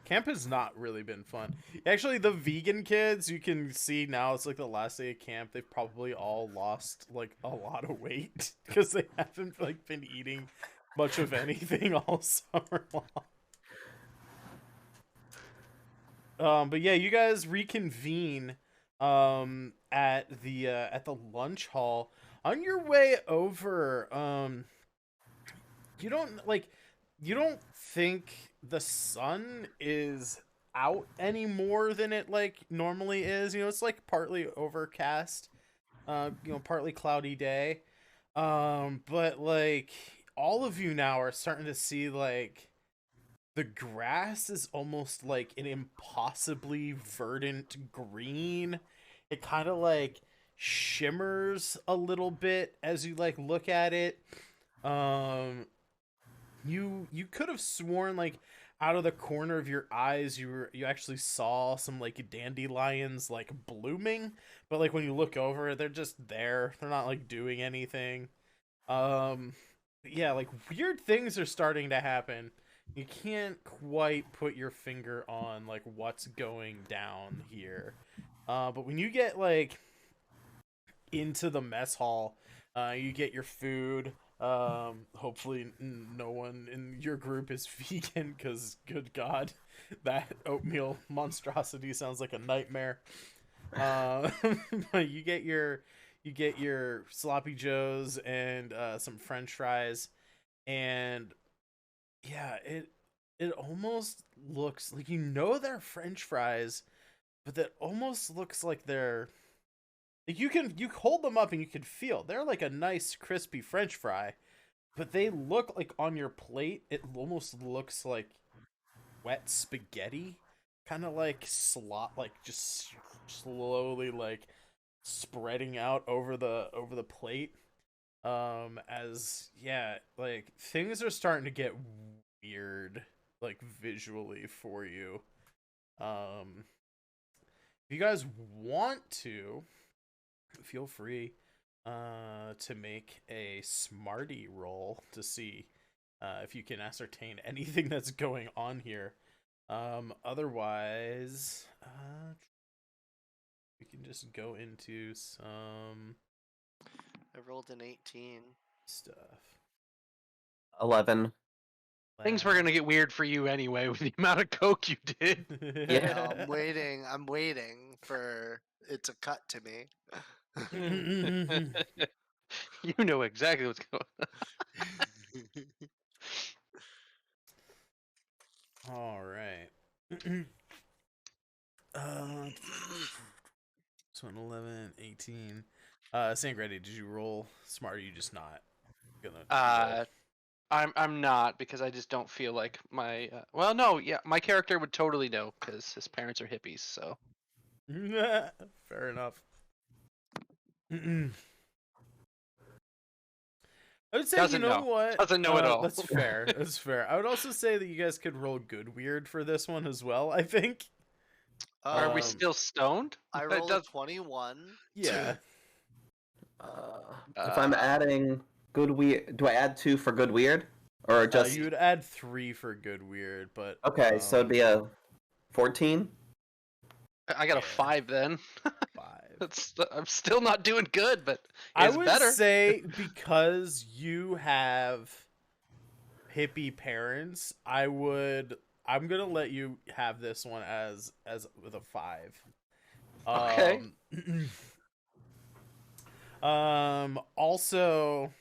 Camp has not really been fun. Actually, the vegan kids, you can see now it's like the last day of camp. They've probably all lost like a lot of weight because they haven't like been eating much of anything all summer long. But yeah, you guys reconvene at the lunch hall. On your way over, you don't think the sun is out any more than it like normally is. You know, it's like partly overcast, partly cloudy day. But like all of you now are starting to see like the grass is almost like an impossibly verdant green. It kind of like shimmers a little bit as you like look at it. You could have sworn like out of the corner of your eyes you actually saw some like dandelions like blooming, but like when you look over they're just there. They're not like doing anything. Yeah, like weird things are starting to happen. You can't quite put your finger on like what's going down here. But when you get like into the mess hall, you get your food. Hopefully no one in your group is vegan, because good God, that oatmeal monstrosity sounds like a nightmare. But you get your sloppy joes and some French fries, and yeah, it almost looks like, they're French fries, but that almost looks like they're like, you hold them up and you can feel they're like a nice crispy French fry, but they look like on your plate it almost looks like wet spaghetti, kind of like like just slowly like spreading out over the plate. As yeah, like things are starting to get weird, like visually for you. If you guys want to, feel free to make a smarty roll to see if you can ascertain anything that's going on here. Otherwise, we can just go into some I rolled an 18. stuff. 11. Things were gonna get weird for you anyway with the amount of coke you did. Yeah. I'm waiting for it to cut to me. You know exactly what's going on. All right. So 11, 18. Sangreti, did you roll smart, or are you just not gonna roll? I'm not, because I just don't feel like my well, no, yeah, my character would totally know because his parents are hippies. So Fair enough. I would say, Doesn't you know know. what? Doesn't know at all. That's fair. That's fair. I would also say that you guys could roll good weird for this one as well, I think. Are we Um, still stoned? I It rolled a does- 21. Yeah. If I'm adding good weird, do I add 2 for good weird, or just You would add 3 for good weird, but okay? So it'd be a 14. I got a yeah. 5 then. 5. I'm still not doing good, but I it's would better. say, because you have hippie parents, I'm gonna let you have this one as with a 5. Okay. Also,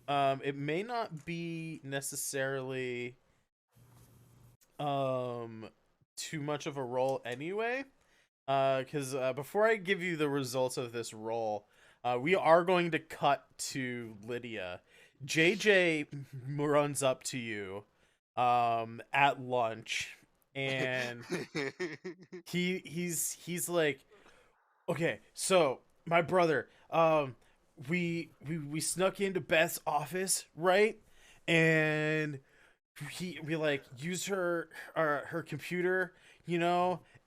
it may not be necessarily too much of a roll anyway, because before I give you the results of this roll, we are going to cut to Lydia. JJ runs up to you at lunch, and he's like, okay, so my brother, we snuck into Beth's office, right? And we like use her computer,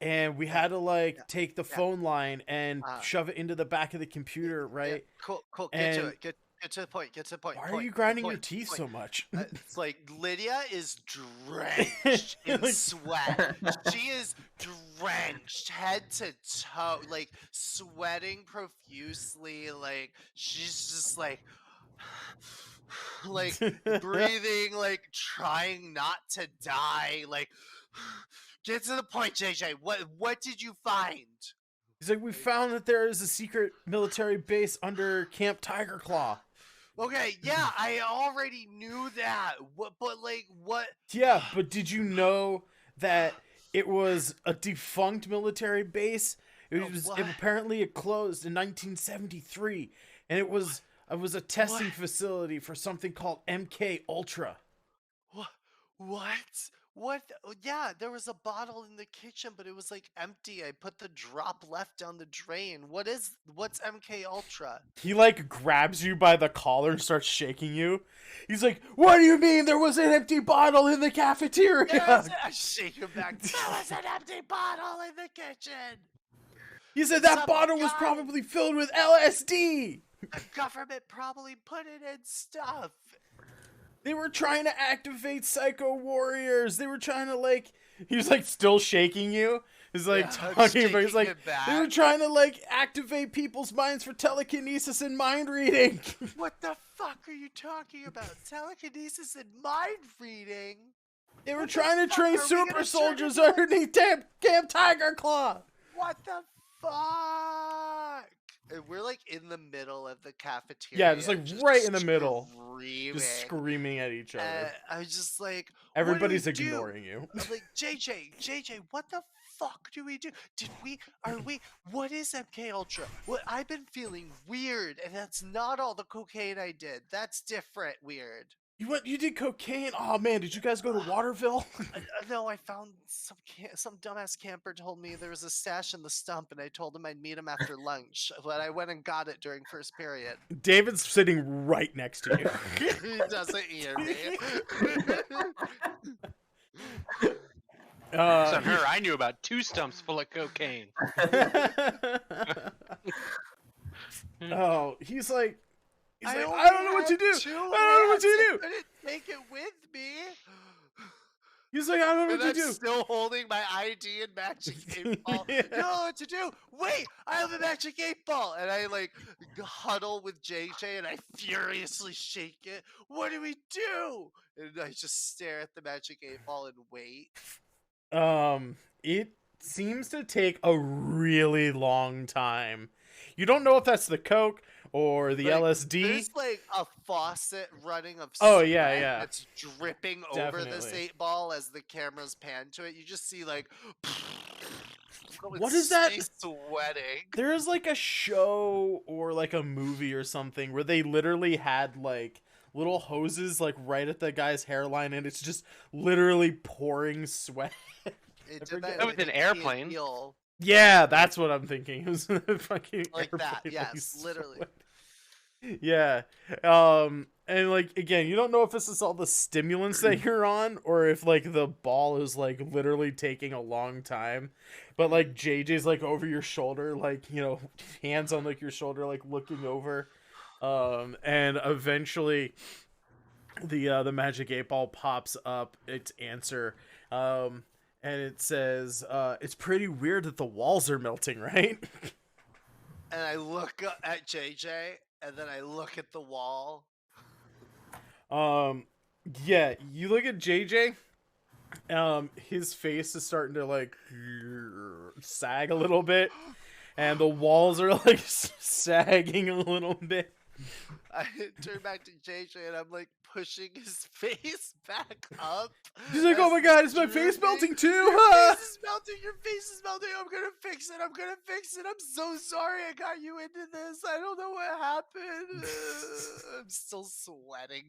and we had to like take the phone line and shove it into the back of the computer, right? Yeah, cool. Get And to it. Get to the point. Get to the point. why are you grinding your teeth so much? It's like Lydia is drenched in Like- sweat. She is drenched head to toe, like sweating profusely. Like she's just like breathing, like trying not to die. Like get to the point, JJ. What did you find? He's like, we found that there is a secret military base under Camp Tiger Claw. Okay, yeah, I already knew that. What? Yeah, but did you know that it was a defunct military base? Apparently it closed in 1973, and it was a testing facility for something called MK Ultra. What? What? Yeah, there was a bottle in the kitchen, but it was like empty. I put the drop left down the drain. What's MK Ultra? He like grabs you by the collar and starts shaking you. He's like, "What do you mean there was an empty bottle in the cafeteria?" I shake him back. There was an empty bottle in the kitchen. He said that Some bottle was guy- probably filled with LSD. The government probably put it in stuff. They were trying to activate Psycho Warriors. They were trying to like. He was like still shaking you. is like Yeah, I'm talking about. He's shaking like, it they were back. trying to like activate people's minds for telekinesis and mind reading. What the fuck are you talking about? Telekinesis and mind reading? They were What the trying to fuck? train Are we super gonna turn soldiers into, like- underneath Camp Tiger Claw. What the fuck? And we're like in the middle of the cafeteria. Yeah, just like right in the middle, screaming. just screaming at each other. And I was just like, Everybody's what do we do? ignoring you. I'm like, JJ, what the fuck do we do? What is MK Ultra? What, I've been feeling weird, and that's not all the cocaine I did. That's different weird. You did cocaine? Oh man, did you guys go to Waterville? No, I found some dumbass camper told me there was a stash in the stump, and I told him I'd meet him after lunch. But I went and got it during first period. David's sitting right next to you. He doesn't hear me. So her, I knew about 2 stumps full of cocaine. Oh, he's like, I don't know what only to do. had 2 I don't know what to hands. I do. couldn't take it with me. He's like, I don't know And what I'm to do. still holding my ID and magic 8-ball. Yeah. You don't know what to do. Wait, I have a magic 8-ball. And I like huddle with JJ and I furiously shake it. What do we do? And I just stare at the magic 8-ball and wait. It seems to take a really long time. You don't know if that's the coke or the Like, LSD. There's like a faucet running of Oh, sweat yeah, yeah. that's dripping over this Definitely. 8-ball as the cameras pan to it. You just see like What is that? He's sweating. There's like a show or like a movie or something where they literally had like little hoses like right at the guy's hairline and it's just literally pouring sweat. It forget- did That was with an a Key airplane. and Peele. Yeah, that's what I'm thinking. It was a fucking Like that, airplane, yes, like, literally. sweat. Yeah. And like again, you don't know if this is all the stimulants that you're on or if like the ball is like literally taking a long time. But like JJ's like over your shoulder, like, you know, hands on like your shoulder, like looking over. And eventually the magic 8-ball pops up its answer. And it says, it's pretty weird that the walls are melting, right? And I look up at JJ, and then I look at the wall. Yeah, you look at JJ, his face is starting to like sag a little bit, and the walls are like sagging a little bit. I turn back to JJ, and I'm like pushing his face back up. He's like, as oh my god, is my it's face dripping. melting too? Your Huh?" face is melting. Your face is melting. I'm gonna fix it. I'm gonna fix it. I'm so sorry I got you into this. I don't know what happened. I'm still sweating.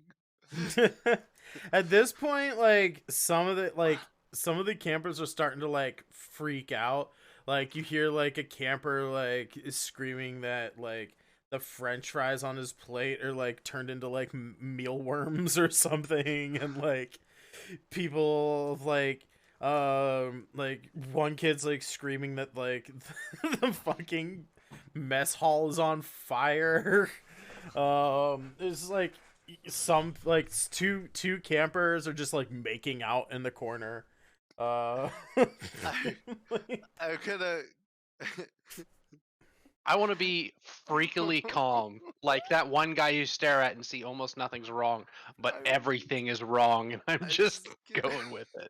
At this point, like some of the campers are starting to like freak out. Like you hear like a camper like is screaming that like the French fries on his plate are like turned into like mealworms or something, and like people like one kid's like screaming that like the fucking mess hall is on fire. There's like some like two campers are just like making out in the corner. I'm gonna. I want to be freakily calm, like that one guy you stare at and see almost nothing's wrong, but everything is wrong, and I'm just going with it.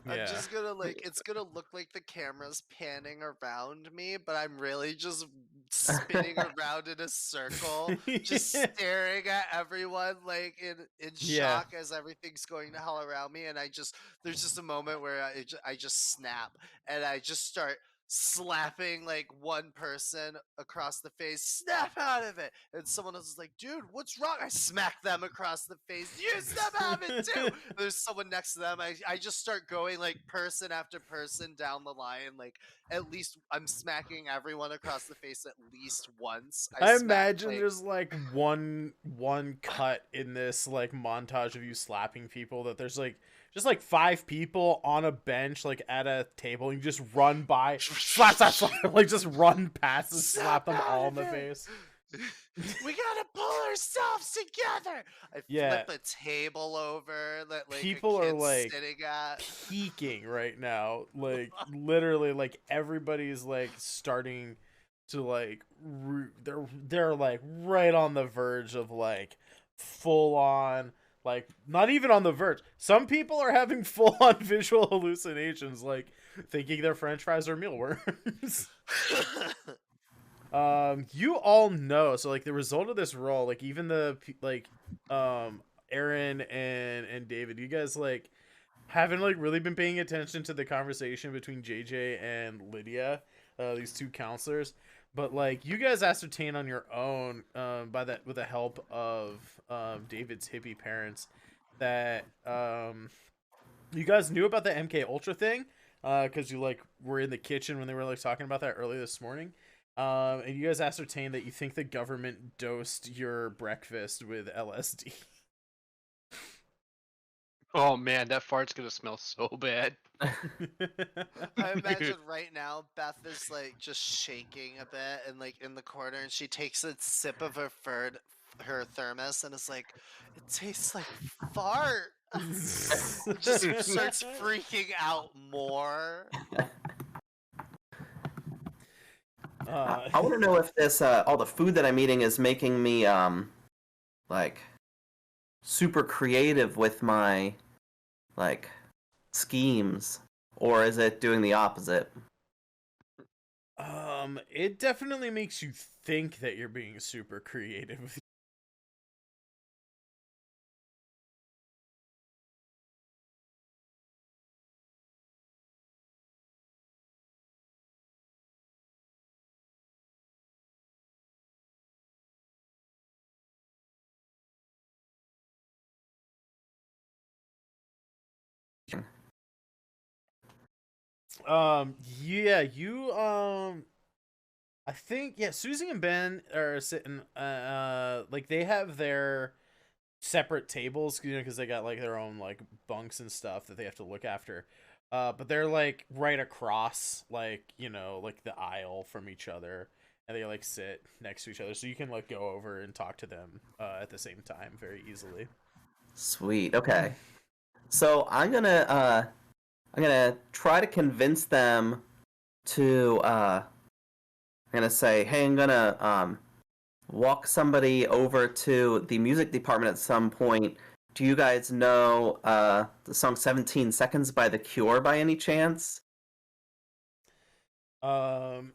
I'm Yeah. just gonna like it's gonna look like the camera's panning around me, but I'm really just spinning around in a circle, just staring at everyone like in Yeah. shock as everything's going to hell around me, and there's just a moment where I just snap and I just start slapping like one person across the face. Snap out of it! And someone else is like, dude, what's wrong? I smack them across the face. You snap out of it too! There's someone next to them. I just start going like person after person down the line. Like at least I'm smacking everyone across the face at least once. I smack, imagine like- there's like one cut in this like montage of you slapping people that there's like just like 5 people on a bench like at a table and you just run by slap like just run past and slap them Snap out all in of the it. face. We gotta pull ourselves together. I Yeah. flip a table over that like a People are kid's like sitting at. peaking right now. Like literally, like everybody's like starting to like they're like right on the verge of like full on, like not even on the verge. Some people are having full on visual hallucinations, like thinking their French fries are mealworms. You all know, so like the result of this roll, like even the like Aaron and David, you guys like haven't like really been paying attention to the conversation between JJ and Lydia, these two counselors. But like you guys ascertain on your own, by that with the help of David's hippie parents, that you guys knew about the MK Ultra thing, because you like were in the kitchen when they were like talking about that early this morning. And you guys ascertained that you think the government dosed your breakfast with LSD. Oh man, that fart's gonna smell so bad. I imagine Dude. right now Beth is like just shaking a bit and like in the corner, and she takes a sip of her thermos and is like, "It tastes like fart." Just starts freaking out more. I want to know if this all the food that I'm eating is making me like super creative with my like schemes, or is it doing the opposite? It definitely makes you think that you're being super creative. Yeah, you I think, yeah, Susie and Ben are sitting like they have their separate tables, you know, because they got like their own like bunks and stuff that they have to look after. But they're like right across, like, you know, like the aisle from each other, and they like sit next to each other, so you can like go over and talk to them at the same time very easily. Sweet. Okay. So I'm gonna try to convince them to I'm gonna say, hey, I'm gonna walk somebody over to the music department at some point. Do you guys know the song 17 Seconds by The Cure by any chance? Um,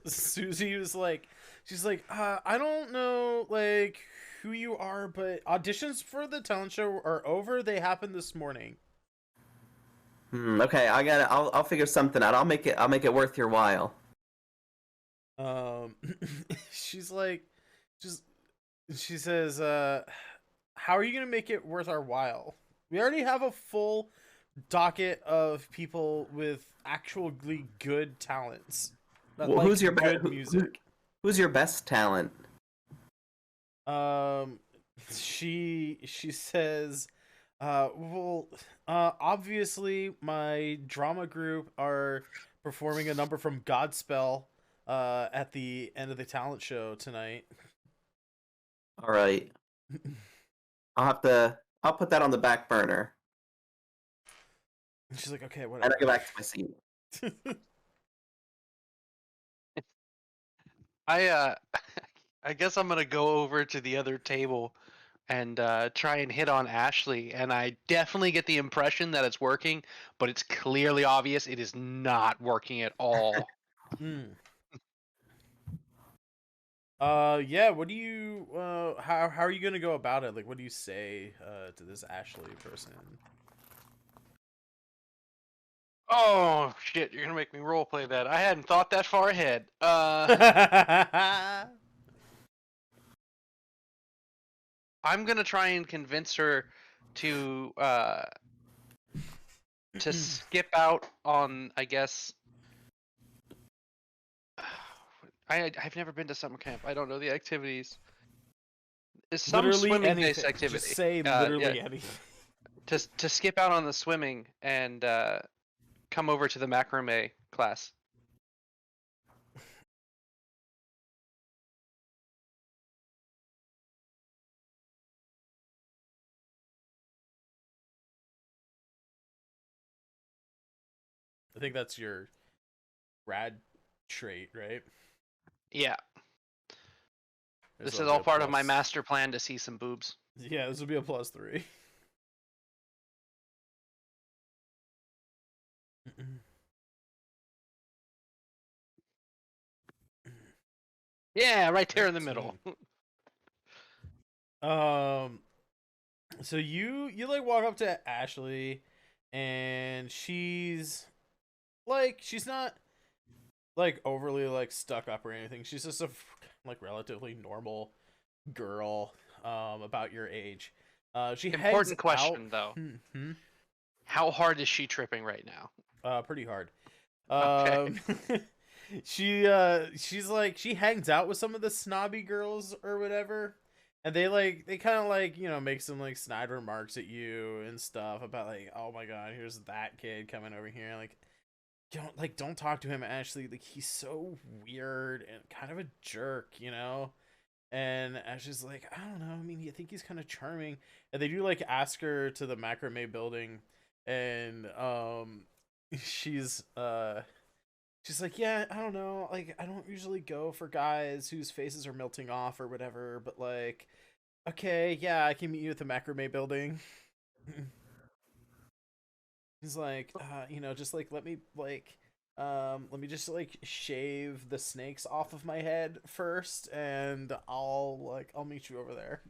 Susie was like, she's like, I don't know, like, who you are, but auditions for the talent show are over. They happened this morning. Okay, I'll figure something out. I'll make it worth your while. Um, she's like, just she says, how are you gonna make it worth our while? We already have a full docket of people with actually good talents that Well, like good music. who's your best talent? Um, she says, well, obviously my drama group are performing a number from Godspell, at the end of the talent show tonight. All right. I'll put that on the back burner. And she's like, okay, And I go whatever. back to my seat. I I guess I'm gonna go over to the other table and try and hit on Ashley, and I definitely get the impression that it's working, but it's clearly obvious it is not working at all. Mm. Yeah, what do you how are you gonna go about it? Like, what do you say to this Ashley person? Oh shit! You're gonna make me roleplay that. I hadn't thought that far ahead. I'm gonna try and convince her to skip out on, I guess. I've never been to summer camp. I don't know the activities. It's some Literally swimming based anything. activity. Just say Yeah. literally anything. To skip out on the swimming and come over to the macrame class. think that's your rad trait, right? Yeah. So This is that'll be all a part of my plus- master plan to see some boobs. Yeah, this will be a +3. Yeah, right there in the middle. So you like walk up to Ashley, and she's not like overly like stuck up or anything. She's just a like relatively normal girl, about your age. She hangs Important out. question though. Mm-hmm. How hard is she tripping right now? Pretty hard. Okay. She's like, she hangs out with some of the snobby girls or whatever, and they kind of like, you know, make some like snide remarks at you and stuff about like, oh my god, here's that kid coming over here, like don't talk to him, Ashley, like he's so weird and kind of a jerk, you know. And Ashley's like, I don't know, I mean, you think he's kind of charming. And they do like ask her to the macrame building, and she's she's like, yeah, I don't know, like I don't usually go for guys whose faces are melting off or whatever, but like, okay, yeah, I can meet you at the macrame building. He's like, you know, just like let me just like shave the snakes off of my head first, and I'll meet you over there.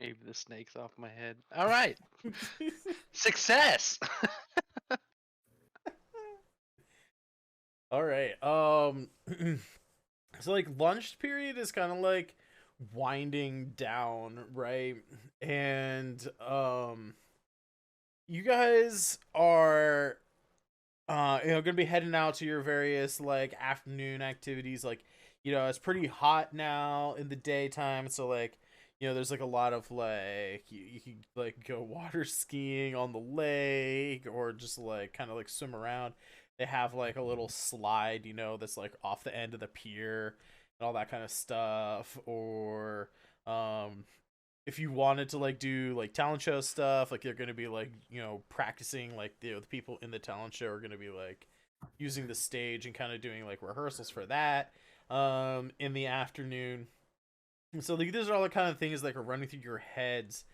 Shave the snakes off my head. All right. Success. All right. So like lunch period is kind of like winding down, right? And you guys are you know, gonna be heading out to your various like afternoon activities. Like, you know, it's pretty hot now in the daytime, so like, you know, there's like a lot of like you can like go water skiing on the lake, or just like kind of like swim around. They have like a little slide, you know, that's like off the end of the pier and all that kind of stuff. Or if you wanted to like do like talent show stuff, like they're gonna be like, you know, practicing, like the people in the talent show are gonna be like using the stage and kind of doing like rehearsals for that in the afternoon. And so like these are all the kind of things that are running through your heads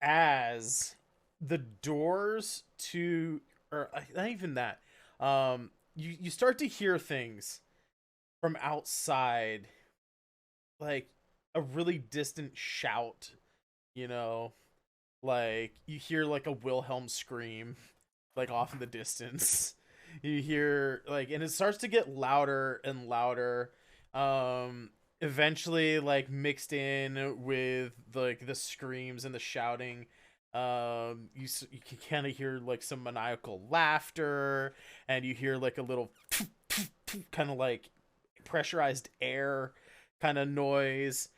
as the doors to, or not even that, you start to hear things from outside, like a really distant shout, you know, like you hear like a Wilhelm scream like off in the distance. You hear like, and it starts to get louder and louder, eventually like mixed in with like the screams and the shouting. You can kind of hear like some maniacal laughter, and you hear like a little kind of like pressurized air kind of noise.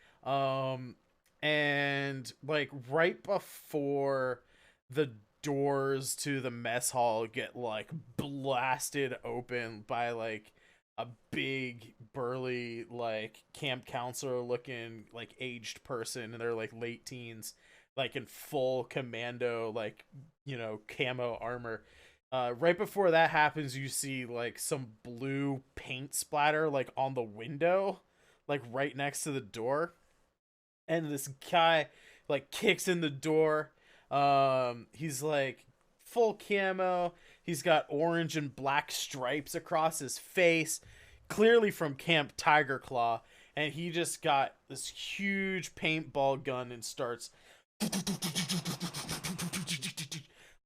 And like right before the doors to the mess hall get like blasted open by like a big burly like camp counselor looking like aged person in their like late teens, like in full commando, like, you know, camo armor. Right before that happens, you see like some blue paint splatter like on the window, like right next to the door. And this guy like kicks in the door. He's like full camo. He's got orange and black stripes across his face, clearly from Camp Tiger Claw. And he just got this huge paintball gun and starts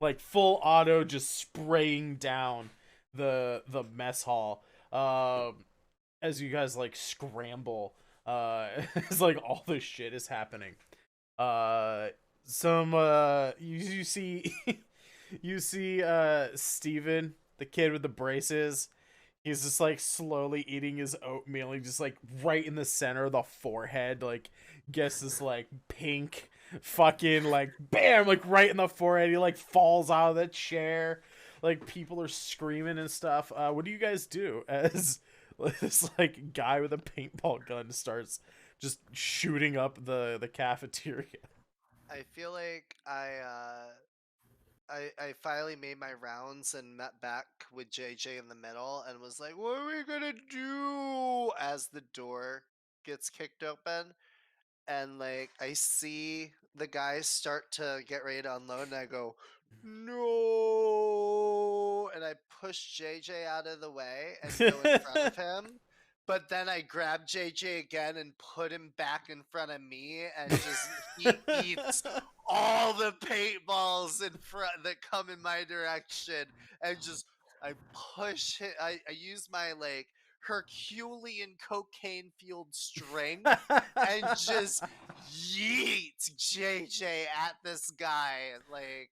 like full auto just spraying down the mess hall, as you guys like scramble. It's like all this shit is happening. Some you see you see Steven, the kid with the braces. He's just like slowly eating his oatmeal. He just like right in the center of the forehead, like gets this like pink fucking like bam, like right in the forehead. He like falls out of the chair. Like people are screaming and stuff. What do you guys do as this like guy with a paintball gun starts just shooting up the cafeteria? I feel like I finally made my rounds and met back with JJ in the middle and was like, "What are we gonna do?" As the door gets kicked open, and like I see the guys start to get ready to unload, and I go, "No!" And I push JJ out of the way and go in front of him. But then I grab JJ again and put him back in front of me, and just he eats all the paintballs in front that come in my direction, and just I push it. I use my like Herculean cocaine fueled strength and just yeet JJ at this guy. Like,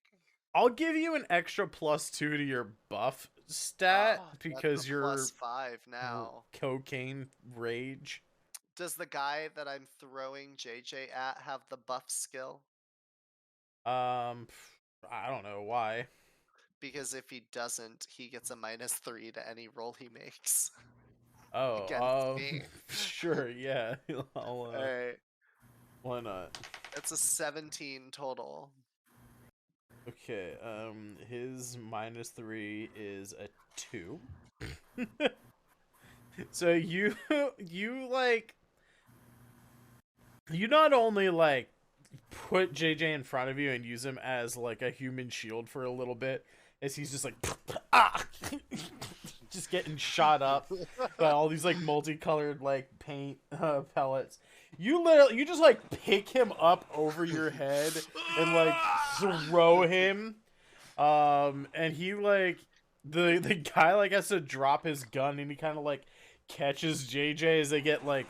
I'll give you an extra +2 to your buff stat oh, that's because a you're +5 now. cocaine rage. Does the guy that I'm throwing JJ at have the buff skill? I don't know why. Because if he doesn't, he gets a -3 to any roll he makes against Oh, me. sure, yeah. I'll, Alright, why not? that's a 17 total. Okay, his -3 is a 2. So you like you not only like put JJ in front of you and use him as like a human shield for a little bit as he's just like ah just getting shot up by all these like multicolored like paint pellets. You just like pick him up over your head and like throw him, and he like the guy like has to drop his gun and he kind of like catches JJ as they get like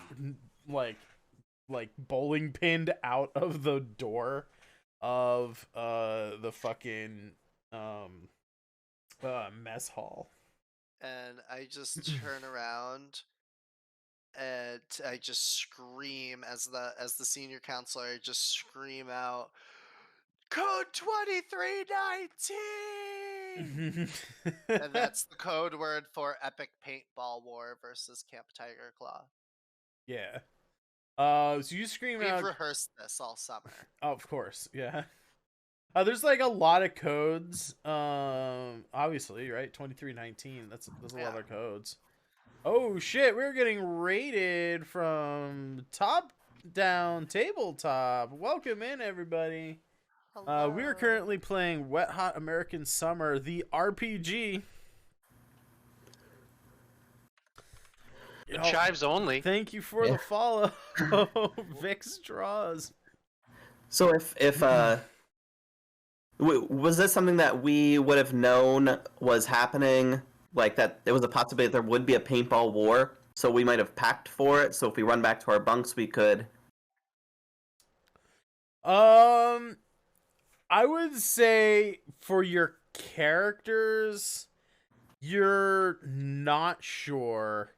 bowling pinned out of the door of the fucking mess hall. And I just turn around and I just scream as the senior counselor. I just scream out, "Code 2319!" And that's the code word for epic paintball war versus Camp Tiger Claw. Yeah. So you scream We've out. rehearsed this all summer. Oh, of course, yeah. There's like a lot of codes. Obviously, right? 2319. That's a lot of codes. Oh shit, we're getting raided from top down tabletop. Welcome in, everybody. Hello. We are currently playing Wet Hot American Summer, the RPG. Chives only. Thank you for the follow, Vix Draws. So if was this something that we would have known was happening? Like that, there was a possibility that there would be a paintball war, so we might have packed for it. So if we run back to our bunks, we could. I would say for your characters, you're not sure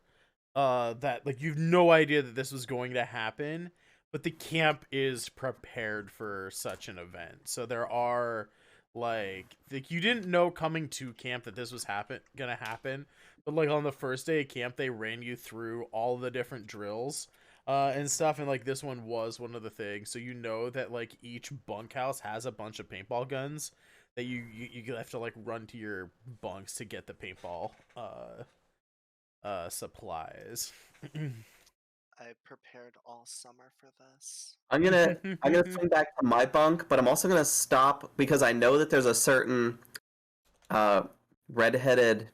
that like you've no idea that this was going to happen, but the camp is prepared for such an event. So there are like you didn't know coming to camp that this was gonna happen, but like on the first day of camp they ran you through all the different drills and stuff, and like this one was one of the things. So you know that like each bunkhouse has a bunch of paintball guns that you have to like run to your bunks to get the paintball supplies. I prepared all summer for this. I'm gonna swing back to my bunk, but I'm also gonna stop because I know that there's a certain redheaded,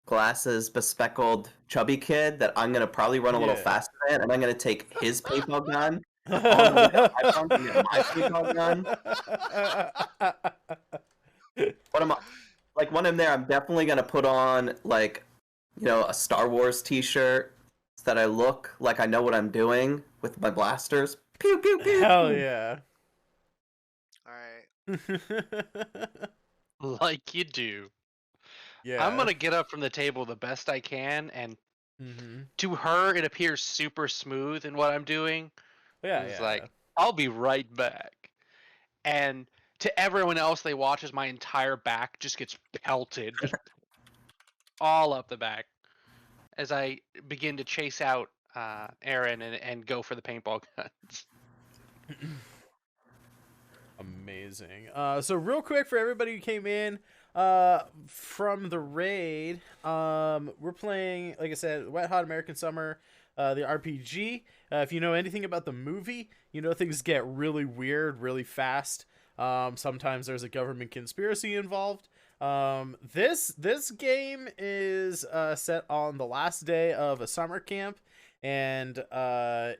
glasses bespeckled, chubby kid that I'm gonna probably run a little faster than, and I'm gonna take his paintball gun all the way to my bunk and get my paintball gun. But I'm like when I'm there, I'm definitely gonna put on like, a Star Wars T-shirt so that I look like I know what I'm doing with my blasters. Pew pew pew. Hell yeah! All right. Like you do. Yeah. I'm gonna get up from the table the best I can, and Mm-hmm. to her it appears super smooth in what I'm doing. It's like, I'll be right back. And to everyone else, they watch as my entire back just gets pelted, just all up the back, as I begin to chase out Aaron and go for the paintball guns. Amazing. So real quick for everybody who came in from the raid, we're playing, like I said, Wet Hot American Summer, the RPG. If you know anything about the movie, you know things get really weird really fast. Sometimes there's a government conspiracy involved. This game is set on the last day of a summer camp, and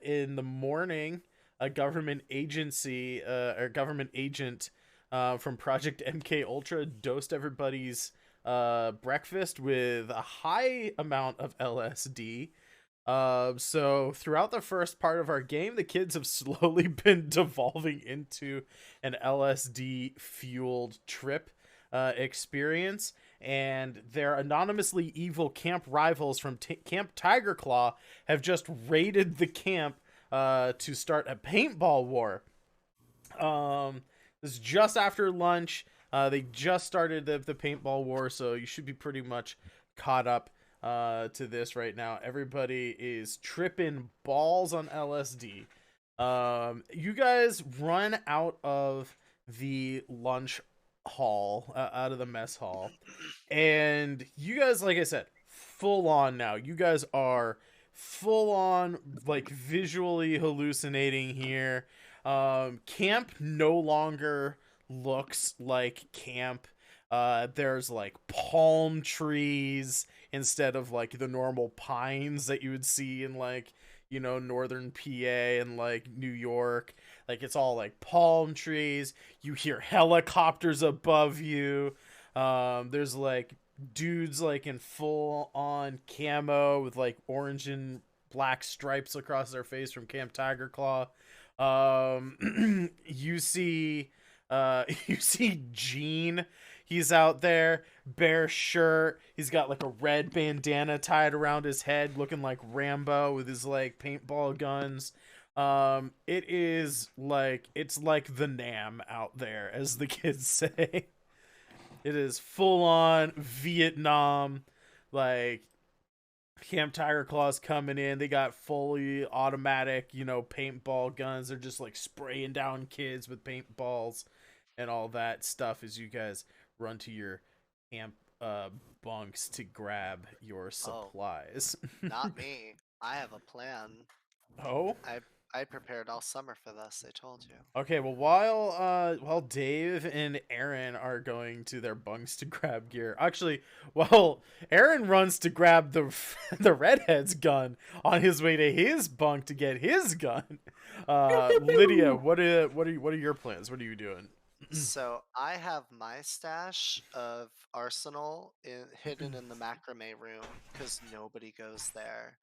in the morning, a government agency or government agent from Project MK Ultra dosed everybody's breakfast with a high amount of LSD. So throughout the first part of our game, the kids have slowly been devolving into an LSD fueled trip experience, and their anonymously evil camp rivals from Camp Tiger Claw have just raided the camp to start a paintball war. This is just after lunch. They just started the paintball war, so you should be pretty much caught up to this right now. Everybody is tripping balls on LSD. You guys run out of the lunch hall, out of the mess hall, and you guys, like I said, full on now. You guys are full on, like, visually hallucinating here. Camp no longer looks like camp. There's like palm trees instead of like the normal pines that you would see in, like, you know, northern PA and like New York. Like, it's all like palm trees. You hear helicopters above you. There's like dudes like in full on camo with like orange and black stripes across their face from Camp Tiger Claw. You see Gene. He's out there, bare shirt. He's got like a red bandana tied around his head, looking like Rambo with his like paintball guns. It's like the Nam out there, as the kids say. It is full on Vietnam. Like, Camp Tiger Claw's coming in. They got fully automatic, you know, paintball guns. They're just like spraying down kids with paintballs and all that stuff as you guys run to your camp bunks to grab your supplies. Not me. I have a plan. Oh? I prepared all summer for this, I told you. Okay, well, while Dave and Aaron are going to their bunks to grab gear, actually, well, Aaron runs to grab the redhead's gun on his way to his bunk to get his gun. Lydia, what are your plans? What are you doing? So I have my stash of arsenal hidden in the macrame room because nobody goes there.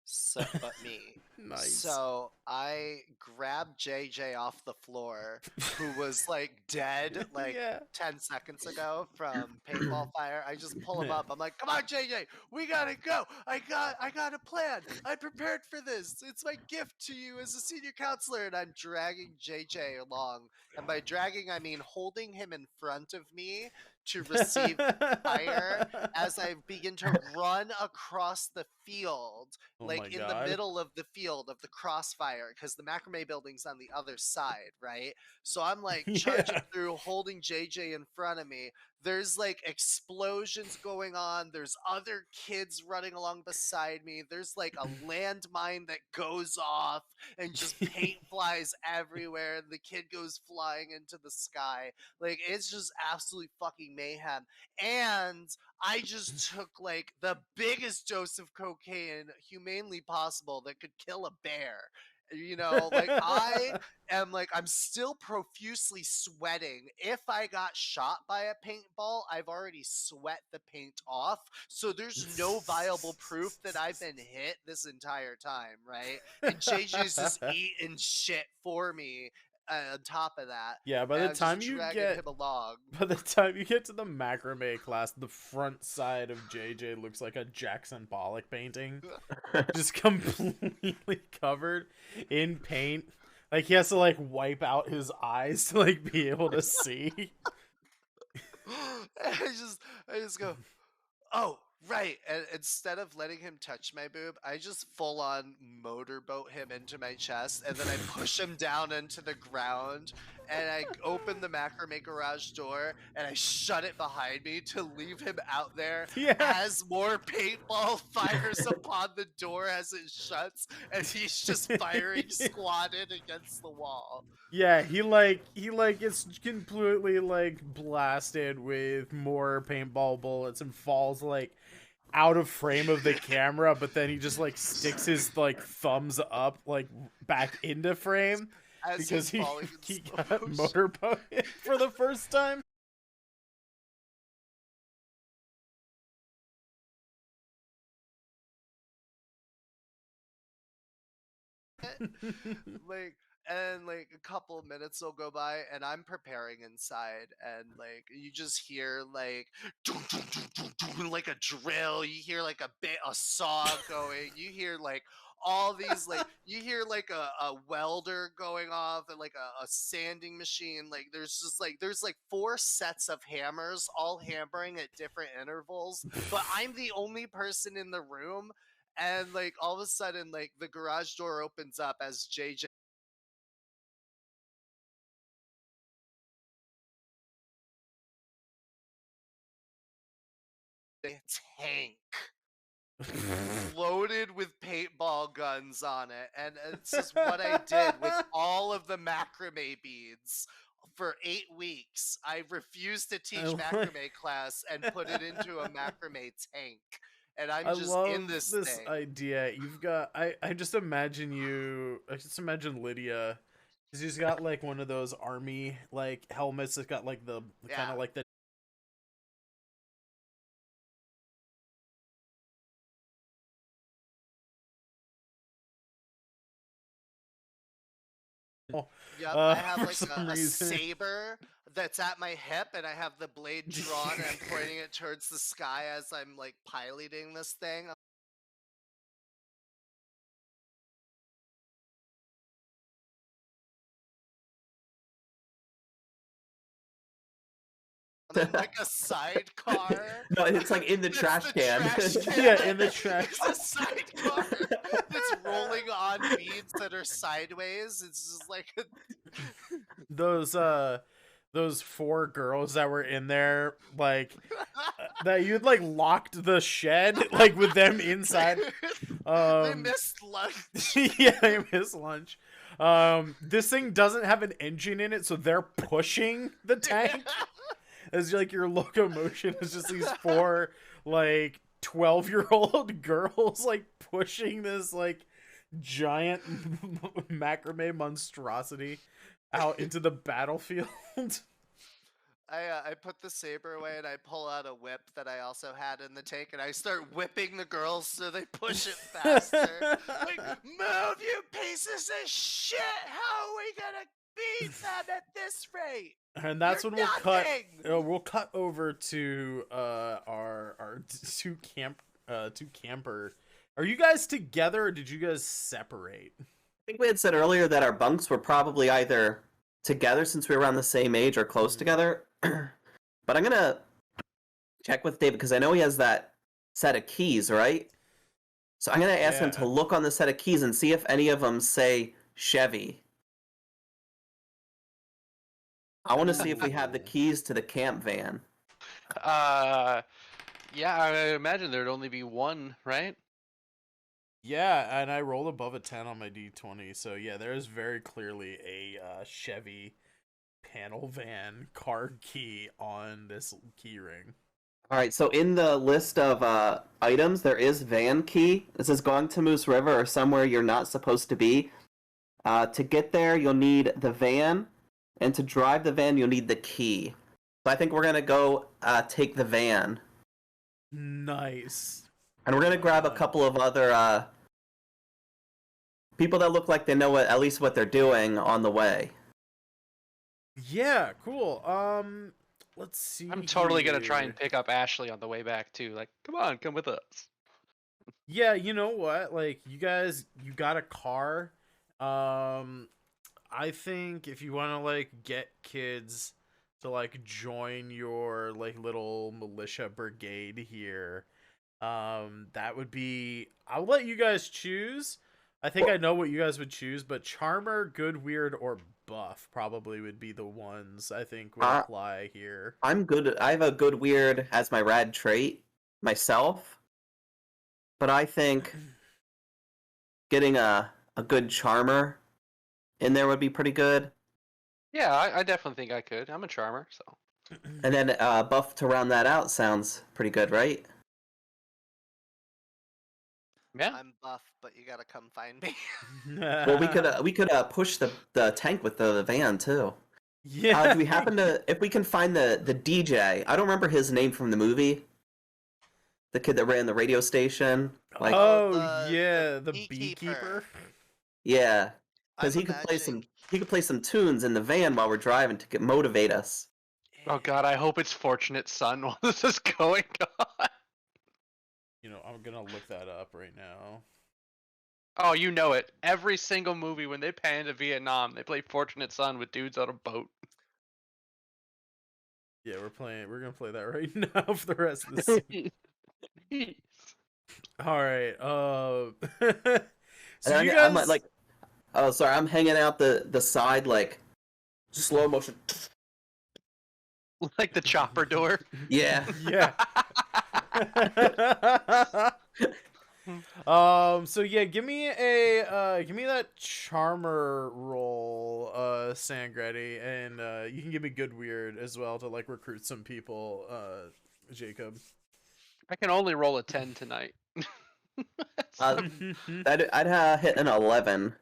So, but me. Nice. So I grabbed JJ off the floor, who was like dead like Yeah. 10 seconds ago from paintball fire. I just pull him up. I'm like, "Come on, JJ, we gotta go. I got a plan. I prepared for this. It's my gift to you as a senior counselor." And I'm dragging JJ along, and by dragging I mean holding him in front of me to receive fire as I begin to run across the field, Oh like my in God. the middle of the field of the crossfire, because the macrame building's on the other side, right? So I'm like charging Yeah. through, holding JJ in front of me. There's like explosions going on. There's other kids running along beside me. There's like a landmine that goes off and just paint flies everywhere. And the kid goes flying into the sky. Like, it's just absolute fucking mayhem. And I just took like the biggest dose of cocaine humanely possible that could kill a bear. You know, like I'm still profusely sweating. If I got shot by a paintball, I've already sweat the paint off. So there's no viable proof that I've been hit this entire time, right? And JJ's just eating shit for me on top of that. Yeah, by And the I was time just you dragging get him along. by the time you get to the macrame class, the front side of JJ looks like a Jackson Pollock painting. Just completely covered in paint. Like, he has to like wipe out his eyes to like be able to see. I just go, "Oh, Right, and instead of letting him touch my boob, I just full on motorboat him into my chest, and then I push him down into the ground, and I open the macrame garage door, and I shut it behind me to leave him out there Yeah. as more paintball fires upon the door as it shuts, and he's just firing squatted against the wall. Yeah, he gets completely like blasted with more paintball bullets and falls like out of frame of the camera, but then he just like sticks his like thumbs up like back into frame As because he's falling in he slow got motion. motorboated for the first time. Like, and like a couple of minutes will go by and I'm preparing inside, and like you just hear like dun, dun, dun, dun, dun, like a drill, you hear like a saw going, you hear like all these, like you hear like a welder going off, and like a sanding machine, like there's like four sets of hammers all hammering at different intervals, but I'm the only person in the room. And like all of a sudden, like the garage door opens up as JJ tank loaded with paintball guns on it, and it's just what I did with all of the macrame beads for 8 weeks. I refused to teach macrame class and put it into a macrame tank, and I'm I just in love this this thing. idea. You've got I just imagine you. I just imagine Lydia. She's got like one of those army like helmets that's got like the kind Yeah. of like the Yep, I have for like some a reason. saber that's at my hip, and I have the blade drawn, and I'm pointing it towards the sky as I'm like piloting this thing. And then like a sidecar. No, it's like in the That's trash the can. trash can. Yeah, in the trash. It's a sidecar that's rolling on beads that are sideways. It's just like Those four girls that were in there that you'd like locked the shed like with them inside. they missed lunch. Yeah, they missed lunch. This thing doesn't have an engine in it, so they're pushing the tank. As like your locomotion is just these four like 12-year-old girls like pushing this like giant macrame monstrosity out into the battlefield. I put the saber away, and I pull out a whip that I also had in the tank, and I start whipping the girls so they push it faster. Like, move, you pieces of shit! How are we gonna beat them at this rate? And that's You're when we'll cut. nothing! We'll cut over to our two camper. Are you guys together or did you guys separate? I think we had said earlier that our bunks were probably either together since we were around the same age or close together. But I'm gonna check with David because I know he has that set of keys, right? So I'm gonna ask him to Yeah. look on the set of keys and see if any of them say Chevy. I want to see if we have the keys to the camp van. Yeah, I imagine there'd only be one, right? Yeah, and I rolled above a 10 on my D20, so yeah, there is very clearly a Chevy panel van card key on this key ring. All right, so in the list of items, there is van key. It says going to Moose River or somewhere you're not supposed to be. To get there, you'll need the van, and to drive the van, you'll need the key. So I think we're gonna go take the van, Nice. and we're gonna grab a couple of other people that look like they know at least what they're doing on the way. Yeah, cool. Let's see. I'm totally gonna try here. and pick up Ashley on the way back too. Like, come on, come with us. Yeah, you know what? Like, you got a car. I think if you want to like get kids to like join your like little militia brigade here, That would be. I'll let you guys choose. I think I know what you guys would choose, but Charmer, Good, Weird, or Buff probably would be the ones I think would apply here. I'm good. I have a good weird as my rad trait myself, but I think getting a good charmer in there would be pretty good. Yeah, I definitely think I could. I'm a charmer, so. And then buff to round that out sounds pretty good, right? Yeah. I'm buff, but you gotta come find me. Well, we could push the tank with the van too. Yeah. Do we happen to if we can find the DJ? I don't remember his name from the movie. The kid that ran the radio station. Like, the beekeeper. Yeah, because I'm he imagining- could play some tunes in the van while we're driving to motivate us. Oh god, I hope it's Fortunate Son while this is going on. You know, I'm gonna look that up right now. Oh, you know it. Every single movie when they pan to Vietnam, they play Fortunate Son with dudes on a boat. Yeah, we're gonna play that right now for the rest of the scene. All right. So And you I'm guys like, oh, sorry, I'm hanging out the side like slow motion. Like the chopper door. Yeah. Yeah. So yeah, give me that charmer roll, Sangreti, and you can give me good weird as well to like recruit some people, Jacob. I can only roll a 10 tonight. I'd hit an 11.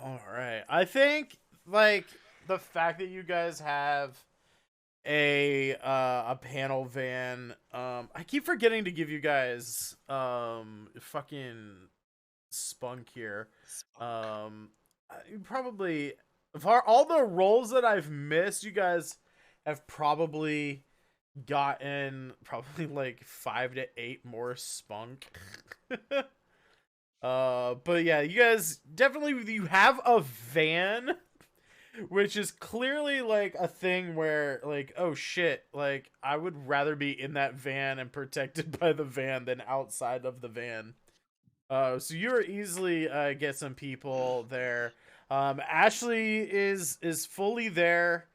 All right. I think like the fact that you guys have a panel van, I keep forgetting to give you guys fucking spunk here. Probably for all the rolls that I've missed, you guys have probably gotten like 5 to 8 more spunk. But yeah, you guys definitely, you have a van, which is clearly like a thing where like, oh shit, like I would rather be in that van and protected by the van than outside of the van. So you're easily get some people there. Ashley is fully there.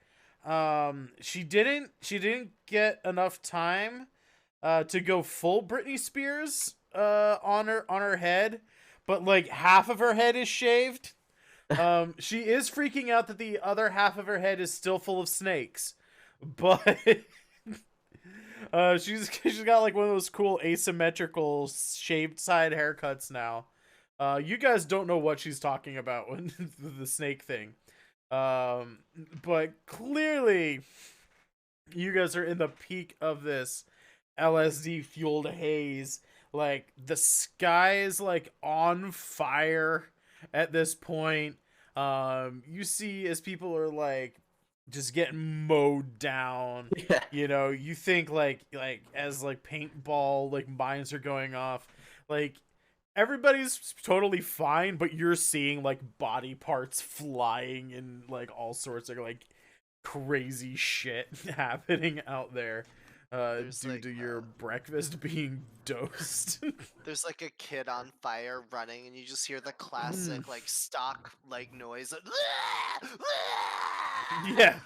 She didn't get enough time to go full Britney Spears on her head, but like half of her head is shaved. She is freaking out that the other half of her head is still full of snakes, but she's got like one of those cool asymmetrical shaved side haircuts now. You guys don't know what she's talking about when the snake thing. But clearly you guys are in the peak of this LSD fueled haze. Like the sky is like on fire at this point. You see as people are like just getting mowed down. Yeah. You know, you think like as like paintball like mines are going off, like everybody's totally fine, but you're seeing like body parts flying and like all sorts of like crazy shit happening out there. Due to your breakfast being dosed. There's like a kid on fire running, and you just hear the classic like stock like noise. Yeah.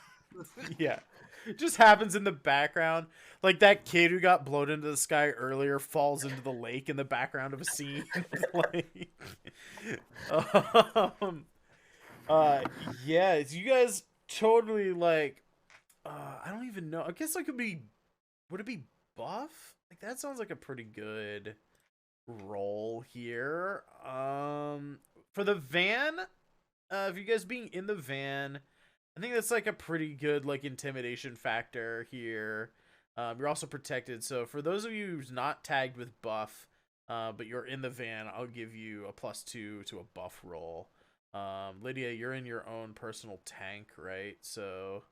Yeah. It just happens in the background. Like that kid who got blown into the sky earlier falls into the lake in the background of a scene. Like, yeah, you guys totally like, I don't even know. I guess I could be, would it be buff? Like that sounds like a pretty good roll here. For the van, if you guys being in the van, I think that's like a pretty good like intimidation factor here. You're also protected, so for those of you who's not tagged with buff, but you're in the van, I'll give you a +2 to a buff roll. Lydia, you're in your own personal tank, right? So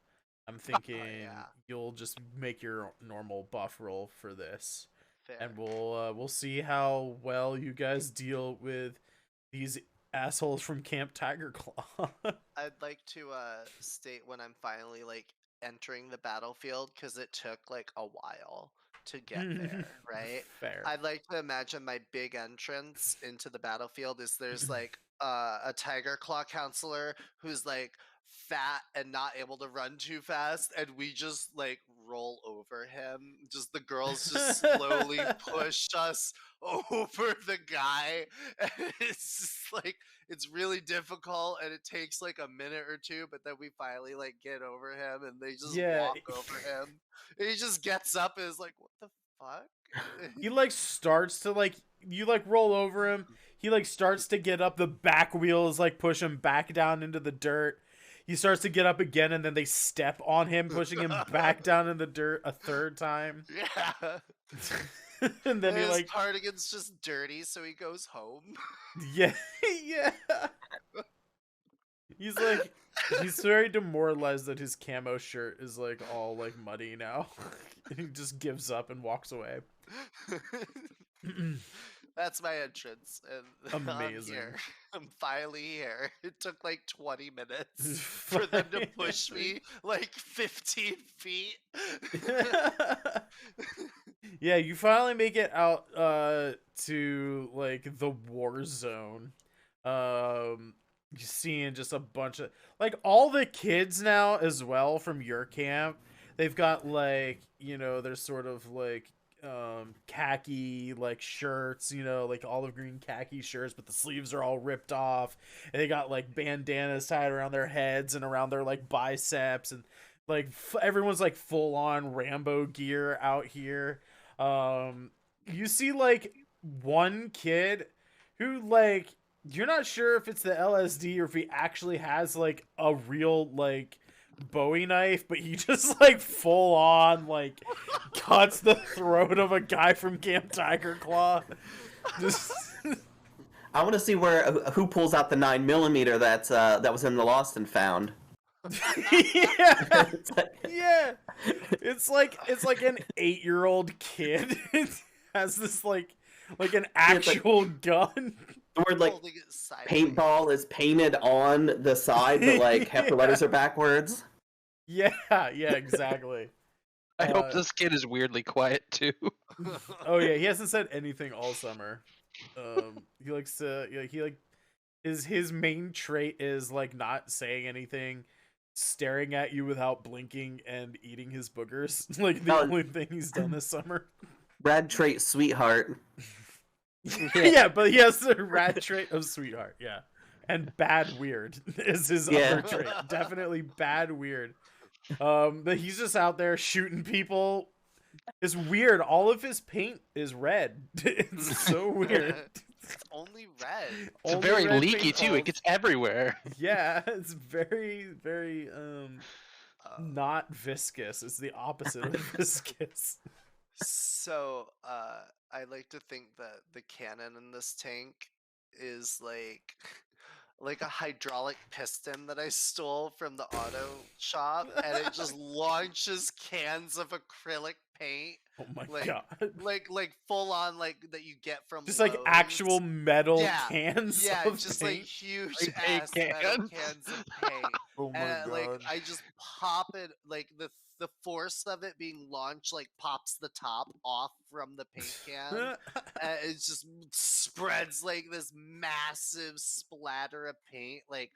I'm thinking you'll just make your normal buff roll for this. Fair. And we'll see how well you guys deal with these assholes from Camp Tiger Claw. I'd like to state when I'm finally like entering the battlefield, because it took like a while. to get there, right? Fair. I'd like to imagine my big entrance into the battlefield is there's like a tiger claw counselor who's like fat and not able to run too fast, and we just like roll over him. Just the girls just slowly push us over the guy, and it's just like it's really difficult, and it takes like a minute or two, but then we finally like get over him, and they just Yeah. walk over him. And he just gets up and is like, "What the fuck?" He like starts to like you like roll over him. He like starts to get up. The back wheels like push him back down into the dirt. He starts to get up again, and then they step on him, pushing him back down in the dirt a third time. Yeah. And then he his like cardigan's just dirty, so he goes home. yeah. Yeah. He's very demoralized that his camo shirt is like all like muddy now. He just gives up and walks away. That's my entrance, and I'm Amazing. here. I'm finally here. It took like 20 minutes for them to push me like 15 feet. Yeah, you finally make it out to like the war zone. You seeing just a bunch of like all the kids now as well from your camp. They've got like, you know, they're sort of like khaki like shirts, you know, like olive green khaki shirts, but the sleeves are all ripped off, and they got like bandanas tied around their heads and around their like biceps, and like everyone's like full on Rambo gear out here. You see like one kid who like you're not sure if it's the LSD or if he actually has like a real like Bowie knife, but he just like full on like cuts the throat of a guy from Camp Tiger Claw. Just I want to see who pulls out the 9mm that was in the Lost and Found. Yeah, yeah. It's like an 8-year-old kid has this like an actual gun. The word like Holding it sideways. paintball is painted on the side, but like half the letters are backwards. Yeah, exactly. I hope this kid is weirdly quiet too. Oh yeah, he hasn't said anything all summer. He likes to he like his main trait is like not saying anything, staring at you without blinking, and eating his boogers. Like the only thing he's done this summer. Rad trait, sweetheart. Yeah, but he has the rad trait of sweetheart. Yeah, and bad weird is his other trait. Definitely bad weird. But he's just out there shooting people. It's weird. All of his paint is red. It's so weird. It's only red. It's Only very red leaky paint too. balls. It gets everywhere. Yeah, it's very, very not viscous. It's the opposite of viscous. So, I like to think that the cannon in this tank is like a hydraulic piston that I stole from the auto shop, and it just launches cans of acrylic paint, Oh my like god. like full on like that you get from Just like Lowe's. actual metal Yeah, cans Yeah, of just paint. like huge Like paint ass metal cans. cans of paint. Oh my And like god. I just pop it, like the force of it being launched like pops the top off from the paint can, and it just spreads like this massive splatter of paint like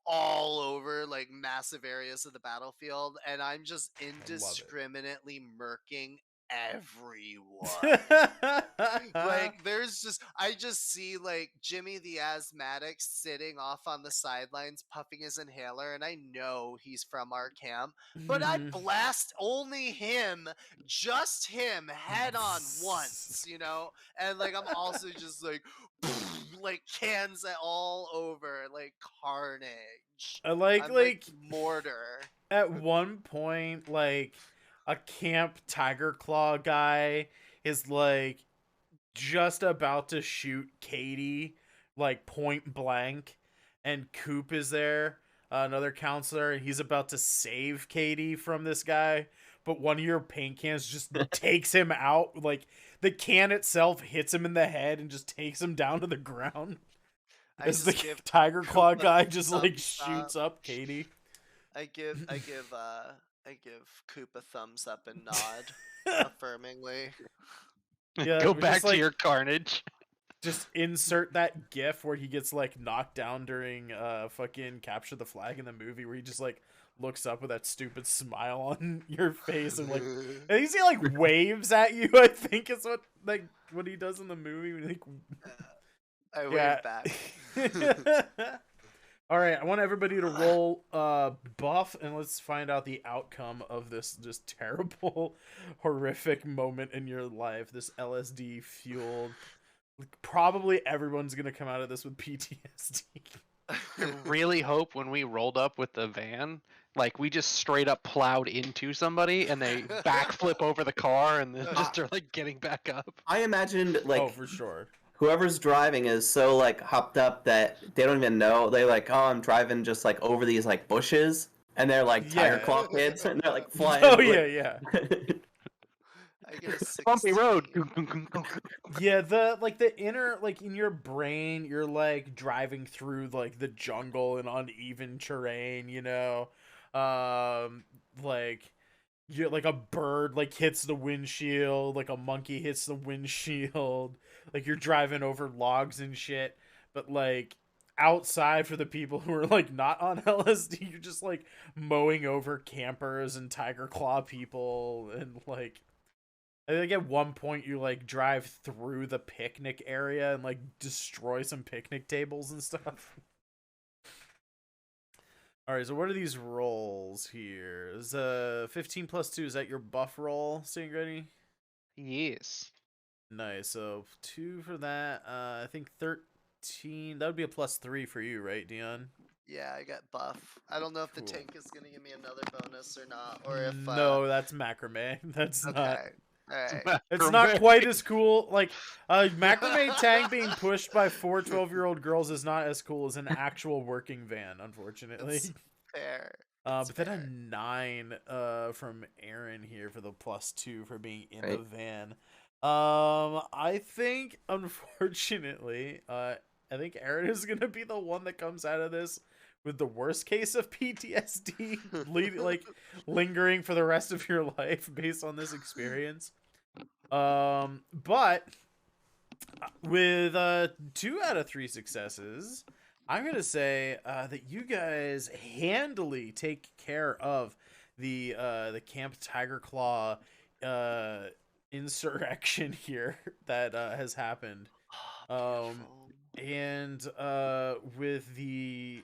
all over like massive areas of the battlefield, and I'm just indiscriminately murking everyone. Like there's just I just see like Jimmy the asthmatic sitting off on the sidelines puffing his inhaler, and I know he's from our camp, but I blast only him, just him, head on once, you know. And like I'm also just like cans all over, like carnage. I like I'm mortar. at one point like a Camp Tiger Claw guy is like just about to shoot Katie like point blank, and Coop is there, another counselor, and he's about to save Katie from this guy, but one of your paint cans just takes him out. Like the can itself hits him in the head and just takes him down to the ground. As the Tiger Claw guy just like shoots up Katie. I give I give Coop a thumbs up and nod affirmingly. Yeah, Go we back just, to like- your carnage. Just insert that gif where he gets like knocked down during fucking capture the flag in the movie, where he just like looks up with that stupid smile on your face and like I think he like waves at you. I think is what he does in the movie. Like, I yeah. wave back. All right, I want everybody to roll buff, and let's find out the outcome of this just terrible, horrific moment in your life. This LSD fueled. Probably everyone's gonna come out of this with PTSD. I really hope when we rolled up with the van, like we just straight up plowed into somebody and they backflip over the car and then just are like getting back up. I imagined like Oh, for sure. whoever's driving is so like hopped up that they don't even know. They like, oh, I'm driving just like over these like bushes, and they're like Tiger Yeah. Claw kids, and they're like flying. Oh like- yeah. I get a 16. Bumpy road. Yeah, the inner, like in your brain, you're like driving through like the jungle and uneven terrain, you know, like you like a bird like hits the windshield, like a monkey hits the windshield, like you're driving over logs and shit, but like outside for the people who are like not on LSD, you're just like mowing over campers and Tiger Claw people and like. I think at one point you like drive through the picnic area and like destroy some picnic tables and stuff. All right, so what are these rolls here? Is 15 plus 2, is that your buff roll, Sangreti? Yes. Nice. So 2 for that. I think 13. That would be a plus 3 for you, right, Dion? Yeah, I got buff. I don't know if the Cool. tank is gonna give me another bonus or not, or if No, that's macrame. That's not. Okay. Alright. It's not quite as cool. Like, macrame tank being pushed by 4 12-year-old girls is not as cool as an actual working van, unfortunately. It's fair. But then a fair. 9 from Aaron here for the plus 2 for being in the Right. van. I think, unfortunately, I think Aaron is going to be the one that comes out of this with the worst case of PTSD, lingering for the rest of your life based on this experience. But with 2 out of 3 successes, I'm gonna say that you guys handily take care of the Camp Tiger Claw insurrection here that has happened. Beautiful. And with the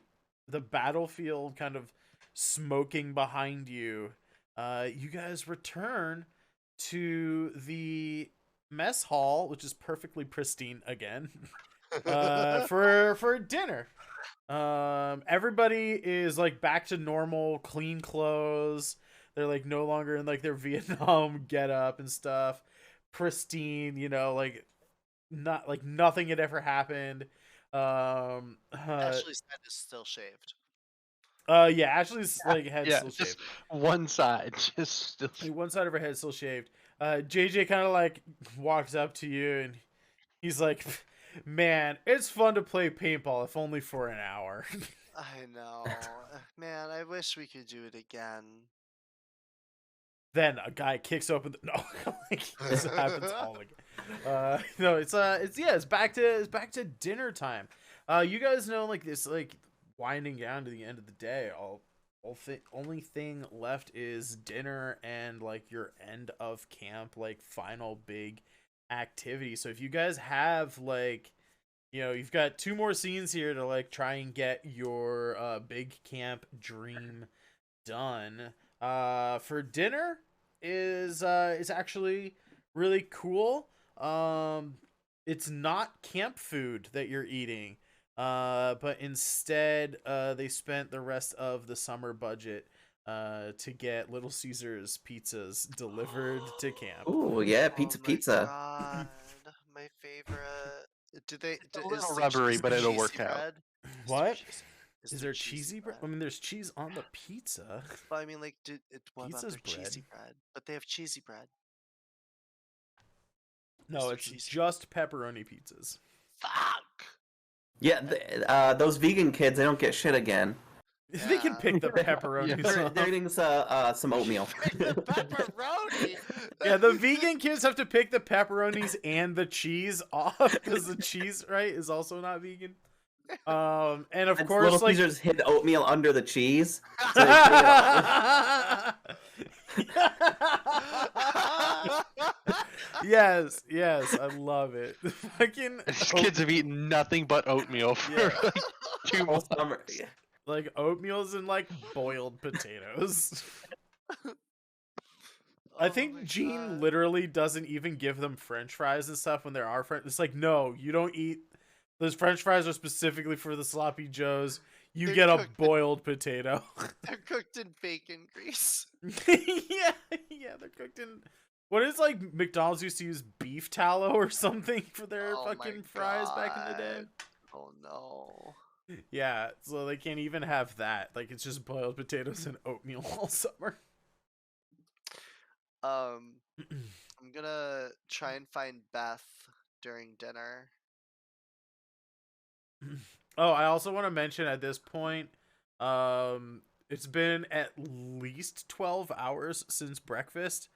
battlefield kind of smoking behind you, you guys return to the mess hall, which is perfectly pristine again, for dinner. Everybody is like back to normal, clean clothes. They're like no longer in like their Vietnam get up and stuff. Pristine, you know, like not like nothing had ever happened. Ashley's head is still shaved. Yeah, Ashley's like head Yeah, still just shaved. one side, just still. Like, one side of her head still shaved. JJ kind of like walks up to you and he's like, "Man, it's fun to play paintball, if only for an hour." I know. Man, I wish we could do it again. Then a guy kicks open the like, this happens all again. No, it's back to dinner time. You guys know like this like winding down to the end of the day. Only thing left is dinner and like your end of camp like final big activity. So if you guys have like, you know, you've got 2 more scenes here to like try and get your big camp dream done. For dinner is actually really cool. It's not camp food that you're eating, but instead they spent the rest of the summer budget to get Little Caesars pizzas delivered to camp. Ooh, yeah, Oh my pizza. God, my favorite. Do they? It's a is little there rubbery, cheese- but it'll cheesy work out. bread? What? Is Is there cheesy bread? I mean, there's cheese on the pizza. But I mean, like, what about Pizza's their cheesy bread? But they have cheesy bread. No, there it's cheesy? just pepperoni pizzas. Fuck. Yeah, those vegan kids, they don't get shit again. They can Yeah. pick the They're- pepperonis They're, off. they're eating some oatmeal. Pick the pepperoni. Yeah, the vegan kids have to pick the pepperonis and the cheese off because the cheese, right, is also not vegan. And of And course, Little like, Caesars hid oatmeal under the cheese. So they take it off. yes, I love it. Fucking These kids have eaten nothing but oatmeal for Yeah. like 2 All months. summer. like oatmeals and like boiled potatoes. I Oh think my Gene God. literally doesn't even give them French fries and stuff when there are French. It's like, no, you don't eat. Those French fries are specifically for the sloppy joes. You They're get a cooked in- boiled potato. They're cooked in bacon grease. yeah, they're cooked in. What is like McDonald's used to use beef tallow or something for their Oh my fucking fries back in the day? God. Oh no. Yeah, so they can't even have that. Like it's just boiled potatoes and oatmeal all summer. I'm gonna try and find Beth during dinner. Oh, I also want to mention at this point, it's been at least 12 hours since breakfast.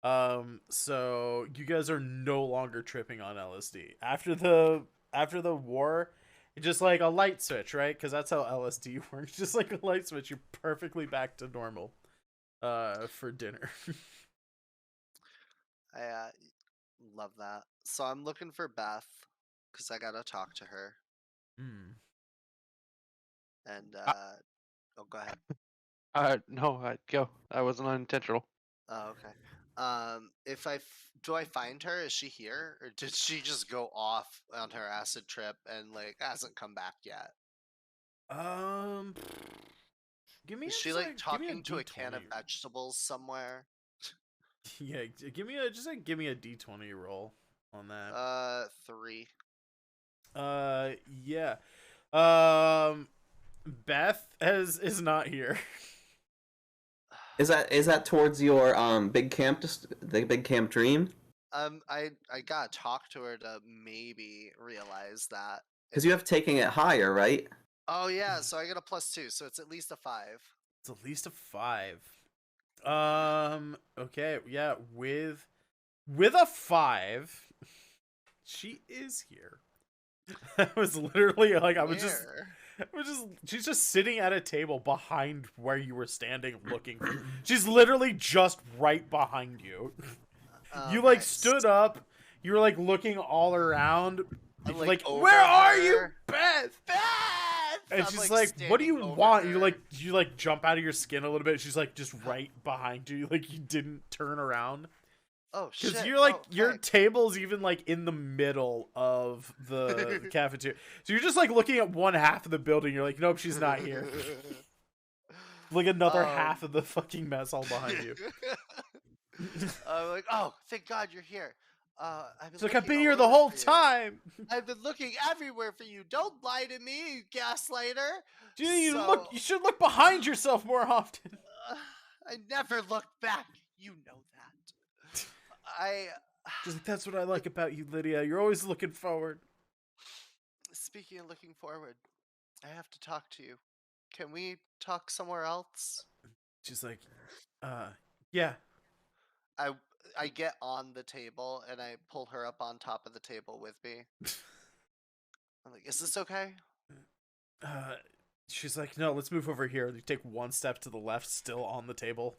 So you guys are no longer tripping on LSD. After the war, it's just like a light switch, right? Because that's how LSD works. Just like a light switch, you're perfectly back to normal for dinner. I love that. So I'm looking for Beth because I gotta talk to her. Mm. And oh, go ahead. No, go. That wasn't unintentional. Oh, okay. If do I find her? Is she here, or did she just go off on her acid trip and like hasn't come back yet? Give me Is a she sec- like give me talking to a can of D20. vegetables somewhere? Yeah, give me a D20 roll on that. 3. Yeah. Beth is not here. Is that towards your big camp, just the big camp dream? I gotta talk to her to maybe realize that. Because you have taking it higher, right? Oh yeah, so I get a +2, so it's at least a 5. It's at least a 5. Okay, yeah, with a 5, she is here. I was literally like she's just sitting at a table behind where you were standing looking. She's literally just right behind you. You like stood up, you were like looking all around. I'm, Like, over where are you, her. Beth? Beth! And I'm, she's like, what do you standing over want? her. You like jump out of your skin a little bit. She's like just right behind you. Like you didn't turn around. Oh shit! Because you're like oh, your heck. table's even like in the middle of the cafeteria. So you're just like looking at one half of the building. You're like, nope, she's not here. Like another half of the fucking mess hall behind you. I'm like, oh, thank God you're here. It's like I've been here the whole time. I've been looking everywhere for you. Don't lie to me, you gaslighter. Dude, you So- you should look behind yourself more often. I never looked back. You know that. Just like that's what I like about you, Lydia. You're always looking forward. Speaking of looking forward, I have to talk to you. Can we talk somewhere else? She's like, yeah. I get on the table and I pull her up on top of the table with me. I'm like, is this okay? She's like, no, let's move over here. You take one step to the left, still on the table.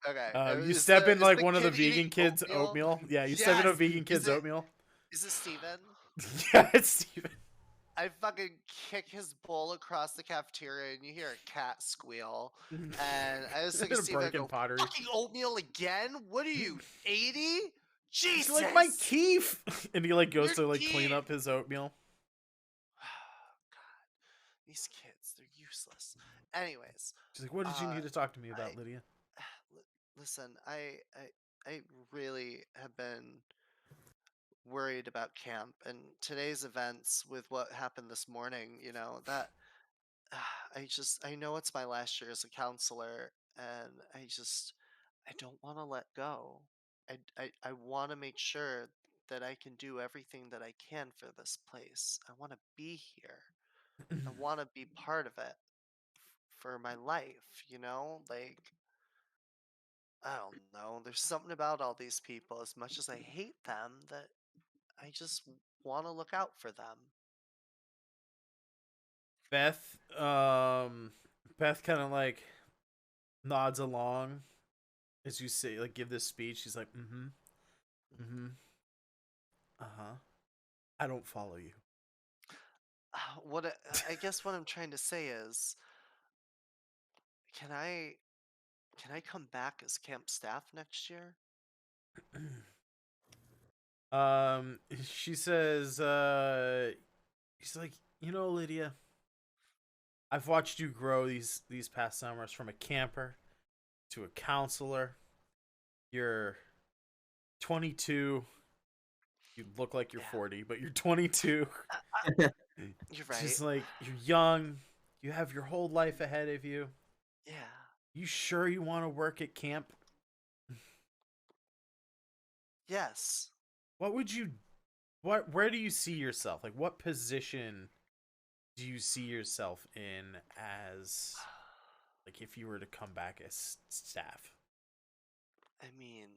Okay. You Is step in is like the one of the kid eating vegan kids' oatmeal. Yeah, you step in a Yes! vegan Is kid's it- oatmeal. Is this Steven? Yeah, it's Steven. I fucking kick his bowl across the cafeteria and you hear a cat squeal. And I was like, Bit of Steven, I broken go, pottery. fucking oatmeal again? What are you, 80? She's Jesus! like, my keef! And he like goes Your to like clean teeth! up his oatmeal. God, these kids, they're useless. Anyways, She's like, what did you need to talk to me about, I- Lydia? listen, I really have been worried about camp and today's events with what happened this morning, you know, that I know it's my last year as a counselor and I don't want to let go. I want to make sure that I can do everything that I can for this place. I want to be here. I want to be part of it for my life, you know? Like, I don't know. There's something about all these people, as much as I hate them, that I just want to look out for them. Beth, Beth kind of like nods along as you say, like, give this speech. She's like, uh-huh. I don't follow you. I guess what I'm trying to say is, can I come back as camp staff next year? She says, she's like, Lydia, I've watched you grow these past summers from a camper to a counselor. You're 22. You look like you're 40, but you're 22. You're right. She's like, you're young. You have your whole life ahead of you. Yeah. You sure you want to work at camp? Yes. Where do you see yourself? Like, what position do you see yourself in as, like, if you were to come back as staff? I mean,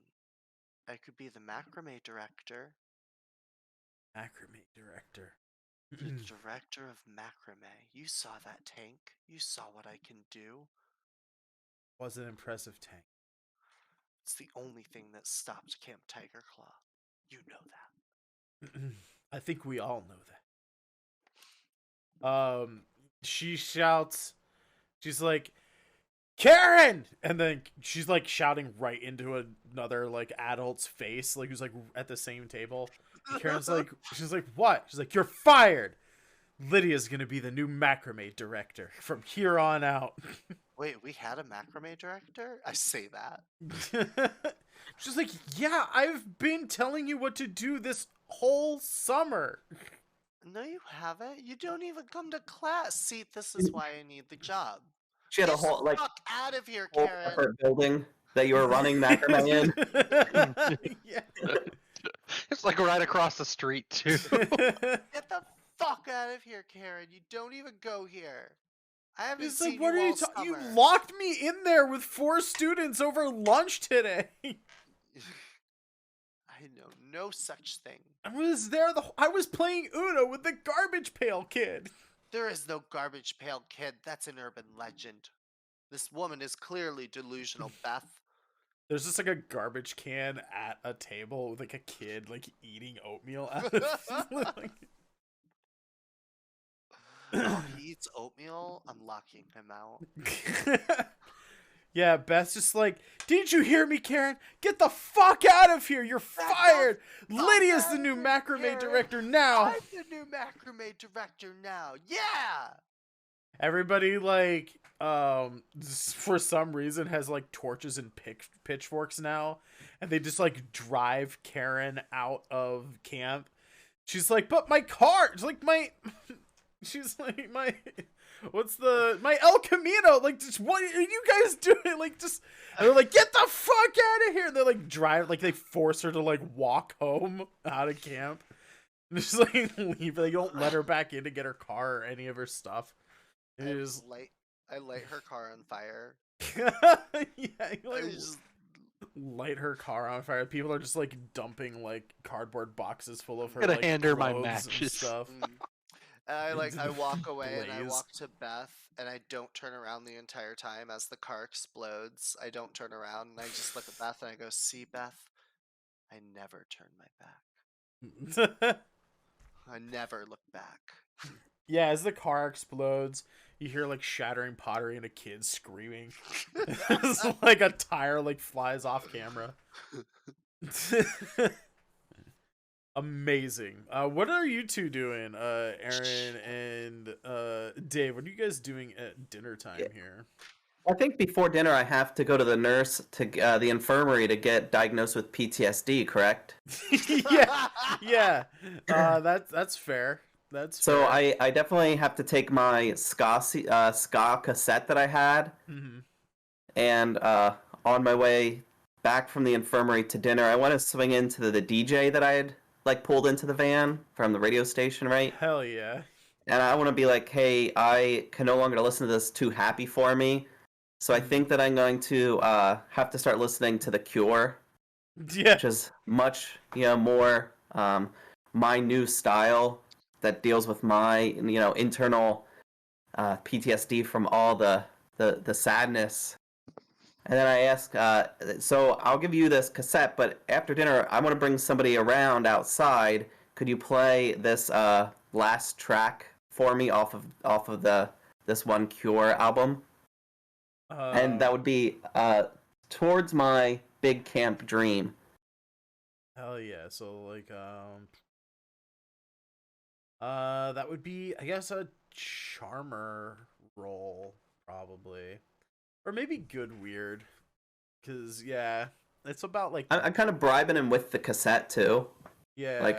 I could be the macrame director. Macrame director. The director of macrame. You saw that tank. You saw what I can do. Was an impressive tank. It's the only thing that stopped Camp Tiger Claw. You know that. I think we all know that. She shouts, she's like, Karen! And then she's like shouting right into another like adult's face, like who's like at the same table. And Karen's like, she's like, what? She's like, you're fired. Lydia's gonna be the new macrame director from here on out. Wait, we had a macrame director? I say that. She's like, yeah, I've been telling you what to do this whole summer. No, you haven't. You don't even come to class. See, this is why I need the job. She had a Get whole the fuck out of here, whole Karen. separate building that you were running macrame in. Yeah. It's like right across the street too. Get the fuck out of here, Karen. You don't even go here. I haven't It's seen like, what you are you all talking? You summer. locked me in there with 4 students over lunch today. I know no such thing. I was there. I was playing Uno with the garbage pail kid. There is no garbage pail kid. That's an urban legend. This woman is clearly delusional, Beth. There's just like a garbage can at a table with like a kid like eating oatmeal out of like... Oh, he eats oatmeal? I'm locking him out. Yeah, Beth's just like, didn't you hear me, Karen? Get the fuck out of here. You're fired. Lydia's the new macrame director now. I'm the new macrame director now. Yeah. Everybody like for some reason has like torches and pitchforks now, and they just like drive Karen out of camp. She's like, but my car, it's like my she's like, my El Camino, like, just what are you guys doing? Like, just, and they're like, get the fuck out of here. And they're like drive, like they force her to like walk home out of camp. And just like leave. They don't let her back in to get her car or any of her stuff. It is I light her car on fire. yeah, you like light her car on fire. People are just like dumping like cardboard boxes full of her Gonna like hand her my clothes and matches. stuff. And I walk away and I Blaze. walk to Beth and I don't turn around the entire time as the car explodes. I don't turn around and I just look at Beth and I go, see, Beth, I never turn my back. I never look back. Yeah, as the car explodes, you hear like shattering pottery and a kid screaming. It's like a tire like flies off camera. Amazing. What are you two doing, Aaron and Dave? What are you guys doing at dinner time here? I think before dinner I have to go to the nurse to the infirmary to get diagnosed with PTSD. Correct? yeah. That's fair. That's so fair. I definitely have to take my ska cassette that I had, and on my way back from the infirmary to dinner, I want to swing into the DJ that I had like pulled into the van from the radio station, right? Hell yeah. and I want to be like, hey, I can no longer listen to this, too happy for me. So I think that I'm going to have to start listening to The Cure, Yeah. which is much more my new style that deals with my internal PTSD from all the sadness. And then I ask, so I'll give you this cassette, but after dinner I want to bring somebody around outside. Could you play this last track for me off of this one Cure album? And that would be towards my big camp dream. Hell yeah. So like that would be, I guess, a charmer role probably. Or maybe good weird. Cause yeah, it's about like I'm kind of bribing him with the cassette too. yeah. Like,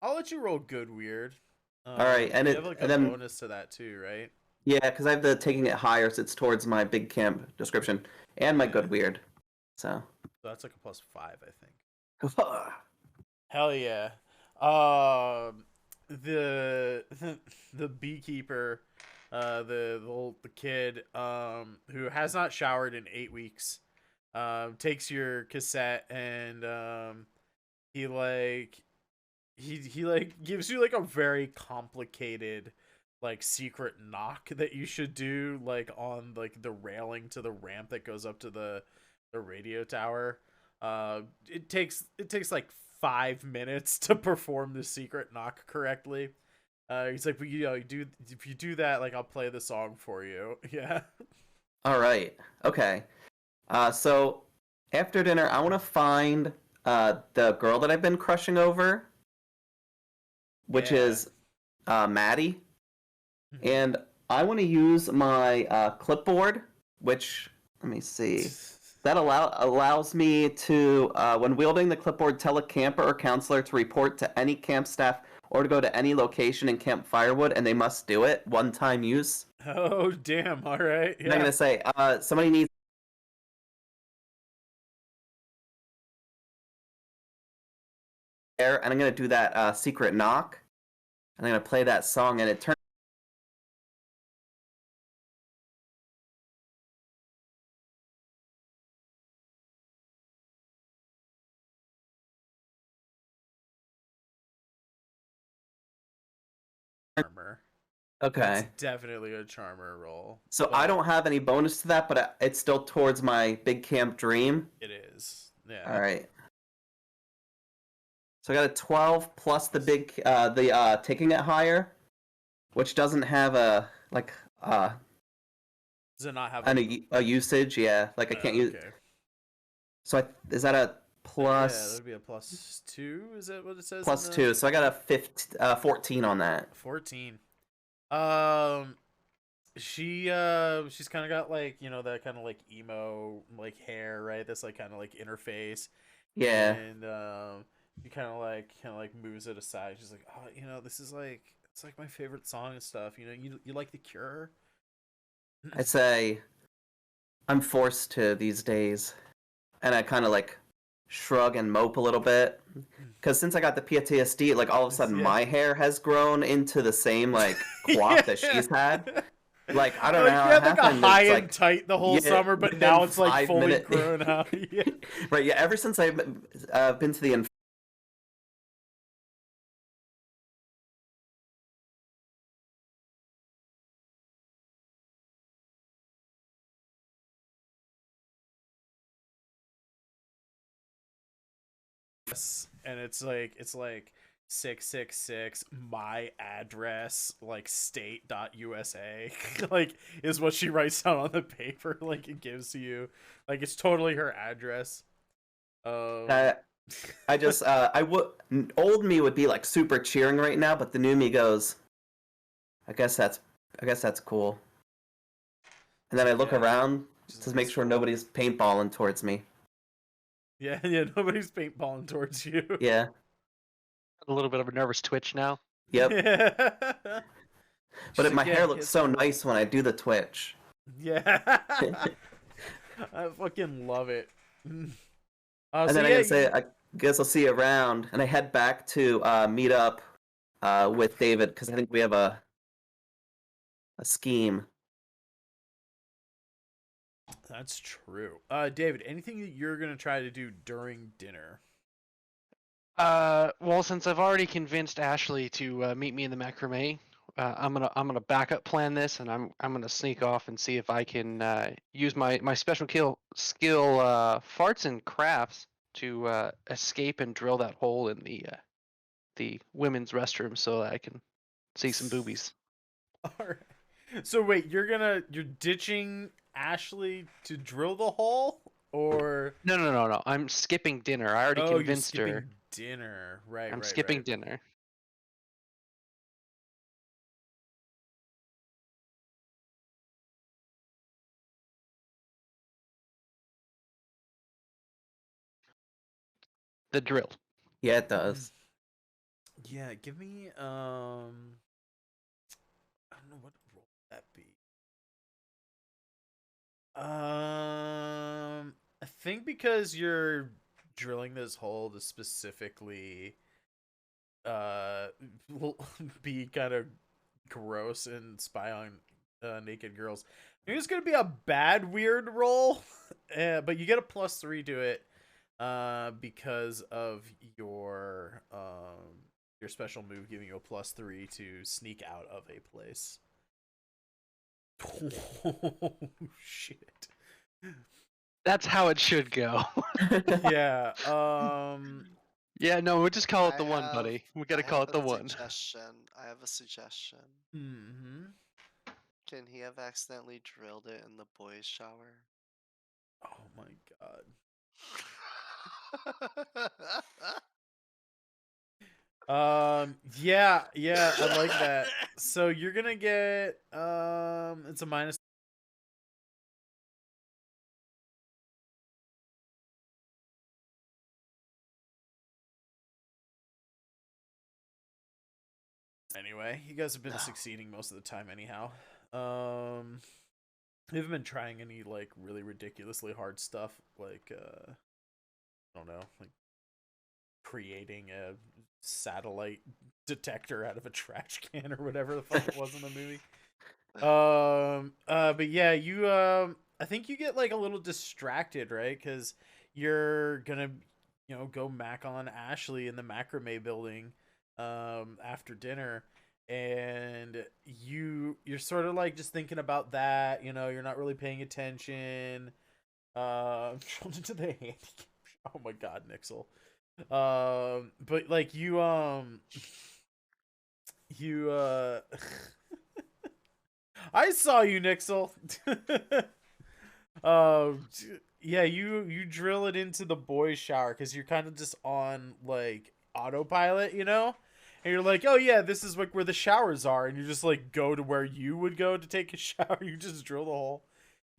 I'll let you roll good weird. all right, and you it have like a and then bonus to that too, right? yeah, because I have the taking it higher, so it's towards my big camp description and my good weird. So So that's like a +5, I think. Hell yeah. The the beekeeper, the kid who has not showered in 8 weeks, takes your cassette and he like he like gives you like a very complicated like secret knock that you should do like on like the railing to the ramp that goes up to the radio tower. It takes like 5 minutes to perform the secret knock correctly. He's like, but you do, if you do that, like I'll play the song for you. Yeah. all right, okay. So after dinner, I want to find the girl that I've been crushing over, which Yeah. is Maddie, and I want to use my clipboard, which let me see. That allows me to, when wielding the clipboard, tell a camper or counselor to report to any camp staff or to go to any location in Camp Firewood, and they must do it. One-time use. Oh damn! All right. Yeah. I'm gonna say, somebody needs there, and I'm gonna do that secret knock, and I'm gonna play that song, and it turns. Charmer. Okay. That's definitely a charmer roll. So I don't have any bonus to that, but it's still towards my big camp dream. It is. Yeah. All right. So I got a 12 plus the big, the taking it higher, which doesn't have a like Does it not have a usage? Yeah, like I can't use. Okay. So is that a Yeah, plus? that would be a +2. Is that what it says? Plus 2. So I got a 14 on that. 14. She's kind of got like that kind of like emo like hair, right? That's like kind of like interface. Yeah. And he kind of like moves it aside. She's like, oh, this is like it's like my favorite song and stuff. You like The Cure? I'd say I'm forced to these days, and I kind of like shrug and mope a little bit because since I got the PTSD, like all of a sudden my hair has grown into the same like quaff that she's had. Like I don't know how you it had like happened. a high It's and like, tight the whole yeah, summer, but within now it's like 5 fully minute- grown out. Yeah. Right, yeah. Ever since I've been to the And it's like 666 my address like state.usa like is what she writes down on the paper, like it gives to you, like it's totally her address. I just old me would be like super cheering right now, but the new me goes, I guess that's cool. And then I look around to make sure nobody's paintballing towards me. Yeah, nobody's paintballing towards you. Yeah. A little bit of a nervous twitch now. Yep. But my hair looks so nice when I do the twitch. Yeah. I fucking love it. And then I'm gonna say, I guess I'll see you around, and I head back to meet up with David because I think we have a a scheme. That's true. David, anything that you're gonna try to do during dinner? Well, since I've already convinced Ashley to meet me in the macrame, I'm gonna backup plan this, and I'm gonna sneak off and see if I can use my special skill farts and crafts to escape and drill that hole in the women's restroom so that I can see some boobies. All right. So wait, you're ditching Ashley to drill the hole, or No. I'm skipping dinner. I already you're convinced skipping her. dinner? Right, I'm right, skipping right. dinner. The drill. Yeah, it does. Yeah, give me I don't know what role would that be. I think because you're drilling this hole to specifically will be kind of gross and spy on naked girls. I think it's gonna be a bad weird roll, but you get a +3 to it because of your special move giving you a +3 to sneak out of a place. Oh shit. That's how it should go. Yeah. Yeah, no, we'll just call it I the one, have buddy. We I gotta call have it a the one. suggestion. I have a suggestion. Mm-hmm. Can he have accidentally drilled it in the boys' shower? Oh my god. Yeah, I like that. So you're gonna get it's a minus anyway. You guys have been No. succeeding most of the time anyhow. Um you haven't been trying any like really ridiculously hard stuff like I don't know, like creating a satellite detector out of a trash can or whatever the fuck it was in the movie. But yeah, you I think you get like a little distracted, right? Because you're gonna, go mac on Ashley in the macrame building, after dinner, and you're sort of like just thinking about that. You're not really paying attention. I'm thrown into the handicap. Oh my god, Nixel. But like you I saw you, Nixel. Yeah, you drill it into the boys' shower because you're kind of just on like autopilot, and you're like, oh yeah, this is like where the showers are, and you just like go to where you would go to take a shower. You just drill the hole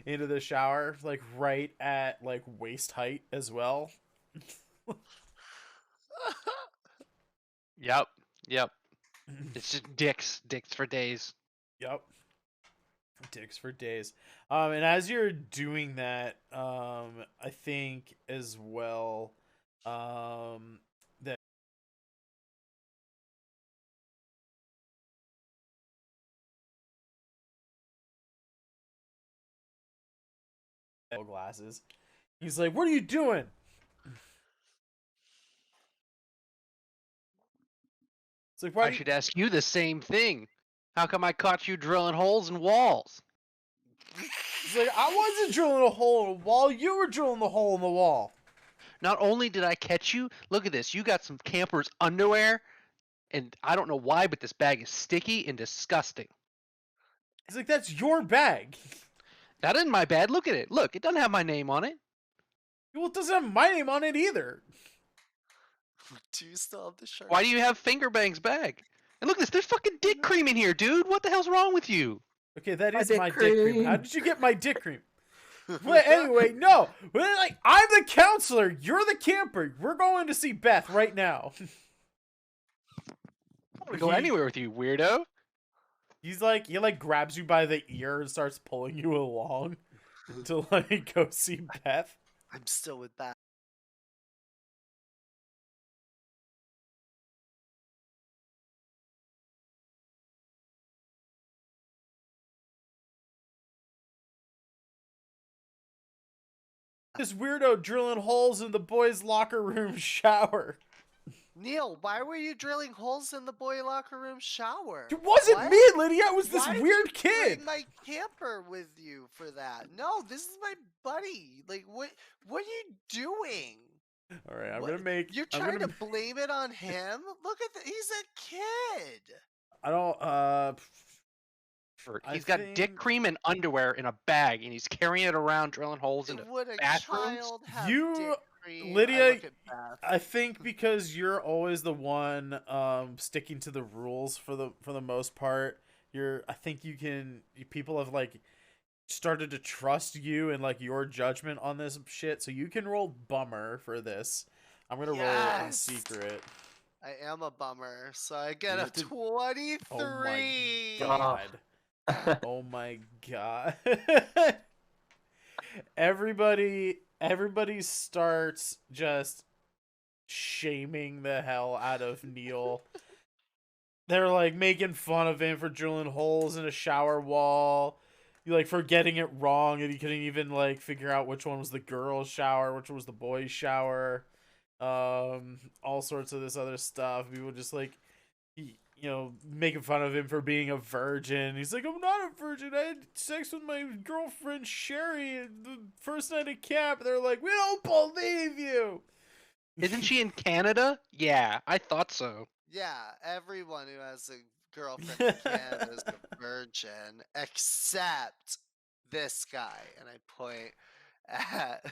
into the shower, like right at like waist height as well. Yep. It's just dicks for days. Yep. Dicks for days. And as you're doing that, I think as well, that glasses. He's like, "What are you doing?" It's like, "Why I do you?" should ask you the same thing. How come I caught you drilling holes in walls? He's like, "I wasn't drilling a hole in a wall. You were drilling the hole in the wall." Not only did I catch you, look at this. You got some camper's underwear, and I don't know why, but this bag is sticky and disgusting. He's like, "That's your bag." That isn't my bad. Look at it. Look, it doesn't have my name on it. Well, it doesn't have my name on it either. Do you still have the shark? Why do you have Fingerbang's bag? And look at this. There's fucking dick cream in here, dude. What the hell's wrong with you? Okay, that My is dick my dick cream. cream. How did you get my dick cream? But anyway, no. Like, I'm the counselor. You're the camper. We're going to see Beth right now. I don't go anywhere with you, weirdo. He like grabs you by the ear and starts pulling you along to like go see Beth. I'm still with that. This weirdo drilling holes in the boys' locker room shower. Neil, why were you drilling holes in the boy locker room shower? It wasn't What? me, Lydia. It was this Why did weird you kid. bring my camper with you for that? No, this is my buddy. Like, what are you doing? All right, What? You're I'm trying gonna. to blame it on him? Look at he's a kid. I don't. I He's got dick think cream and underwear in a bag, and he's carrying it around, drilling holes into Would a bathrooms. child have You, dick cream? I Lydia. look at Beth. I think because you're always the one sticking to the rules for the most part. I think people have like started to trust you and like your judgment on this shit, so you can roll bummer for this. I'm gonna roll in Yes! secret. I am a bummer, so I get You a have to- 23. Oh my god. Oh my god. Everybody starts just shaming the hell out of Neil. They're like making fun of him for drilling holes in a shower wall. You like for getting it wrong, and he couldn't even like figure out which one was the girl's shower, which was the boy's shower. All sorts of this other stuff. People just like, making fun of him for being a virgin. He's like, I'm not a virgin. I had sex with my girlfriend Sherry the first night of camp. They're like, we don't believe you. Isn't she in Canada? Yeah, I thought so. Yeah, everyone who has a girlfriend in Canada is a virgin, except this guy. And I point at.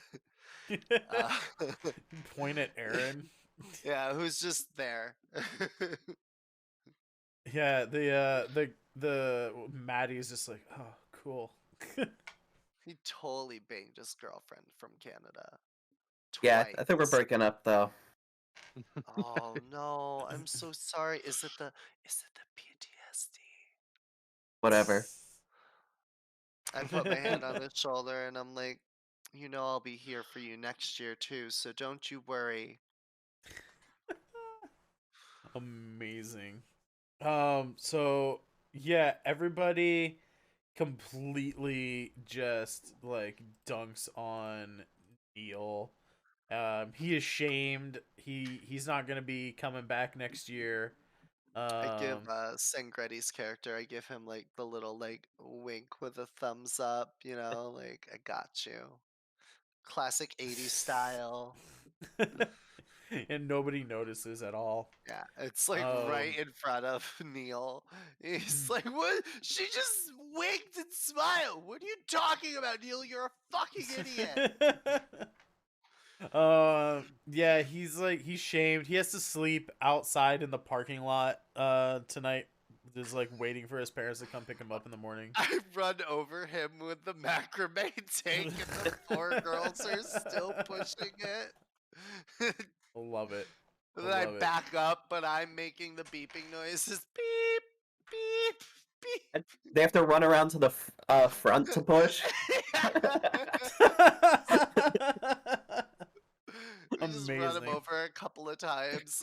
Point at Aaron. Yeah, who's just there. Yeah, the Maddie's just like, oh, cool. He totally banged his girlfriend from Canada. Yeah, Twice. I think we're breaking up though. Oh no, I'm so sorry. Is it the PTSD? Whatever. I put my hand on his shoulder and I'm like, I'll be here for you next year too, so don't you worry. Amazing. So yeah, everybody completely just like dunks on Neil. He is shamed. He's not gonna be coming back next year. I give Sangreti's character, I give him like the little like wink with a thumbs up, like I got you. Classic 80s style. and nobody notices at all. Yeah, it's like right in front of Neil. He's like, what? She just winked and smiled. What are you talking about, Neil? You're a fucking idiot. Yeah, he's shamed. He has to sleep outside in the parking lot tonight, just like waiting for his parents to come pick him up in the morning. I run over him with the macrame tank and the four girls are still pushing it. Love it. And then I back up, but I'm making the beeping noises. Beep, beep, beep. They have to run around to the front to push. We just run him over a couple of times.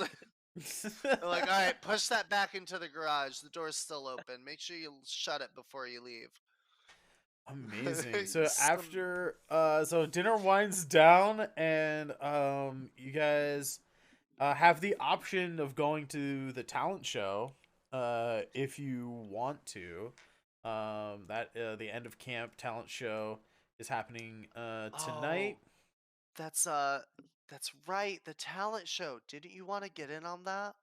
They're like, all right, push that back into the garage. The door's still open. Make sure you shut it before you leave. Amazing. So after so dinner winds down and you guys have the option of going to the talent show if you want to. That the end of camp talent show is happening tonight. Oh, that's right, the talent show. Didn't you want to get in on that?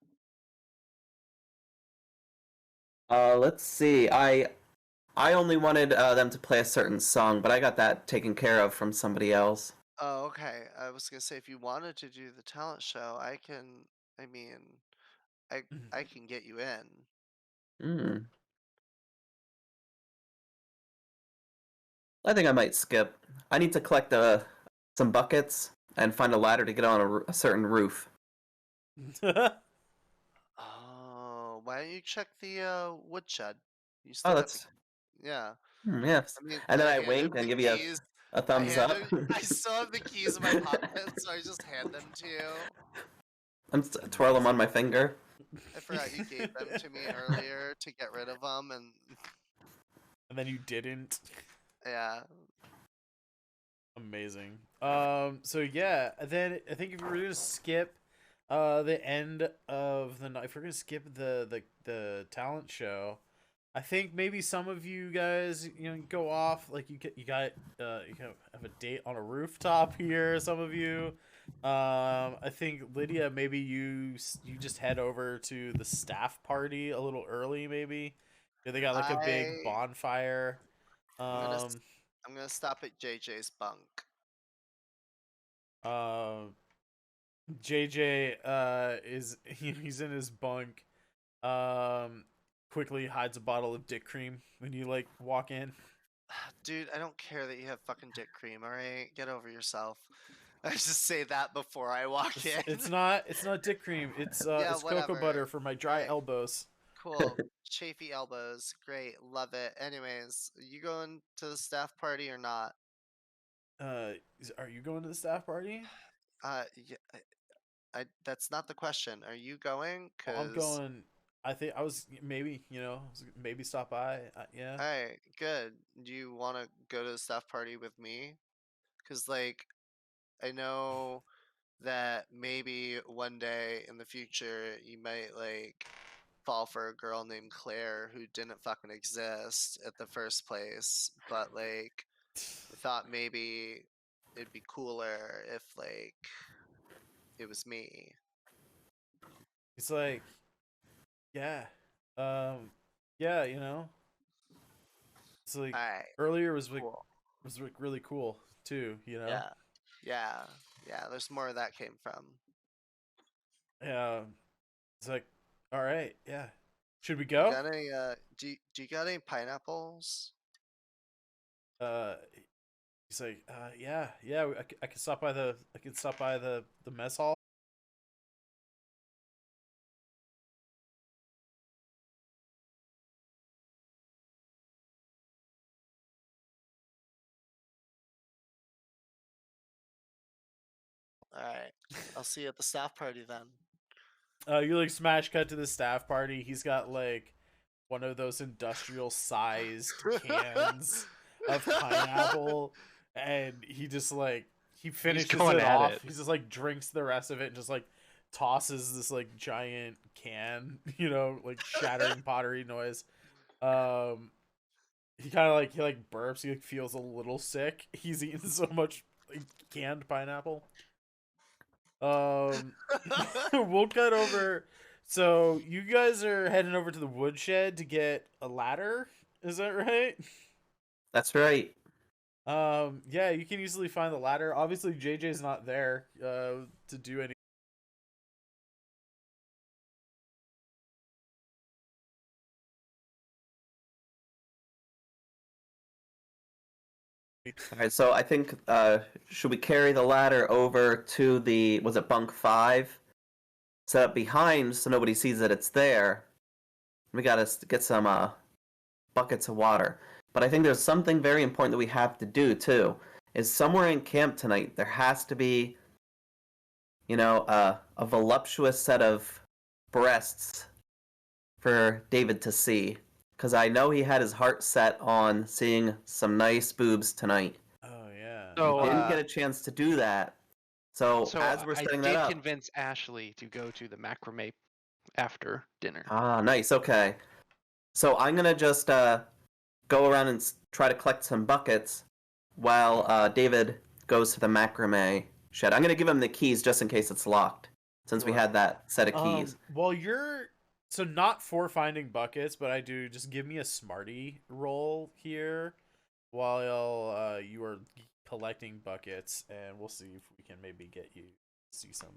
Let's see. I only wanted them to play a certain song, but I got that taken care of from somebody else. Oh, okay. I was gonna say if you wanted to do the talent show, I can get you in. Hmm. I think I might skip. I need to collect some buckets and find a ladder to get on a certain roof. Oh, why don't you check the woodshed? You Oh, still got that's yeah. yeah. I mean, And then I handed wink the and give you keys. a thumbs up. I still have the keys in my pocket, so I just hand them to you. I'm twirl them on my finger. I forgot you gave them to me earlier to get rid of them, and then you didn't. yeah. Amazing. So yeah, then I think if we were gonna skip the end of the night, if we're gonna skip the talent show, I think maybe some of you guys, go off like you have a date on a rooftop here. Some of you, I think Lydia, maybe you just head over to the staff party a little early, maybe. Yeah, they got like a big I bonfire. I'm gonna Um, I'm gonna stop at JJ's bunk. uh, JJ is he's in his bunk. Um, quickly hides a bottle of dick cream when you like walk in. Dude, I don't care that you have fucking dick cream, alright? Get over yourself. I just say that before I walk in. It's not dick cream. It's Yeah, it's cocoa whatever. butter for my dry Right. elbows. Cool. Chafy elbows. Great. Love it. Anyways, you going to the staff party or not? Are you going to the staff party? Yeah, that's not the question. Are you going? Well, I'm 'Cause going. I think I was maybe maybe stop by. Yeah. alright, good. Do you want to go to the staff party with me? 'Cause like I know that maybe one day in the future you might like fall for a girl named Claire who didn't fucking exist at the first place, but like I thought maybe it'd be cooler if like it was me. It's like, yeah, yeah, it's like Alright, earlier was like cool. really cool too. Yeah. Yeah. Yeah, there's more of that came from. Yeah. It's like, all right, yeah. Should we You go? got any do you got any pineapples? Uh, he's like, yeah, yeah. I can stop by the mess hall. Alright. I'll see you at the staff party then. You like smash cut to the staff party. He's got like one of those industrial sized cans of pineapple, and he just like he finishes going it at off. it. He just like drinks the rest of it and just like tosses this like giant can, like shattering pottery noise. He kind of he like burps. He like feels a little sick. He's eaten so much like canned pineapple. We'll cut over. So you guys are heading over to the woodshed to get a ladder. Is that right? That's right. Yeah, you can easily find the ladder. Obviously, JJ's not there to do any. All right, so I think should we carry the ladder over to the was it bunk 5? Set up behind so nobody sees that it's there. We gotta get some buckets of water. But I think there's something very important that we have to do too. Is somewhere in camp tonight there has to be, a voluptuous set of breasts for David to see. Because I know he had his heart set on seeing some nice boobs tonight. Oh yeah. So, He didn't get a chance to do that. So as we're I setting did that up, convince Ashley to go to the macrame after dinner. nice. Okay. So I'm gonna just go around and try to collect some buckets while David goes to the macrame shed. I'm gonna give him the keys just in case it's locked, since we Sure. had that set of keys. Well, you're so not for finding buckets, but I do just give me a smarty roll here while you are collecting buckets, and we'll see if we can maybe get you to see some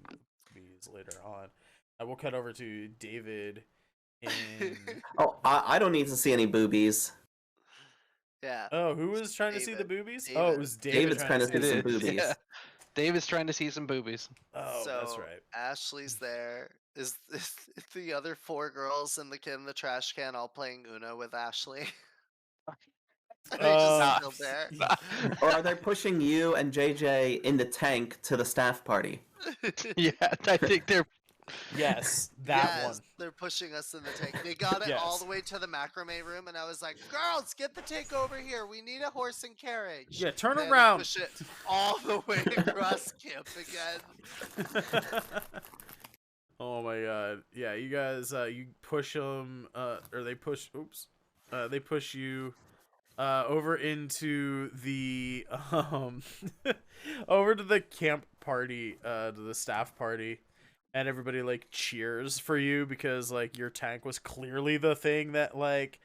bees later on. We'll cut over to David in. Oh, I don't need to see any boobies. Yeah. Oh, who was trying to see the David. boobies? Oh, it was David David's trying to see some It is, boobies. yeah. David's trying to see some boobies. Oh, So that's right. Ashley's there. Is the other 4 girls in the trash can all playing Uno with Ashley? Are they Uh, just still there? Or are they pushing you and JJ in the tank to the staff party? Yeah, I think they're Yes, that Yes, one. they're pushing us in the tank. They got it all Yes. the way to the macrame room, and I was like, "Girls, get the tank over here. We need a horse and carriage." Yeah, turn They had to around. push it all the way across camp again. Oh my god. Yeah, you guys you push them or they push they push you over into the over to the camp party, to the staff party, and everybody like cheers for you because like your tank was clearly the thing that like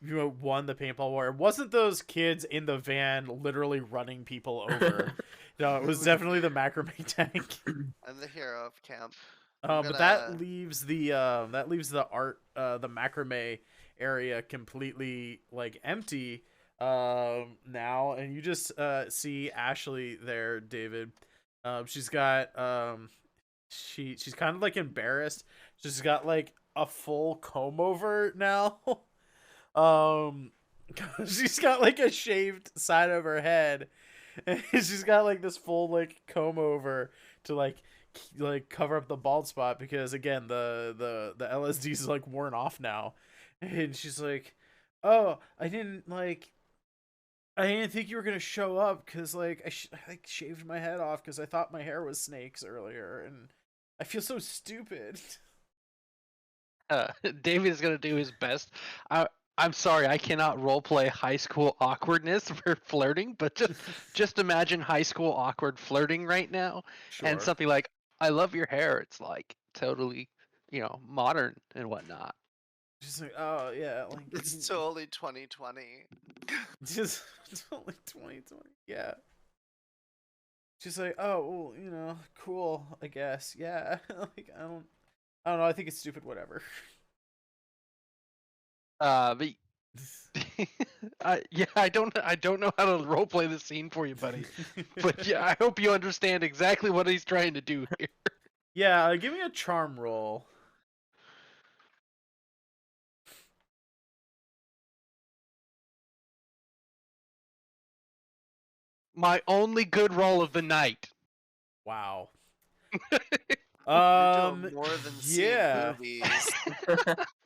won the paintball war. It wasn't those kids in the van literally running people over. No, it was definitely the macrame tank. I'm the hero of camp. I'm But gonna- that leaves the art the macrame area completely like empty now, and you just see Ashley there, David. She's got she's kind of like embarrassed. She's got like a full comb over now. She's got like a shaved side of her head, and she's got like this full like comb over to like cover up the bald spot because again the LSD is like worn off now, and she's like, "Oh, I didn't think you were gonna show up because like I like shaved my head off because I thought my hair was snakes earlier, and I feel so stupid." David is gonna do his best. I'm sorry, I cannot roleplay high school awkwardness for flirting, but just imagine high school awkward flirting right now, and Sure. something like, "I love your hair." It's like totally, modern and whatnot. She's like, "Oh yeah, like It's totally 2020. just it's only 2020." Yeah. She's like, "Oh, well, cool, I guess. Yeah." Like I don't know. I think it's stupid. Whatever. But yeah, I don't know how to roleplay the scene for you, buddy. But yeah, I hope you understand exactly what he's trying to do here. Yeah, give me a charm roll. My only good roll of the night. Wow. You're doing more than yeah. seeing boobies.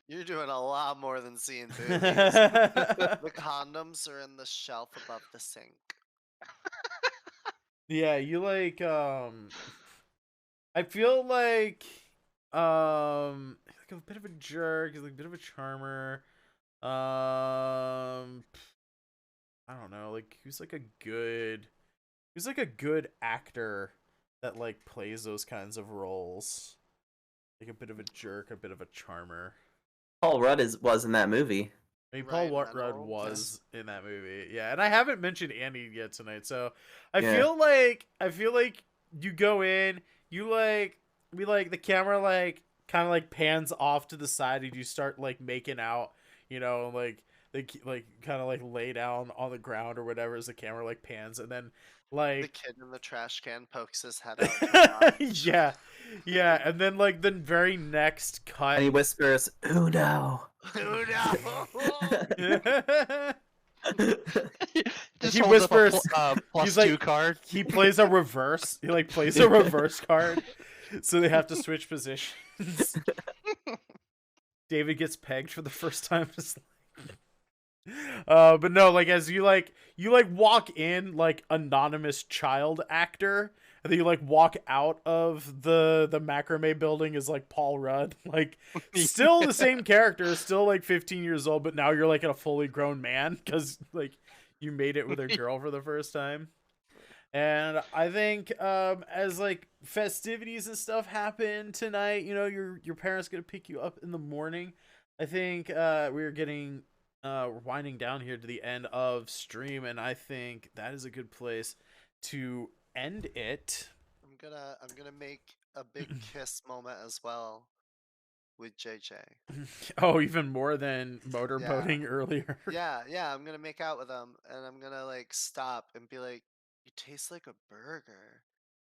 You're doing a lot more than seeing boobies. The condoms are in the shelf above the sink. Yeah, you like I feel like a bit of a jerk, like a bit of a charmer. I don't know, like who's like a good actor that like plays those kinds of roles. Like a bit of a jerk, a bit of a charmer. Paul Rudd was in that movie. I mean, Paul Ryan Rudd Reynolds. was in that movie, yeah, and I haven't mentioned Andy yet tonight, so I Yeah. feel like you go in, the camera like kind of like pans off to the side, and you start like making out, like they kind of like lay down on the ground or whatever as the camera like pans, and then The like kid in the trash can pokes his head out. to watch. yeah, and then like the very next cut. And he whispers, "Uno." Who knows? Just He holds up a whispers- plus he's like- 2 card. He plays a reverse. He like plays a reverse card, so they have to switch positions. David gets pegged for the first time in his life. But no, like as you walk in like anonymous child actor, and then you like walk out of the macrame building as like Paul Rudd, like still the same character, still like 15 years old, but now you're like a fully grown man because like you made it with a girl for the first time. And I think as like festivities and stuff happen tonight, your parents gonna pick you up in the morning. I think we're winding down here to the end of stream, and I think that is a good place to end it. I'm gonna make a big kiss moment as well with JJ. Oh, even more than motorboating earlier. Yeah, I'm gonna make out with him, and I'm gonna like stop and be like, "You taste like a burger,"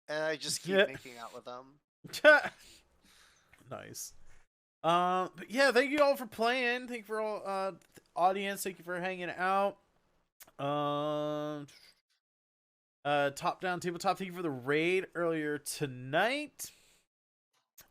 and I just keep Yeah. making out with him. Nice. But yeah, thank you all for playing. Thank you for all audience. Thank you for hanging out. Top down tabletop. Thank you for the raid earlier tonight.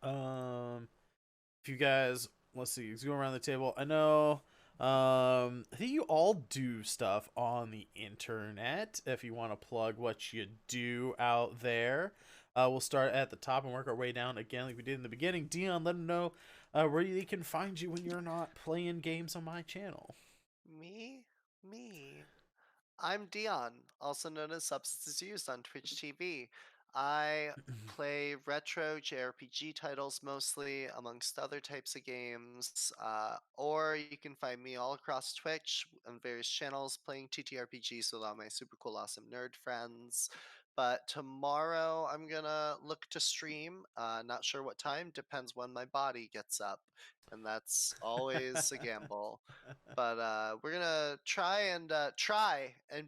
If you guys, let's see, let's go around the table. I know, I think you all do stuff on the internet. If you want to plug what you do out there, we'll start at the top and work our way down again, like we did in the beginning. Dion, let them know where they can find you when you're not playing games on my channel. Me. I'm Dion, also known as Substances Used on Twitch TV. I play retro JRPG titles mostly, amongst other types of games. Or you can find me all across Twitch on various channels playing ttrpgs with all my super cool, awesome nerd friends. But tomorrow I'm gonna look to stream. Not sure what time, depends when my body gets up. And that's always a gamble. But we're gonna try and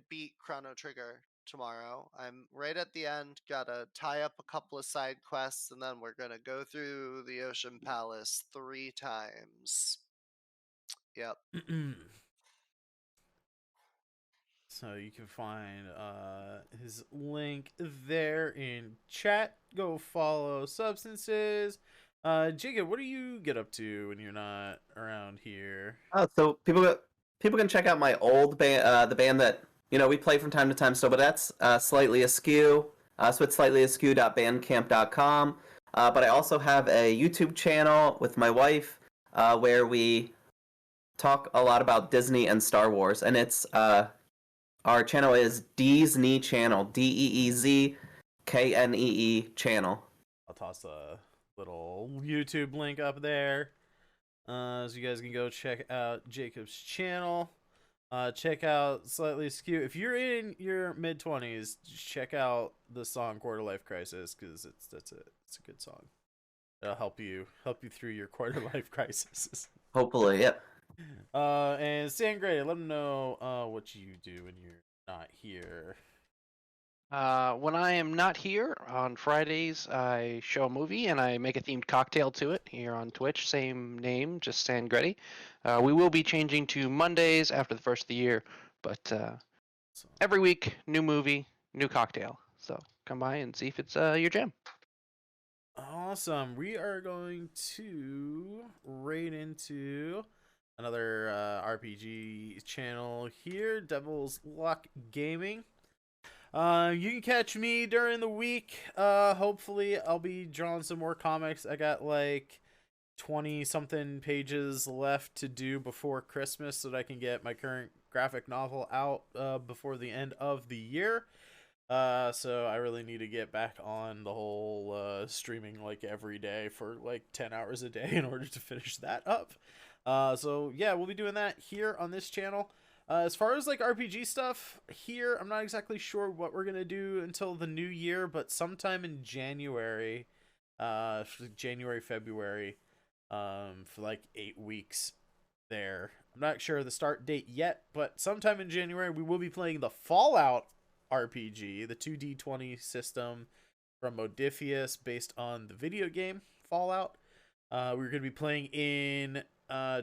beat Chrono Trigger tomorrow. I'm right at the end. Gotta tie up a couple of side quests, and then we're gonna go through the Ocean Palace 3 times. Yep. So you can find his link there in chat. Go follow Substances. Jacob, what do you get up to when you're not around here? So people can check out my old band, the band that we play from time to time. So, but that's Slightly Askew. So it's slightlyaskew.bandcamp.com. But I also have a YouTube channel with my wife where we talk a lot about Disney and Star Wars, and it's our channel is Deeznee Channel, DeezKnee channel. I'll toss a little YouTube link up there, so you guys can go check out Jacob's channel. Check out Slightly Askew. If you're in your mid-20s, check out the song "Quarter Life Crisis" because it's a good song. It'll help you through your quarter life crisis. Hopefully, yep. And Sangreti, let them know what you do when you're not here. When I am not here on Fridays, I show a movie and I make a themed cocktail to it here on Twitch. Same name, just Sangreti. We will be changing to Mondays after the first of the year, but every week, new movie, new cocktail. So come by and see if it's your jam. Awesome. We are going to raid into another RPG channel here, Devil's Luck Gaming. You can catch me during the week. Hopefully I'll be drawing some more comics. I got like 20 something pages left to do before Christmas so that I can get my current graphic novel out before the end of the year. So I really need to get back on the whole streaming like every day for like 10 hours a day in order to finish that up. So yeah, we'll be doing that here on this channel. As far as like RPG stuff here, I'm not exactly sure what we're gonna do until the new year, but sometime in January, February, for like 8 weeks there. I'm not sure the start date yet, but sometime in January we will be playing the Fallout RPG, the 2D20 system from Modiphius based on the video game Fallout. We're going to be playing in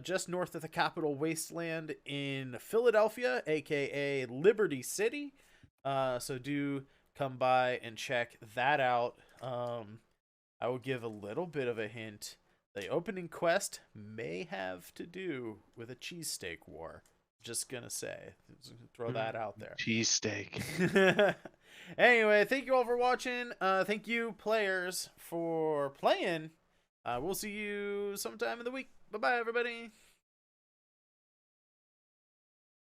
just north of the Capital Wasteland in Philadelphia, aka Liberty City. So do come by and check that out. I will give a little bit of a hint. The opening quest may have to do with a cheesesteak war. Just gonna say, throw that out there. Cheesesteak. Anyway, thank you all for watching. Thank you, players, for playing. We'll see you sometime in the week. Bye-bye, everybody.